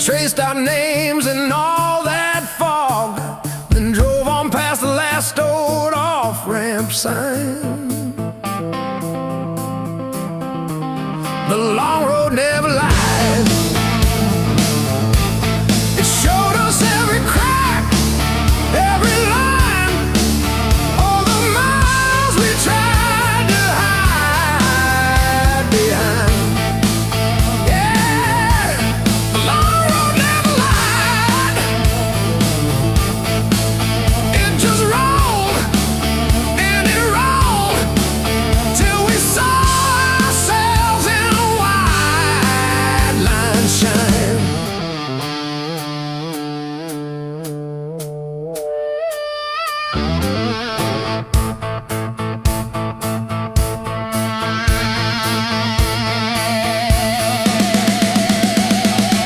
traced our names in all that fog, then drove on past the last old off-ramp sign. The long road never lies. It showed us every crack, every line, all the miles we tried to hide behind. Yeah, the long road never lied. It just rolled and it rolled till we saw ourselves in a wide line shine.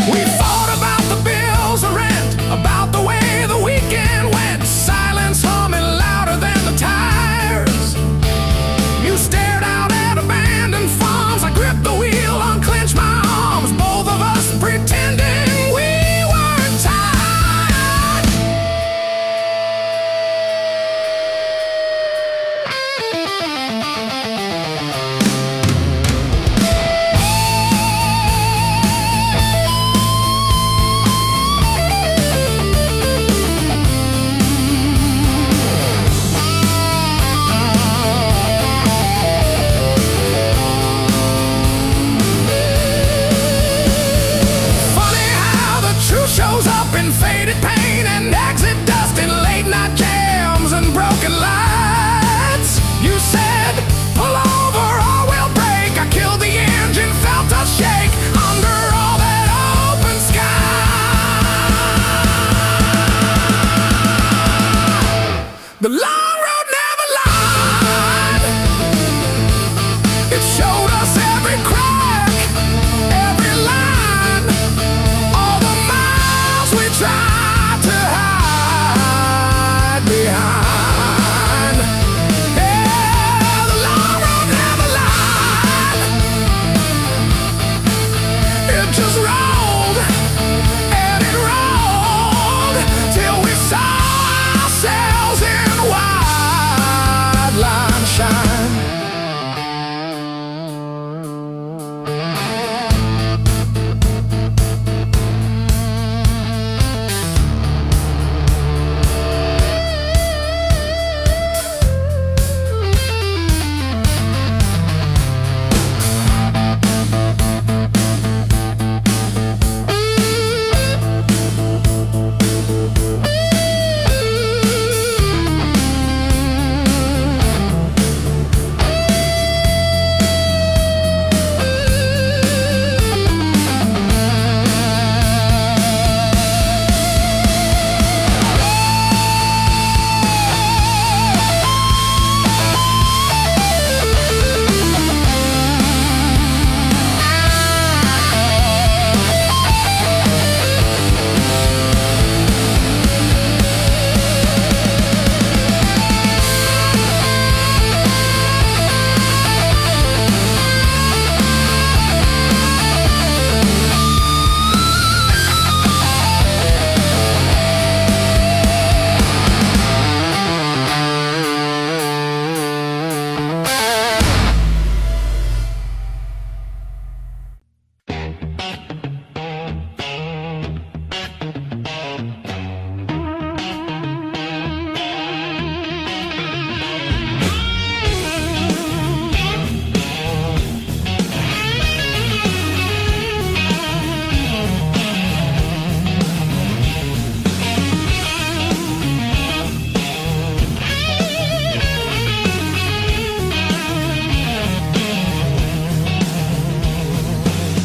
We fought about the bills of rent, about the way the weekend went, silence humming louder than the tires. You stared out at abandoned farms. I gripped the wheel, unclenched my arms, both of us pretending we weren't tired. Funny how the truth shows up in faded paint and exit dust in late night jams and broken lights. You said, pull over or we'll break. I killed the engine, felt us shake under all that open sky. The long road never lied. It showed us every crack, every line, all the miles we tried to hide behind. Yeah, the long road never lied. It just rolled and it rolled till we saw ourselves in wide line shine.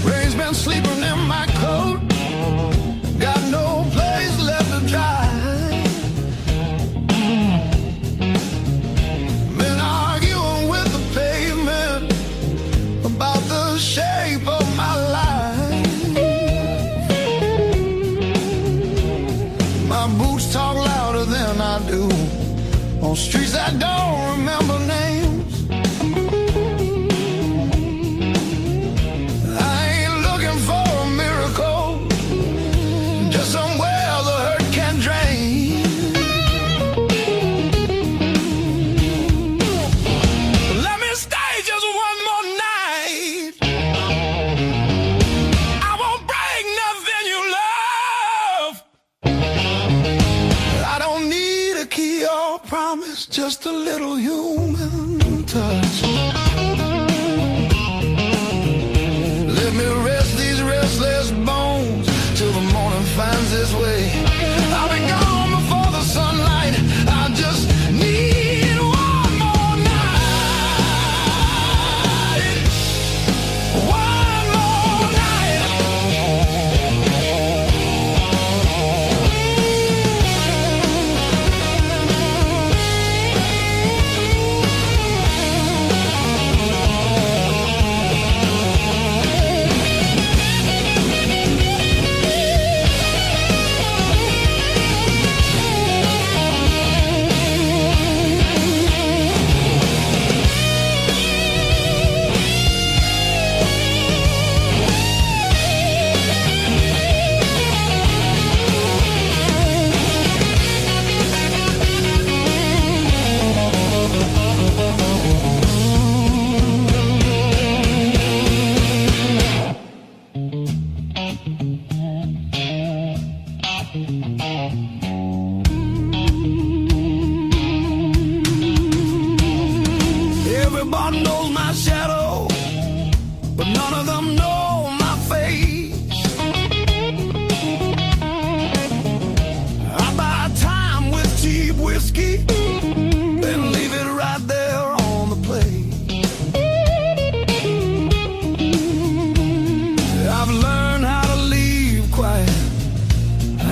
Rain's been sleeping in my coat, got no place left to dry. Been arguing with the pavement about the shape of my life. My boots talk louder than I do on streets I don't remember names. I ain't looking for a miracle, just a little human touch. Let me rest these restless bones till the morning finds its way. I'll be gone before the sunlight. I just need one more night. One more night. Everybody knows my shadow, but none of them know my face. I buy time with cheap whiskey, then leave it right there on the plate. I've learned how to leave quiet,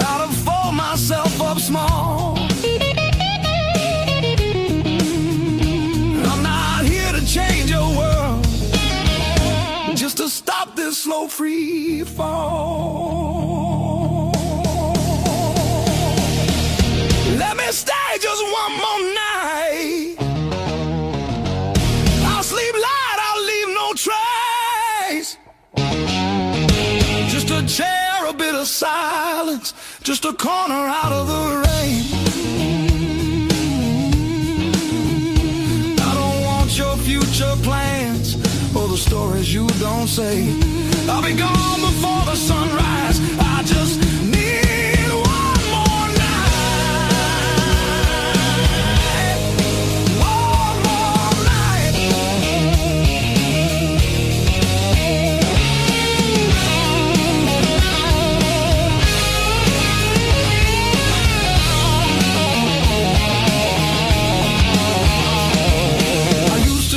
how to fold myself up small. Change your world, just to stop this slow free fall. Let me stay just one more night. I'll sleep light, I'll leave no trace. Just a chair, a bit of silence, just a corner out of the rain. Your future plans or the stories you don't say. I'll be gone before the sunrise. I just need one more night. One more night.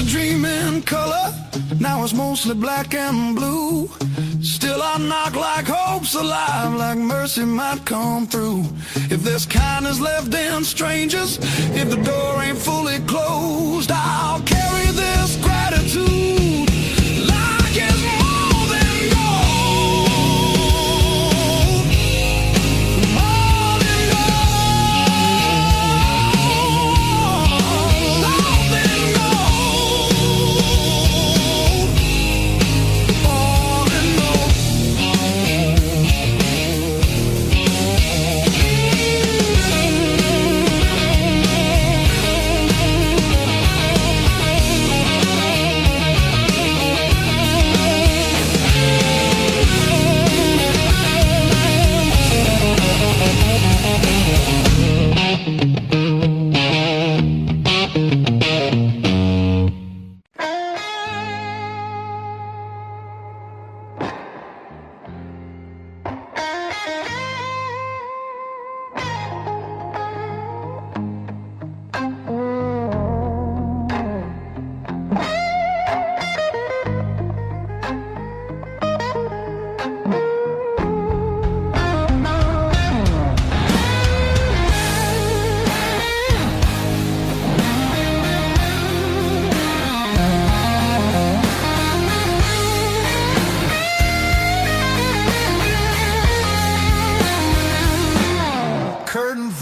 Dream in color, now it's mostly black and blue. Still I knock like hope's alive, like mercy might come through. If there's kindness left in strangers, if the door ain't fully closed, I'll carry this gratitude like it's more than gold. More than gold. More than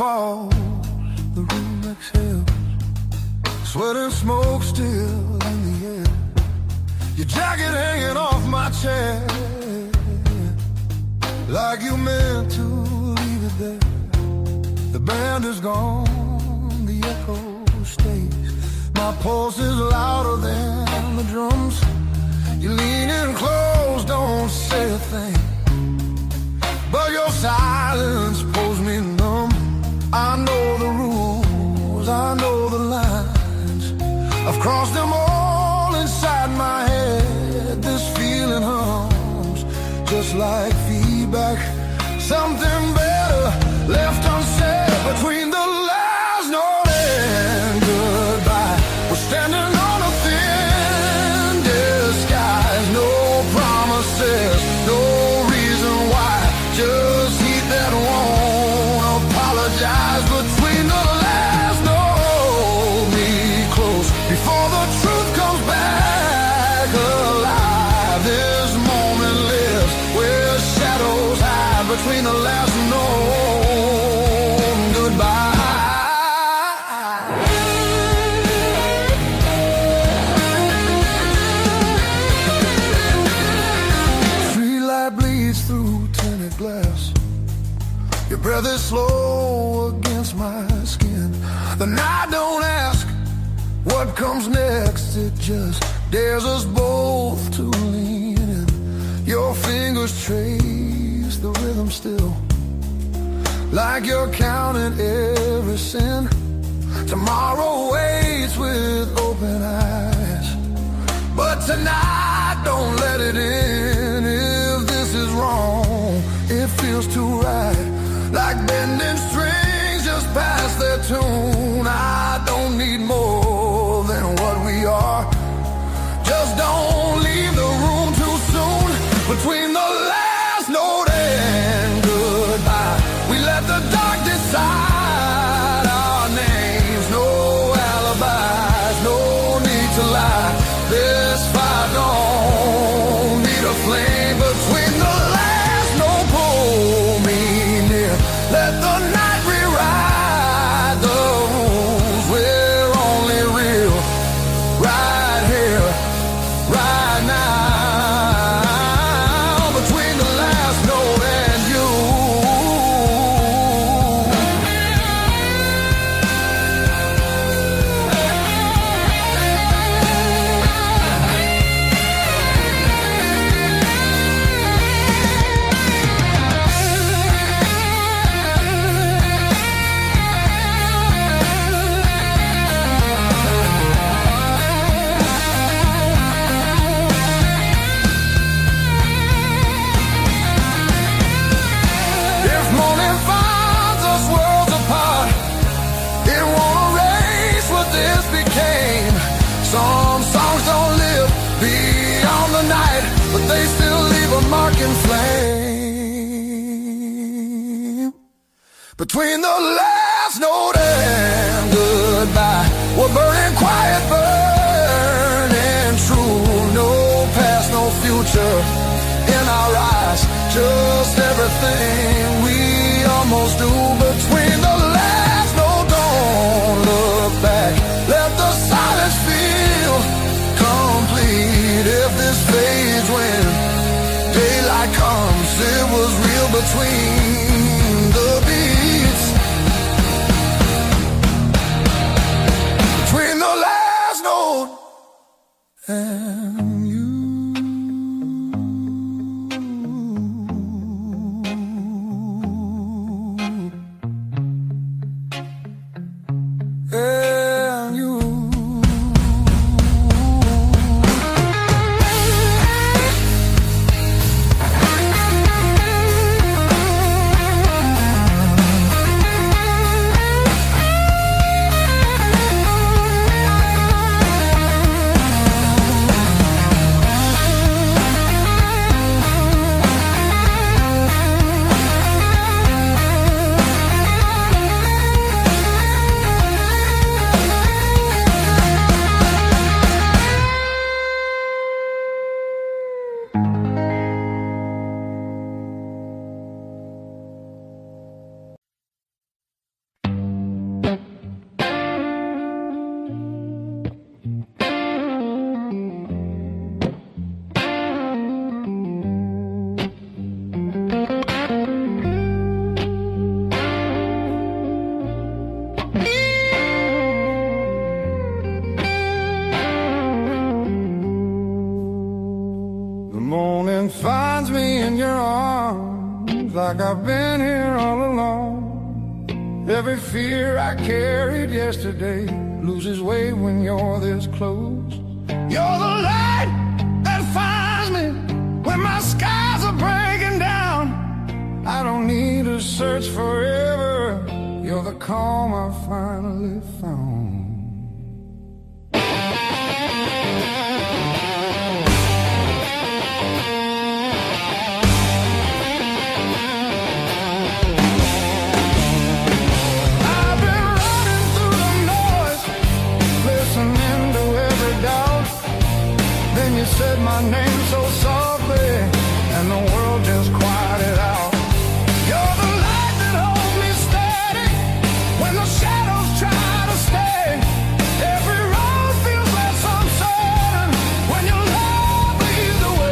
fall, the room exhales, sweat and smoke still in the air. Your jacket hanging off my chair, like you meant to leave it there. The band is gone, the echo stays. My pulse is louder than the drums. You lean in close, don't say a thing, but your silence pulls me numb. I know the rules, I know the lines. just like feedback. Something better left unsaid between the last note and goodbye. We're standing on a thin disguise. No promises, no reason why. Just heat that won't apologize. Between the last note, me close before the truth comes back alive. This moment lives where shadows hide. Between the last note and goodbye. Street light bleeds through tinted glass. Your breath is slow against my skin. The night don't ask what comes next. It just dares us both to lean in. Your fingers trace the rhythm still, like you're counting every sin. Tomorrow waits with open eyes, but tonight don't let it in. If this is wrong, it feels too right, like bending strings just past their tune. I don't need more than what we are. Just don't leave the room too soon. Between the last note and goodbye, we let the dark decide our names. No alibis, no need to lie. This fire don't need a flame. Between the last note, pull me near. Let the night rewrite the rules. We're only real right here, right now. Between the last note and you. If morning finds us worlds apart, it won't erase what this became. Some songs don't live beyond the night, but they still leave a mark in flame. Between the last note and goodbye, we're burning quiet, burning true. No past, no future in our eyes. Just everything we almost do. Between the last note, don't look back. Let the silence feel complete. If this fades when daylight comes, it was real between the beats. Between the last note and you. And you. morning finds me in your arms, like I've been here all along. Every fear I carried yesterday loses weight when you're this close. You're the light that finds me when my skies are breaking. forever. You're the calm I finally found. I've been running through the noise, listening to every doubt. Then you said my name so softly, and the world just quieted out. You're the light that holds me steady when the shadows try to stay. Every road feels less uncertain when your love leads the way.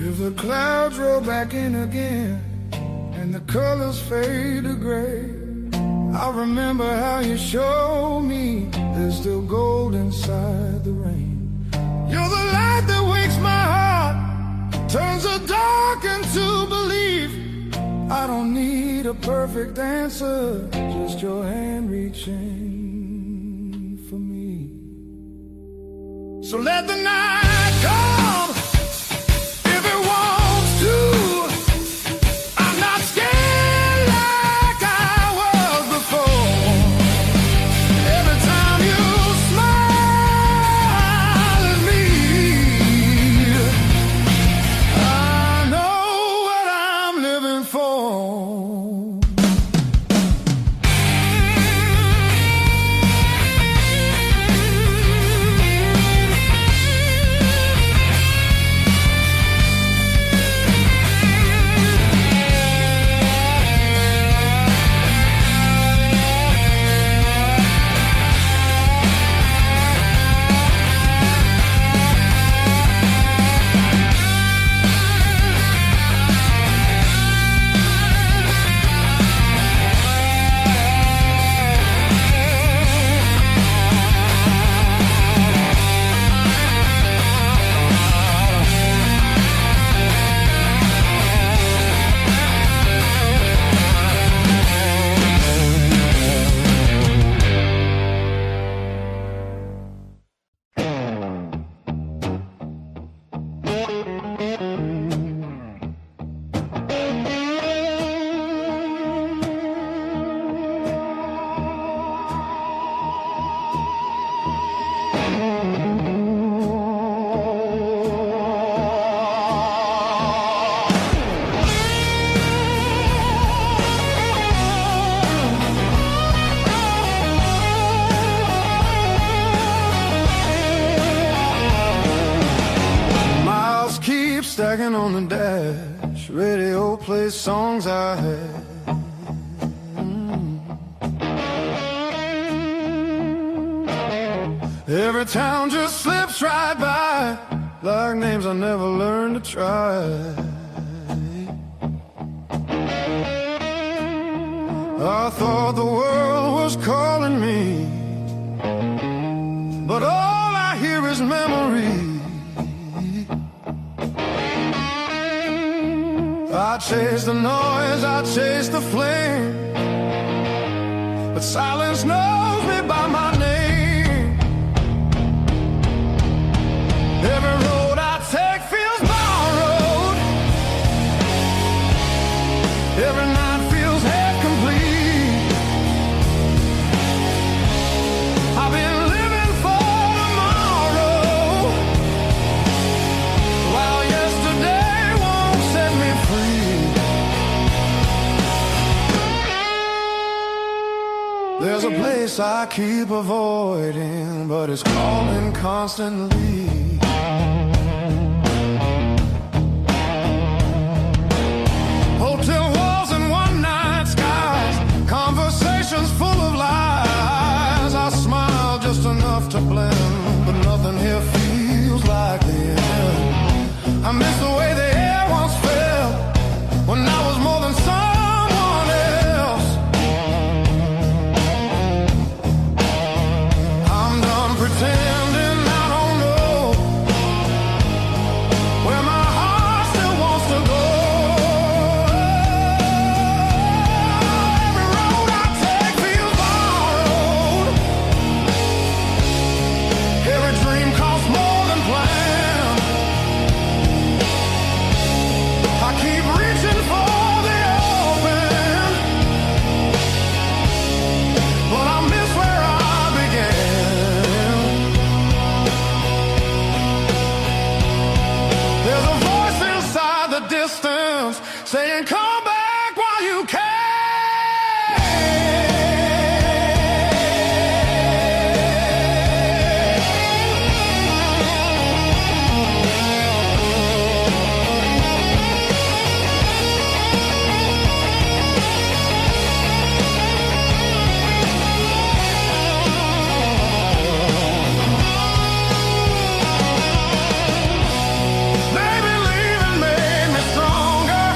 If the clouds roll back in again and the colors fade to gray, I remember how you showed me there's still gold inside the rain. You're the light that wakes my heart, turns the dark into belief. I don't need a perfect answer, just your hand reaching for me. So let the night come if it wants to. I'm not scared like I was before. Every time you smile at me, I know what I'm living for. Stacking on the dash, radio plays songs I had. Every town just slips right by, like names I never learned to try. I thought the world was calling me, but all I hear is memory. I chase the noise, I chase the flame, but silence knows me by my name. Every road I take feels borrowed. Every night feels half complete. I've been living for tomorrow, while yesterday won't set me free. I keep avoiding, but it's calling constantly. Hotel walls and one-night skies, conversations full of lies. I smile just enough to blend, but nothing here feels like the end. I miss the way the air once felt when I was more than someone else. I'm done pretending I don't know where my heart still wants to go. Every road I take feels borrowed. Every dream costs more than planned. I keep reaching for the open, but I miss where I began. There's a voice inside the distance saying, come back while you can. Maybe leaving made me stronger.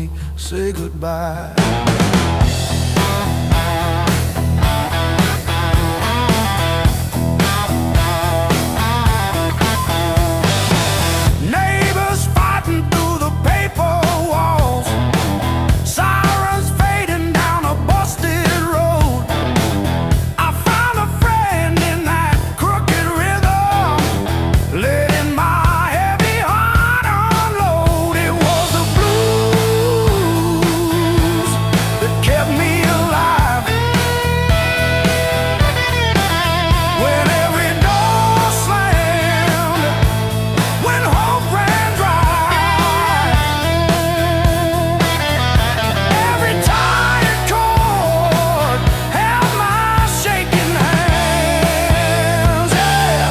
we say goodbye. Neighbors fighting through the paper walls, sirens fading down a busted road. I found a friend in that crooked rhythm, letting my heavy heart unload. It was the blues that kept me alive. When every door slammed, when hope ran dry, every tired chord held my shaking hands. Yeah.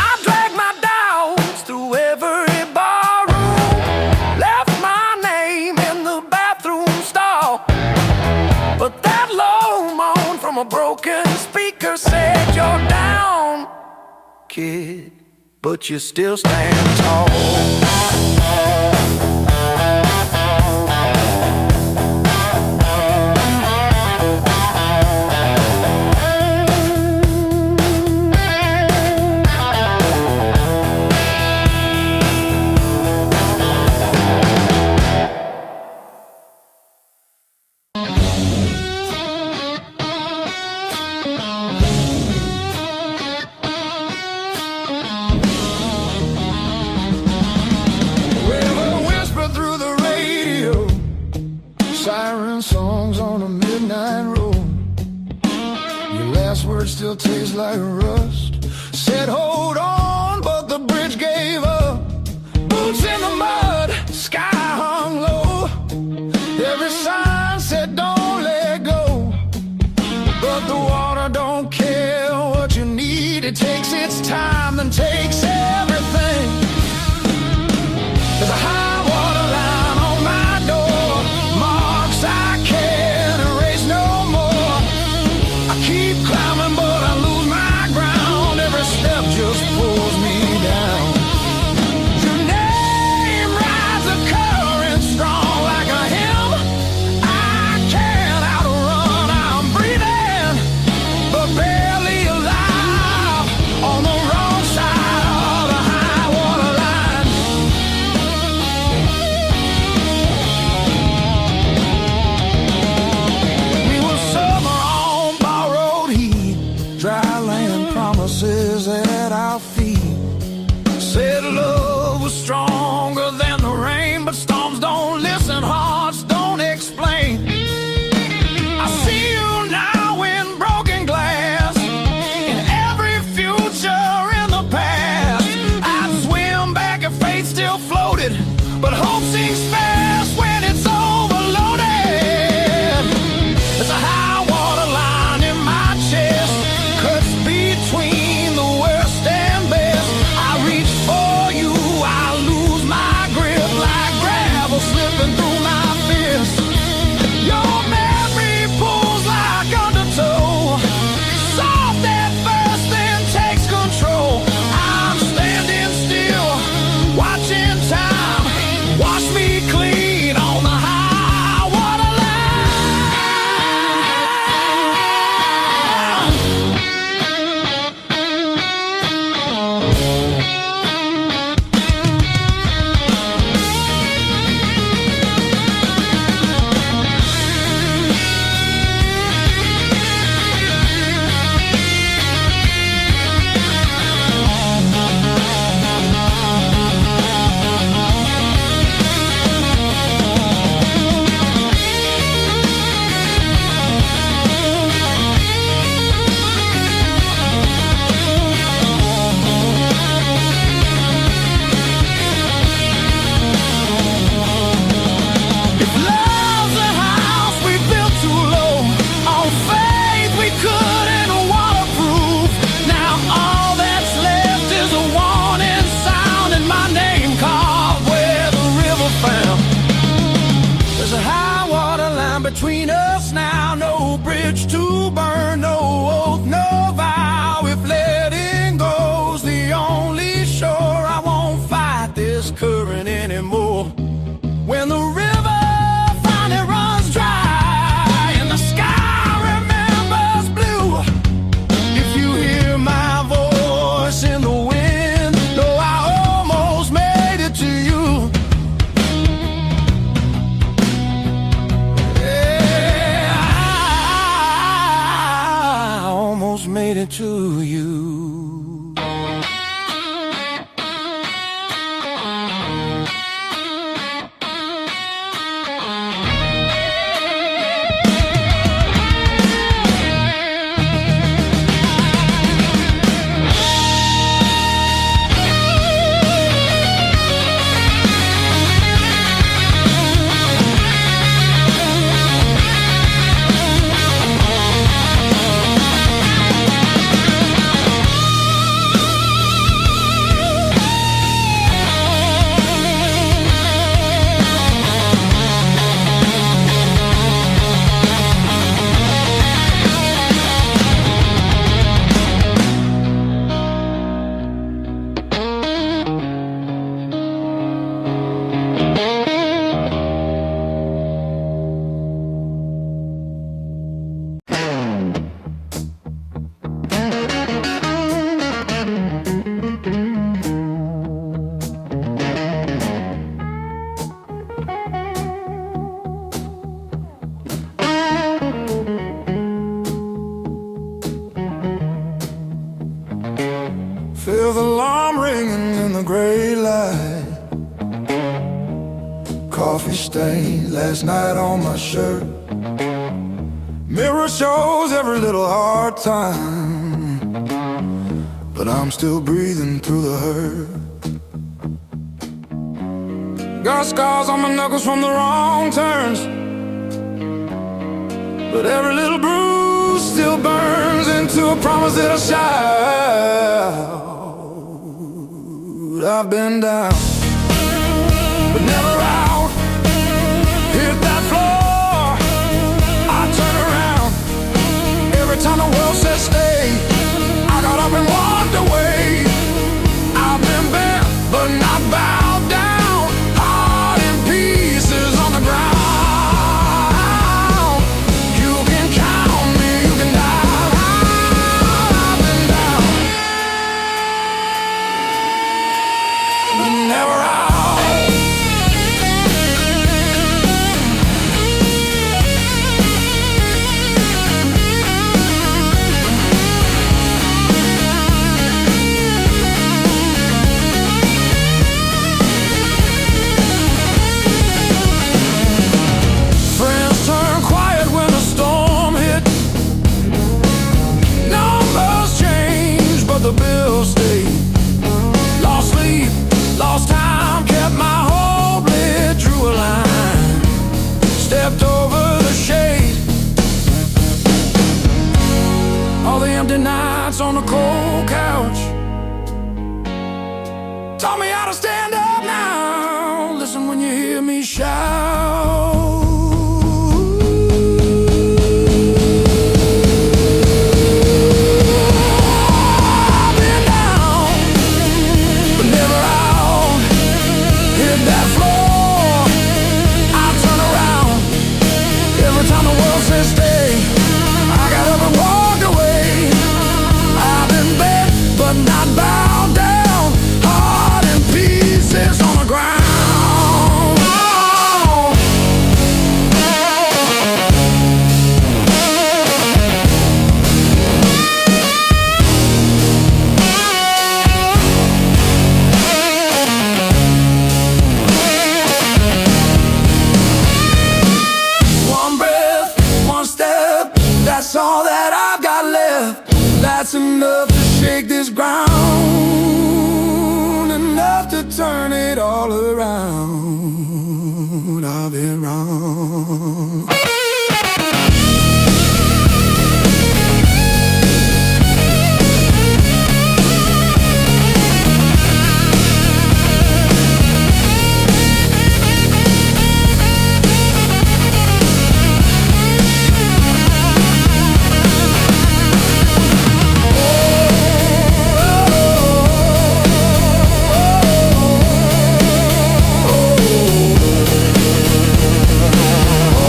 I dragged my doubts through every barroom, left my name in the bathroom stall. But that low moan from a broken speaker said, "You're down, kid, but you still stand tall." River whisper through the radio, siren songs on a midnight road. Your last words still taste like rust. Said hold on, but the bridge gave up. Boots in the mud, sky hung low. Every sign said don't let go, but the water don't care what you need. It takes its time, then takes everything. There's a high water line on my door, marks I can't erase no more. I keep climbing, but I lose my ground. Every step just pulls me down. Your name rides a current strong like a hymn. I can't outrun, I'm breathing, but barely alive on the wrong side of the high water line. We were summer on borrowed heat, dry land promises at our feet. Said love was stronger than the rain, but storms don't listen, hearts don't explain. I see you now in broken glass, in every future in the past. I'd swim back if fate still floated, but hope sinks fast when it's overloaded. There's a high water line in my chest, cuts between the worst and best. I reach for you, I lose my almost made it to you. Feel the alarm ringing in the gray light. Coffee stain last night on my shirt. Mirror shows every little hard time, but I'm still breathing through the hurt. Got scars on my knuckles from the wrong turns, but every little bruise still burns into a promise that I'll shout. I've been down, but never out. Hit that floor, I turn around. Every time the world says stay, I got up and walked away. I've been bent, but not bowed down. Heart in pieces on the ground. You can count me, you can die. I've been down, but never out. Friends turn quiet when the storm hit. Numbers change, but the bills stay. Lost sleep, lost time, kept my hope lit, drew a line, stepped over the shade. All the empty nights on the cold couch taught me how to stand up now. Listen when you hear me shout. I've been down, but never out. Hit that floor, I turn around. Every time the world says stay, I got up and walked away. I've been bent, but not bowed down. Heart in pieces on the ground. One breath, one step, that's all that I've got left. That's enough to shake this ground, enough to turn it all around. I've been wrong.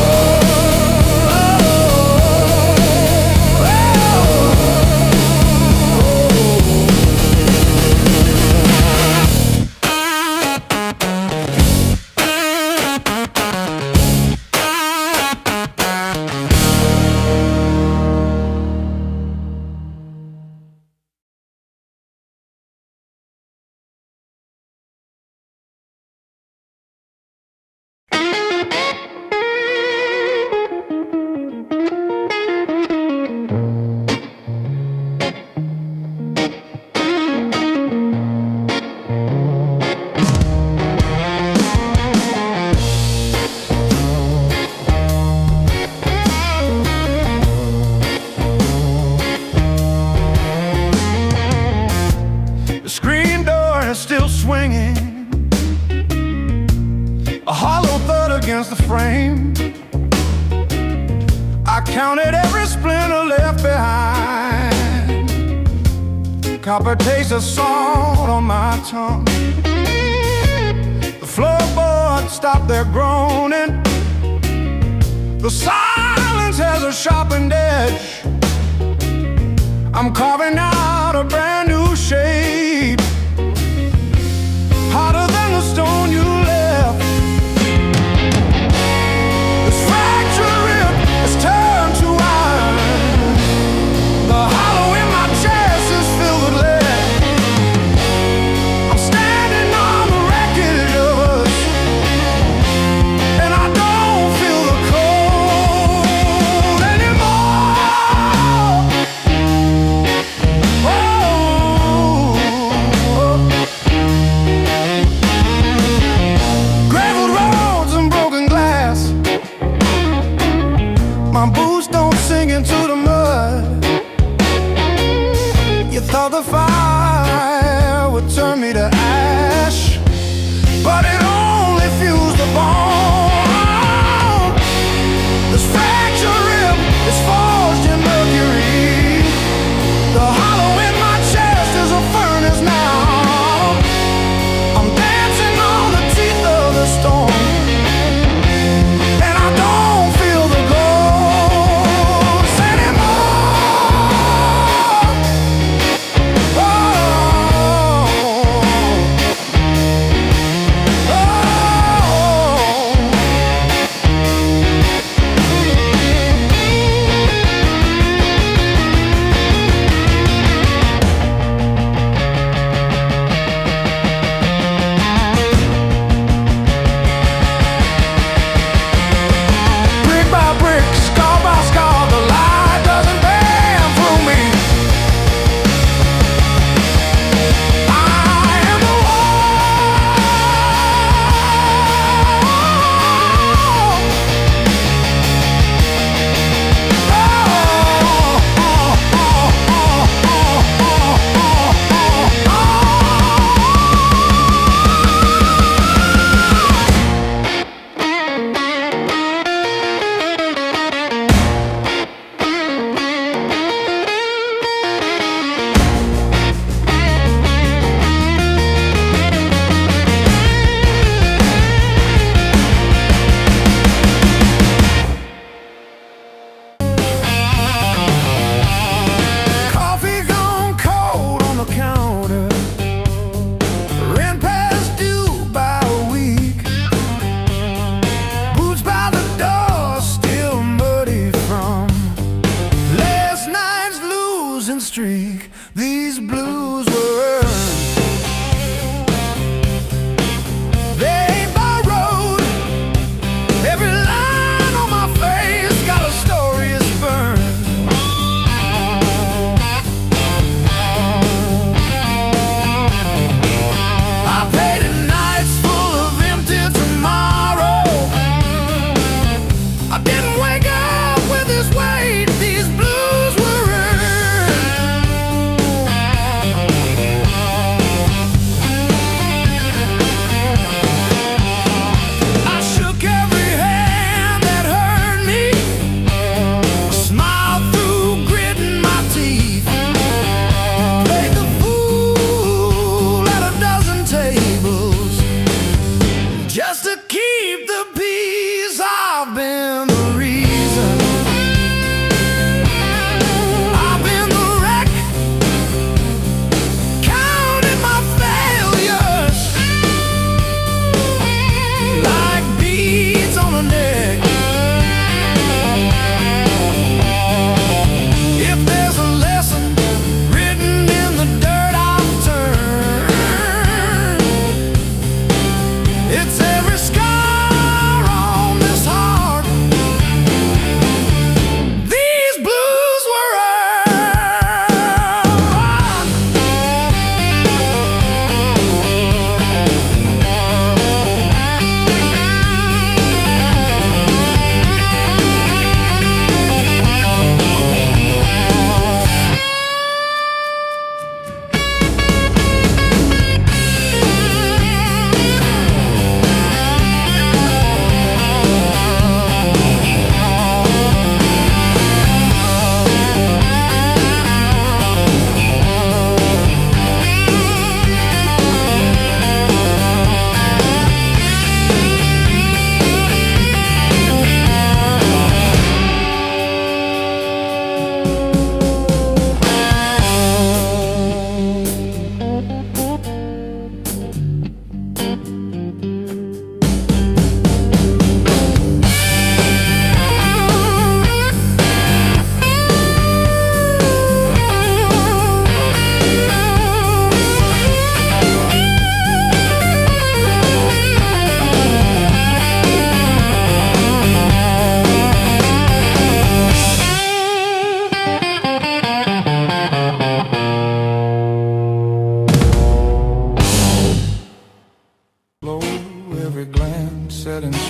Oh, the frame. I counted every splinter left behind. Copper taste of salt on my tongue. The floorboards stopped their groaning. The silence has a sharpened edge. I'm carving out a brand new shape, harder than the stone you left. This fractured rib has turned to iron. The hollow in my chest is filled with lead. I'm standing on the wreckage of us, and I don't feel the cold anymore. Graveled roads and broken glass. My boots don't sink into the mud. You thought the fire would turn me to ash, but it only fused the bone. This fractured rib is forged in mercury. The hollow in my chest is a furnace now. I'm dancing on the teeth of the storm, and I don't feel the ghost anymore. Oh, brick by brick, scar by scar, the light doesn't bend through me. I am the coffee gone cold on the counter. Rent past due by a week. Boots by the door, still muddy from last night's losing streak. These blues were earned. They ain't borrowed. Every line on my face got a story it's burned. I paid in nights full of empty tomorrow. I didn't wake up with this weight. These blues were earned.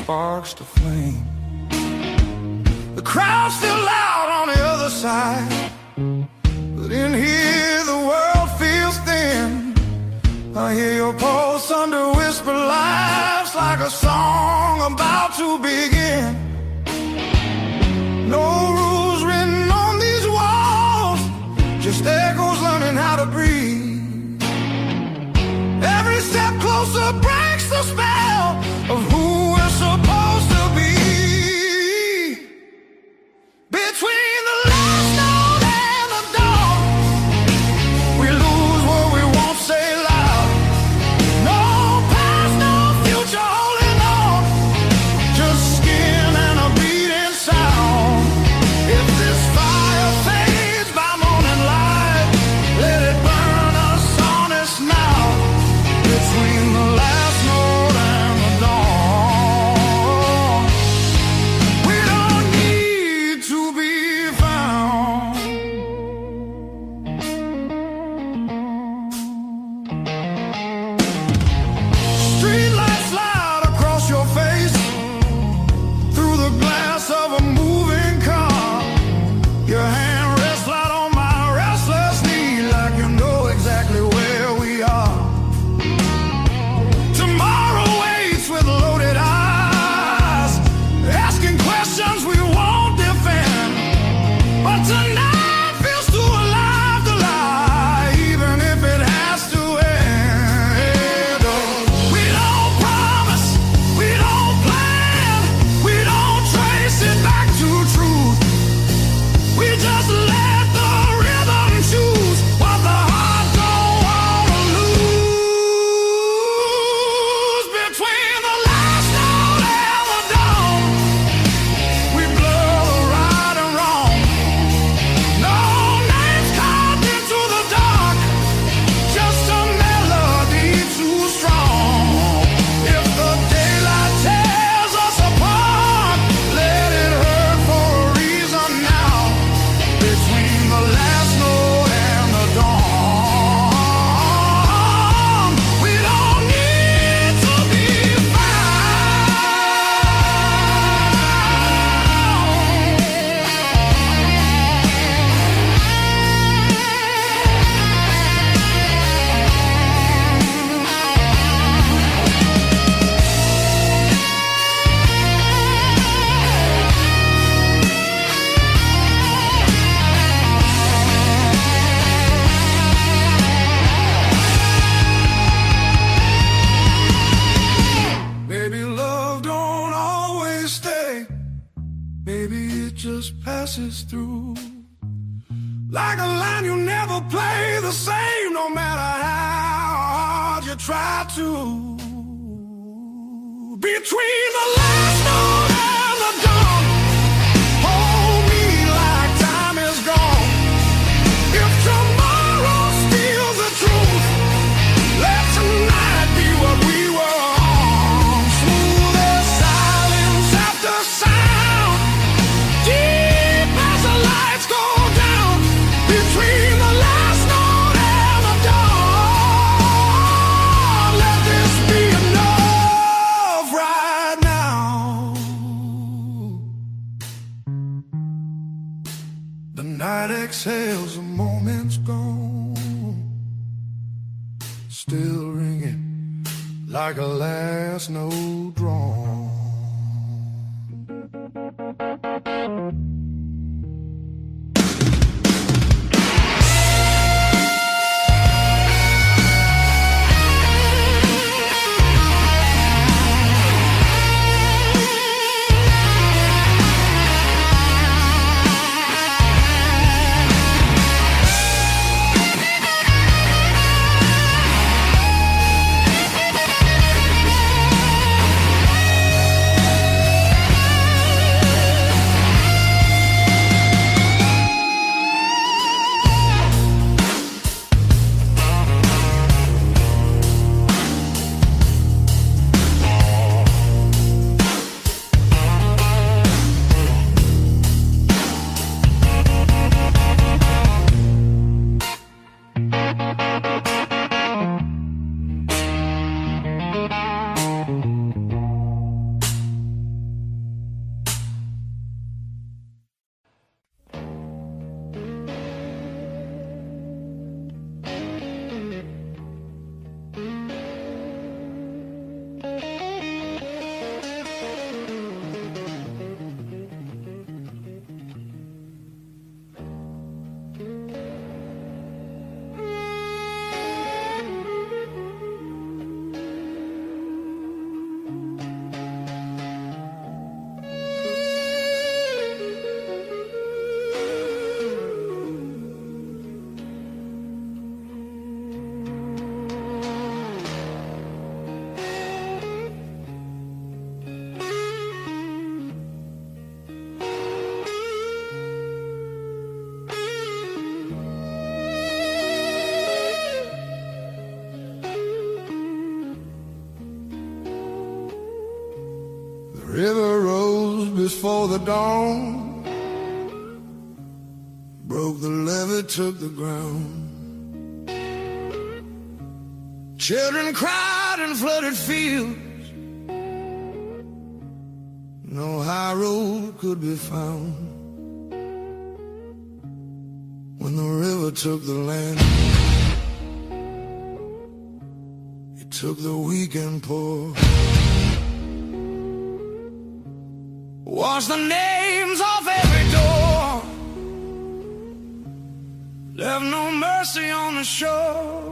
sparks to flame. The crowd's still loud on the other side, but in here the world feels thin. I hear your pulse under whisper laughs, like a song about to begin. No rules written on these walls, just echoes learning how to breathe. Every step closer breaks the spell of who we're supposed to be. Between the last note and the dawn, we lose what we won't say loud. No past, no future holding on, just skin and a beating sound. If this fire fades by morning light, let it burn us honest now. Between the last note and the dawn, we don't need to be found. Street lights slide across your face, through the glass of a moving car. Your hand rests light on my restless knee, like you know exactly where we are. Tomorrow waits with loaded eyes, asking questions we won't defend. But tonight feels too alive to lie, even if it has to end. Oh, we don't promise, we don't plan, we don't trace it back to truth. We just let the rhythm choose what the heart don't wanna lose. Between the last note and the dawn, we blur the right and wrong. No names carved into the dark, just a melody too strong. If the daylight tears us apart, let it hurt for a reason now. Between the last note and the dawn, we don't need to be Maybe love don't always stay. Maybe it just passes through. Like a line you never play the same, no matter how hard you try to. Between the last note and the dawn, hold me like time is gone. If tomorrow steals the truth, let tonight be what we were on. Smooth as silence after sound, deep as the lights go down. Between the last note and the dawn, let this be enough right now. The night exhales, a moment's gone, still ringing like a last note drawn. before the dawn. Broke the levee, took the ground. Children cried in flooded fields. No high road could be found. When the river took the land, it took the weak and poor. Washed the names off every door. Left no mercy on the shore.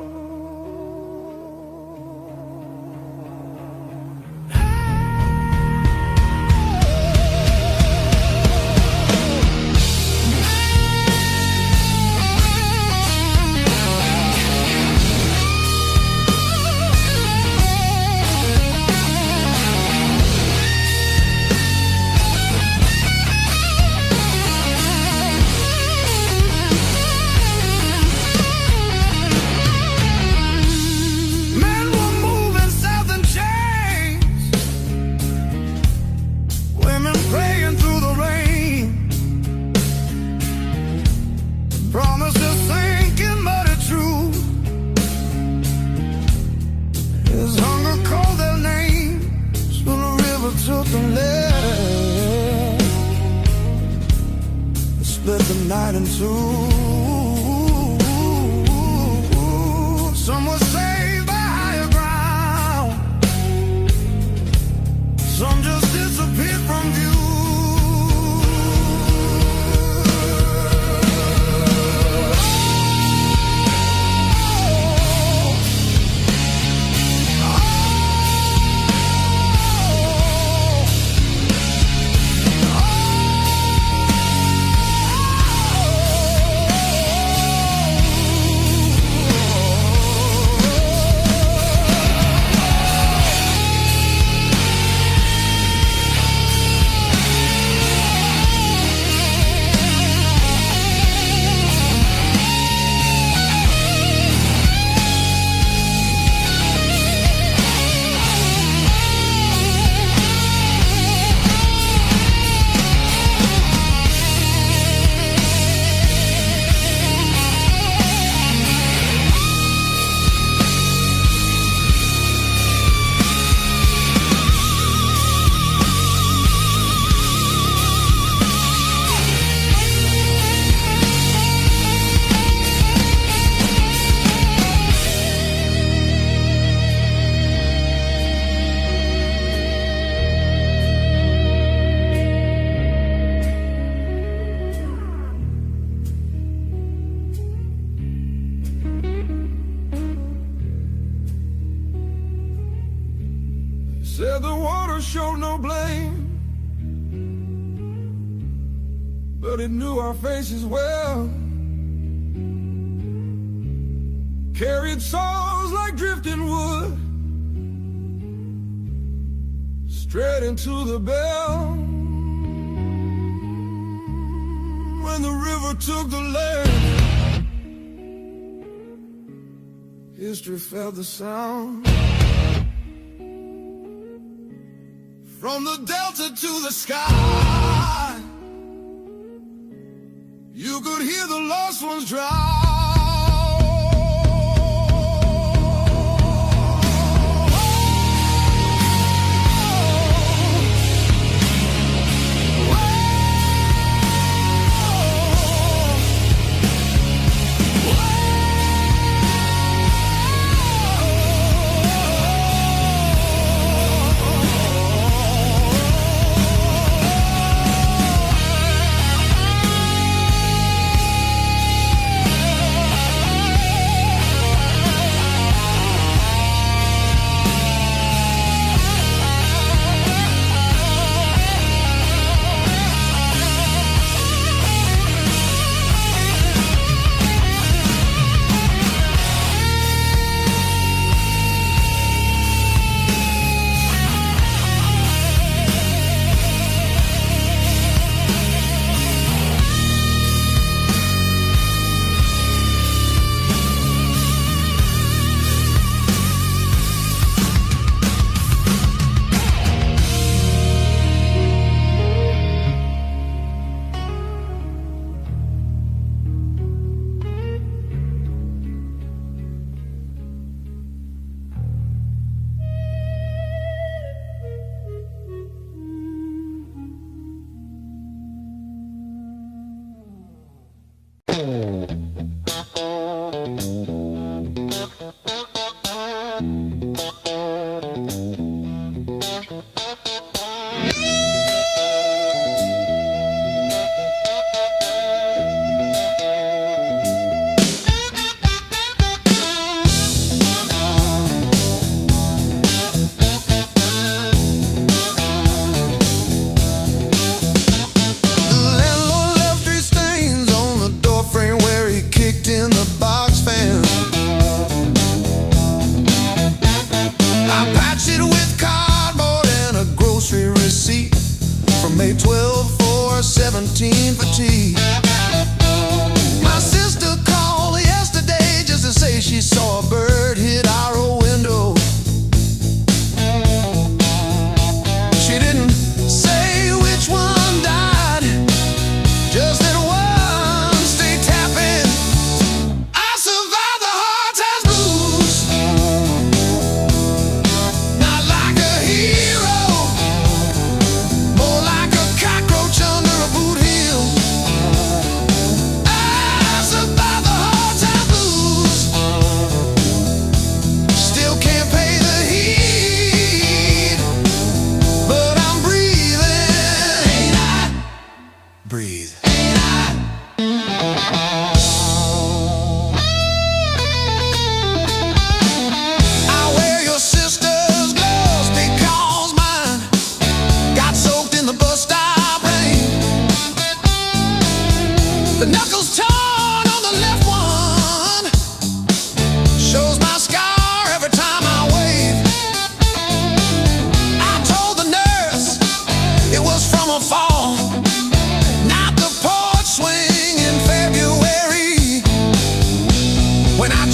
Split the night in two. Some were saved by higher ground. Some just disappeared from view. Said the water showed no blame, but it knew our faces well. Carried souls like drifting wood straight into the bell. When the river took the land, history felt the sound. From the delta to the sky, you could hear the lost ones drown.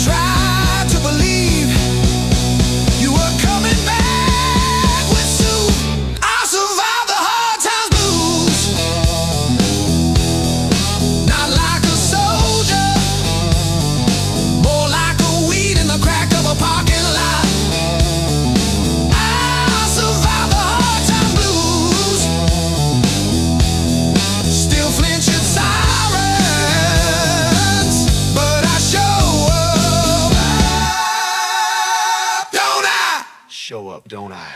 tried to believe you were coming back with Sue. I survived the hard times blues, not like a soldier, more like a weed in the crack of a parking lot. I survived the hard time blues, still flinch at sirens, but I show up, don't I? Show up, don't I?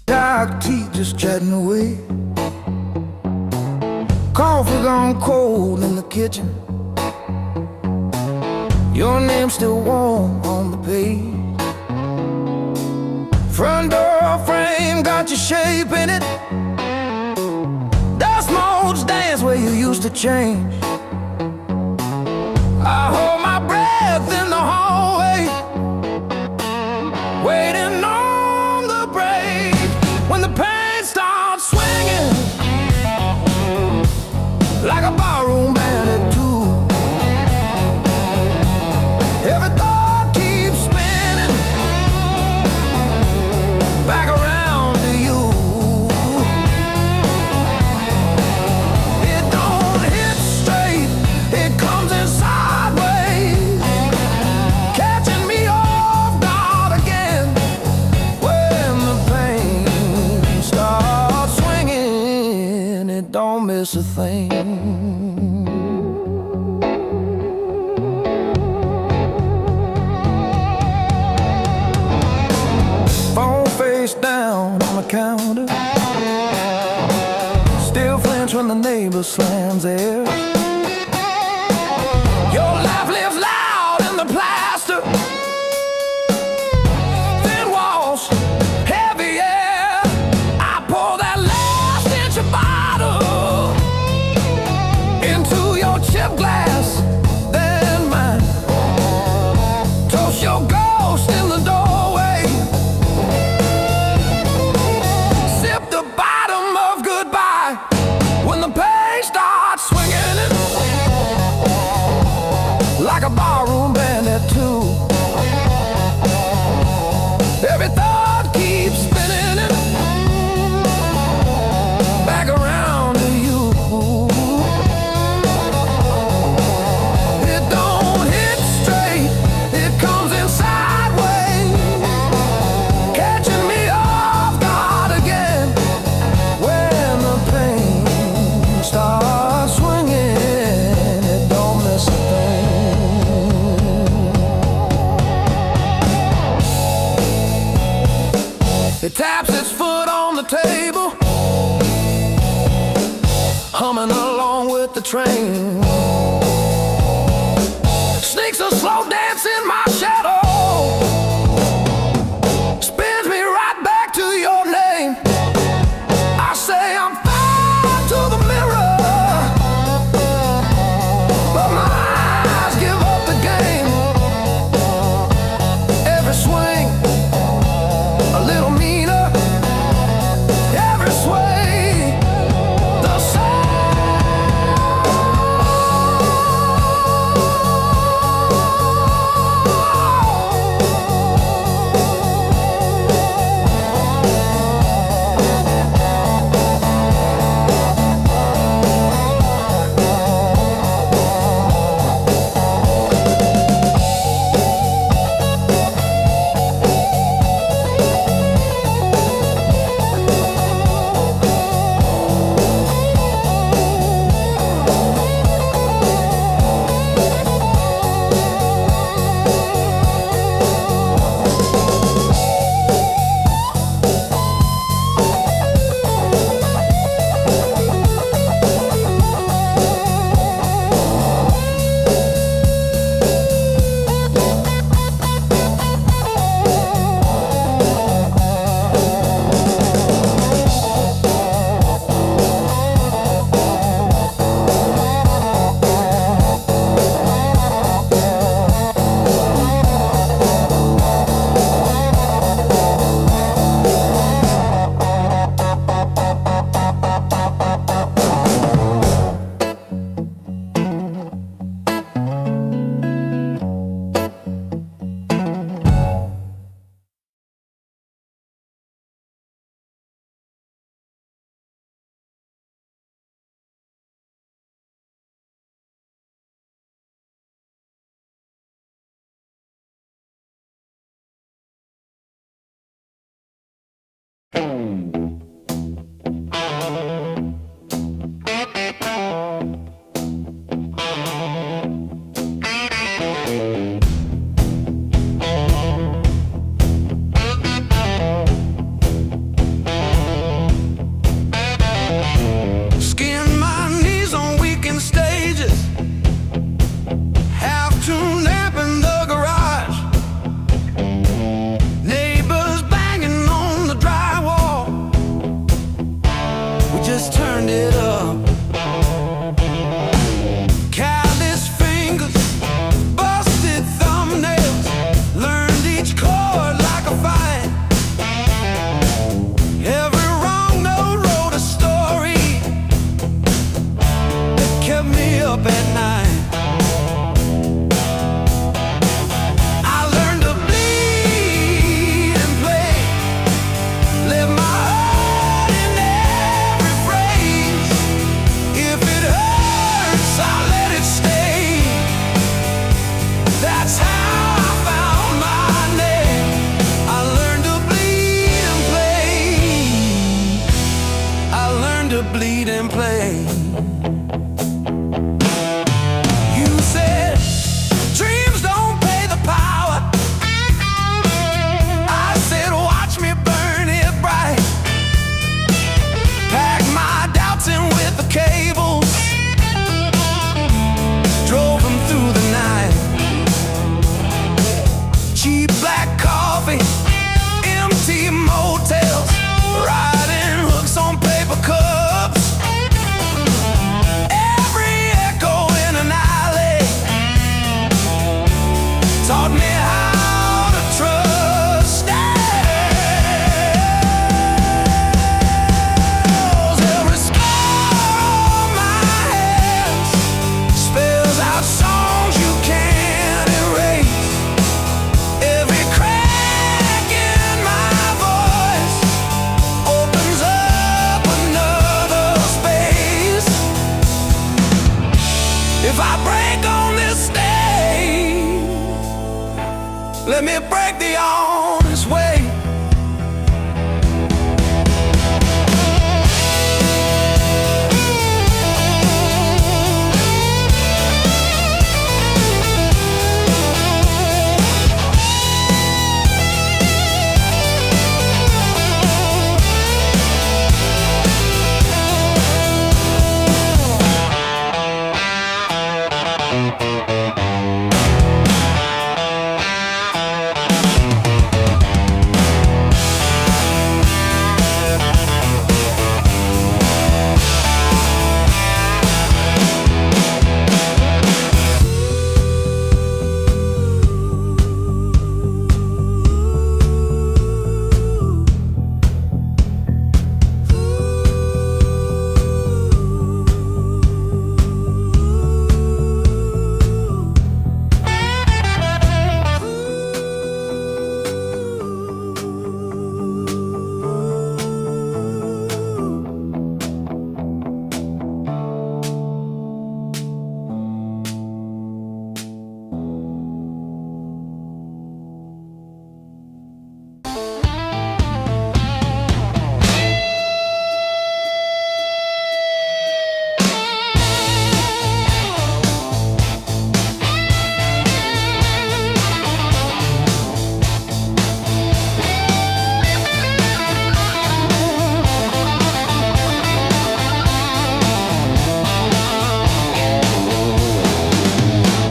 Dark tea just chatting away, coffee gone cold in the kitchen, your name still warm on the page, front door frame got your shape in it, dust motes dance where you used to change. I hold my breath in the hallway, waiting on the break, when the pain starts swinging like a barroom band at two. Every thought keeps spinning back around to you. It don't hit straight, it comes in sideways, catching me off guard again when the pain starts swinging. It don't miss a thing. Phone face down on the counter, still flinch when the neighbor slams theirs. Your laugh lives loud in the plaster, thin walls, heavy air. I pour that last inch of bottle into your chip glass, then mine. Toast your ghost in the doorway, sip the bottom of goodbye when the pain starts swinging it like a barroom band at two. Every thought keeps spinning it back around to you. It don't hit straight, it comes in sideways, catching me off guard again when the pain starts swinging. It don't miss a thing. It taps its foot on the table, humming along with the train. Sneaks a slow dance in my shadow, spins me right back to your name. I say I'm fine to the mirror, but my eyes give up the game. Every swing a little meaner, every sway the same. Skin my knees on weekend stages, have to nap in the garage. Neighbors banging on the drywall, we just turned it up. Callous fingers, busted thumbnails, learned each chord like a fight. Every wrong note wrote a story that kept me up at night. I learned to bleed and play, live my heart in every phrase. If it hurts, I'll let it stay. That's how I found my name. I learned to bleed and play. I learned to bleed and play. You said dreams don't pay the power. I said watch me burn it bright. Pack my doubts in with the cables, drove them through the night. Cheap black coffee, empty motels, riding hooks on paper cups. Every echo in an alley taught me how to trust. Every scar on my hands spells out songs you can't erase. Every crack in my voice opens up another space. If I break on this stage, let me break the honest way.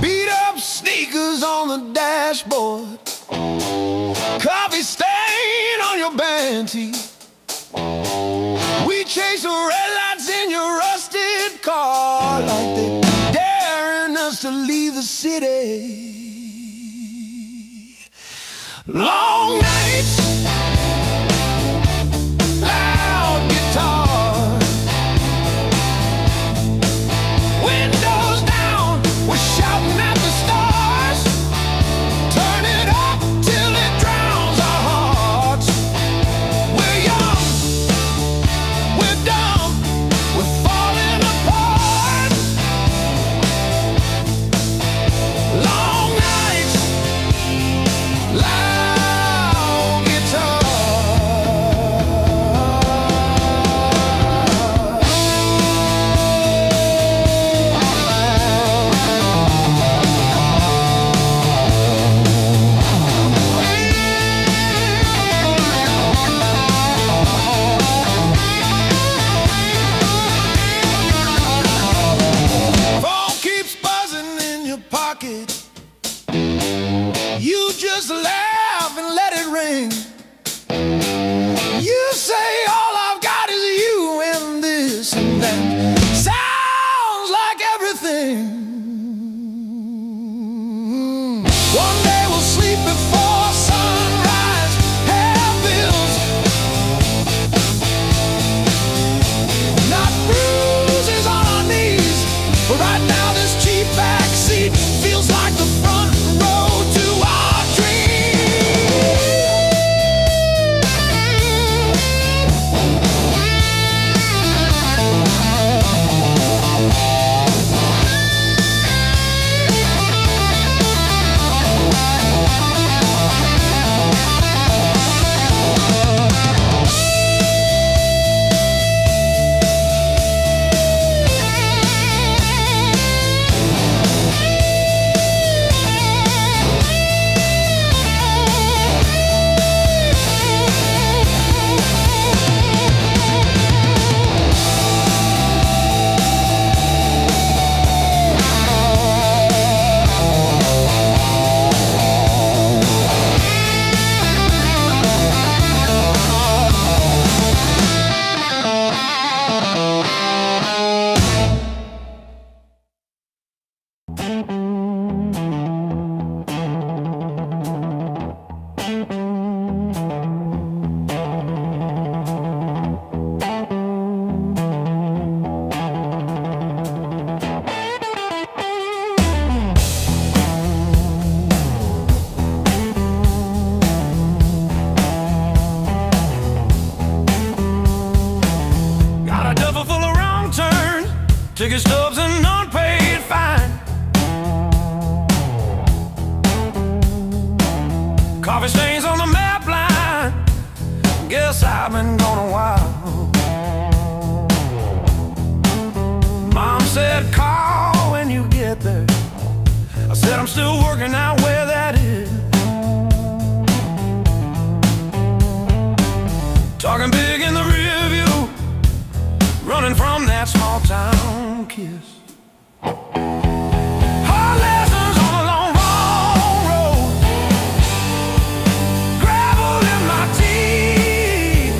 Beat up sneakers on the dashboard, coffee stain on your band tee. We chase the red lights in your rusted car like they daring us to leave the city. Long nights, loud guitar, windows down, we're shouting at the stars. Turn it up till it drowns our hearts. We're young, we're dumb, we're falling apart. Long nights, loud ticket stubs and unpaid fine. Coffee stains on the map line. Guess I've been gone a while. Mom said call when you get there. I said I'm still working out where that is. Talking big in the rear view, running from that small town kiss. Hard lessons on a long, long road. Gravel in my teeth,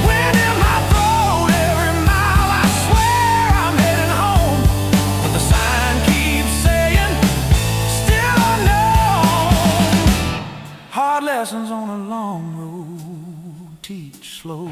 wind in my throat. Every mile I swear I'm heading home, but the sign keeps saying still unknown. Hard lessons on a long road, teach slow.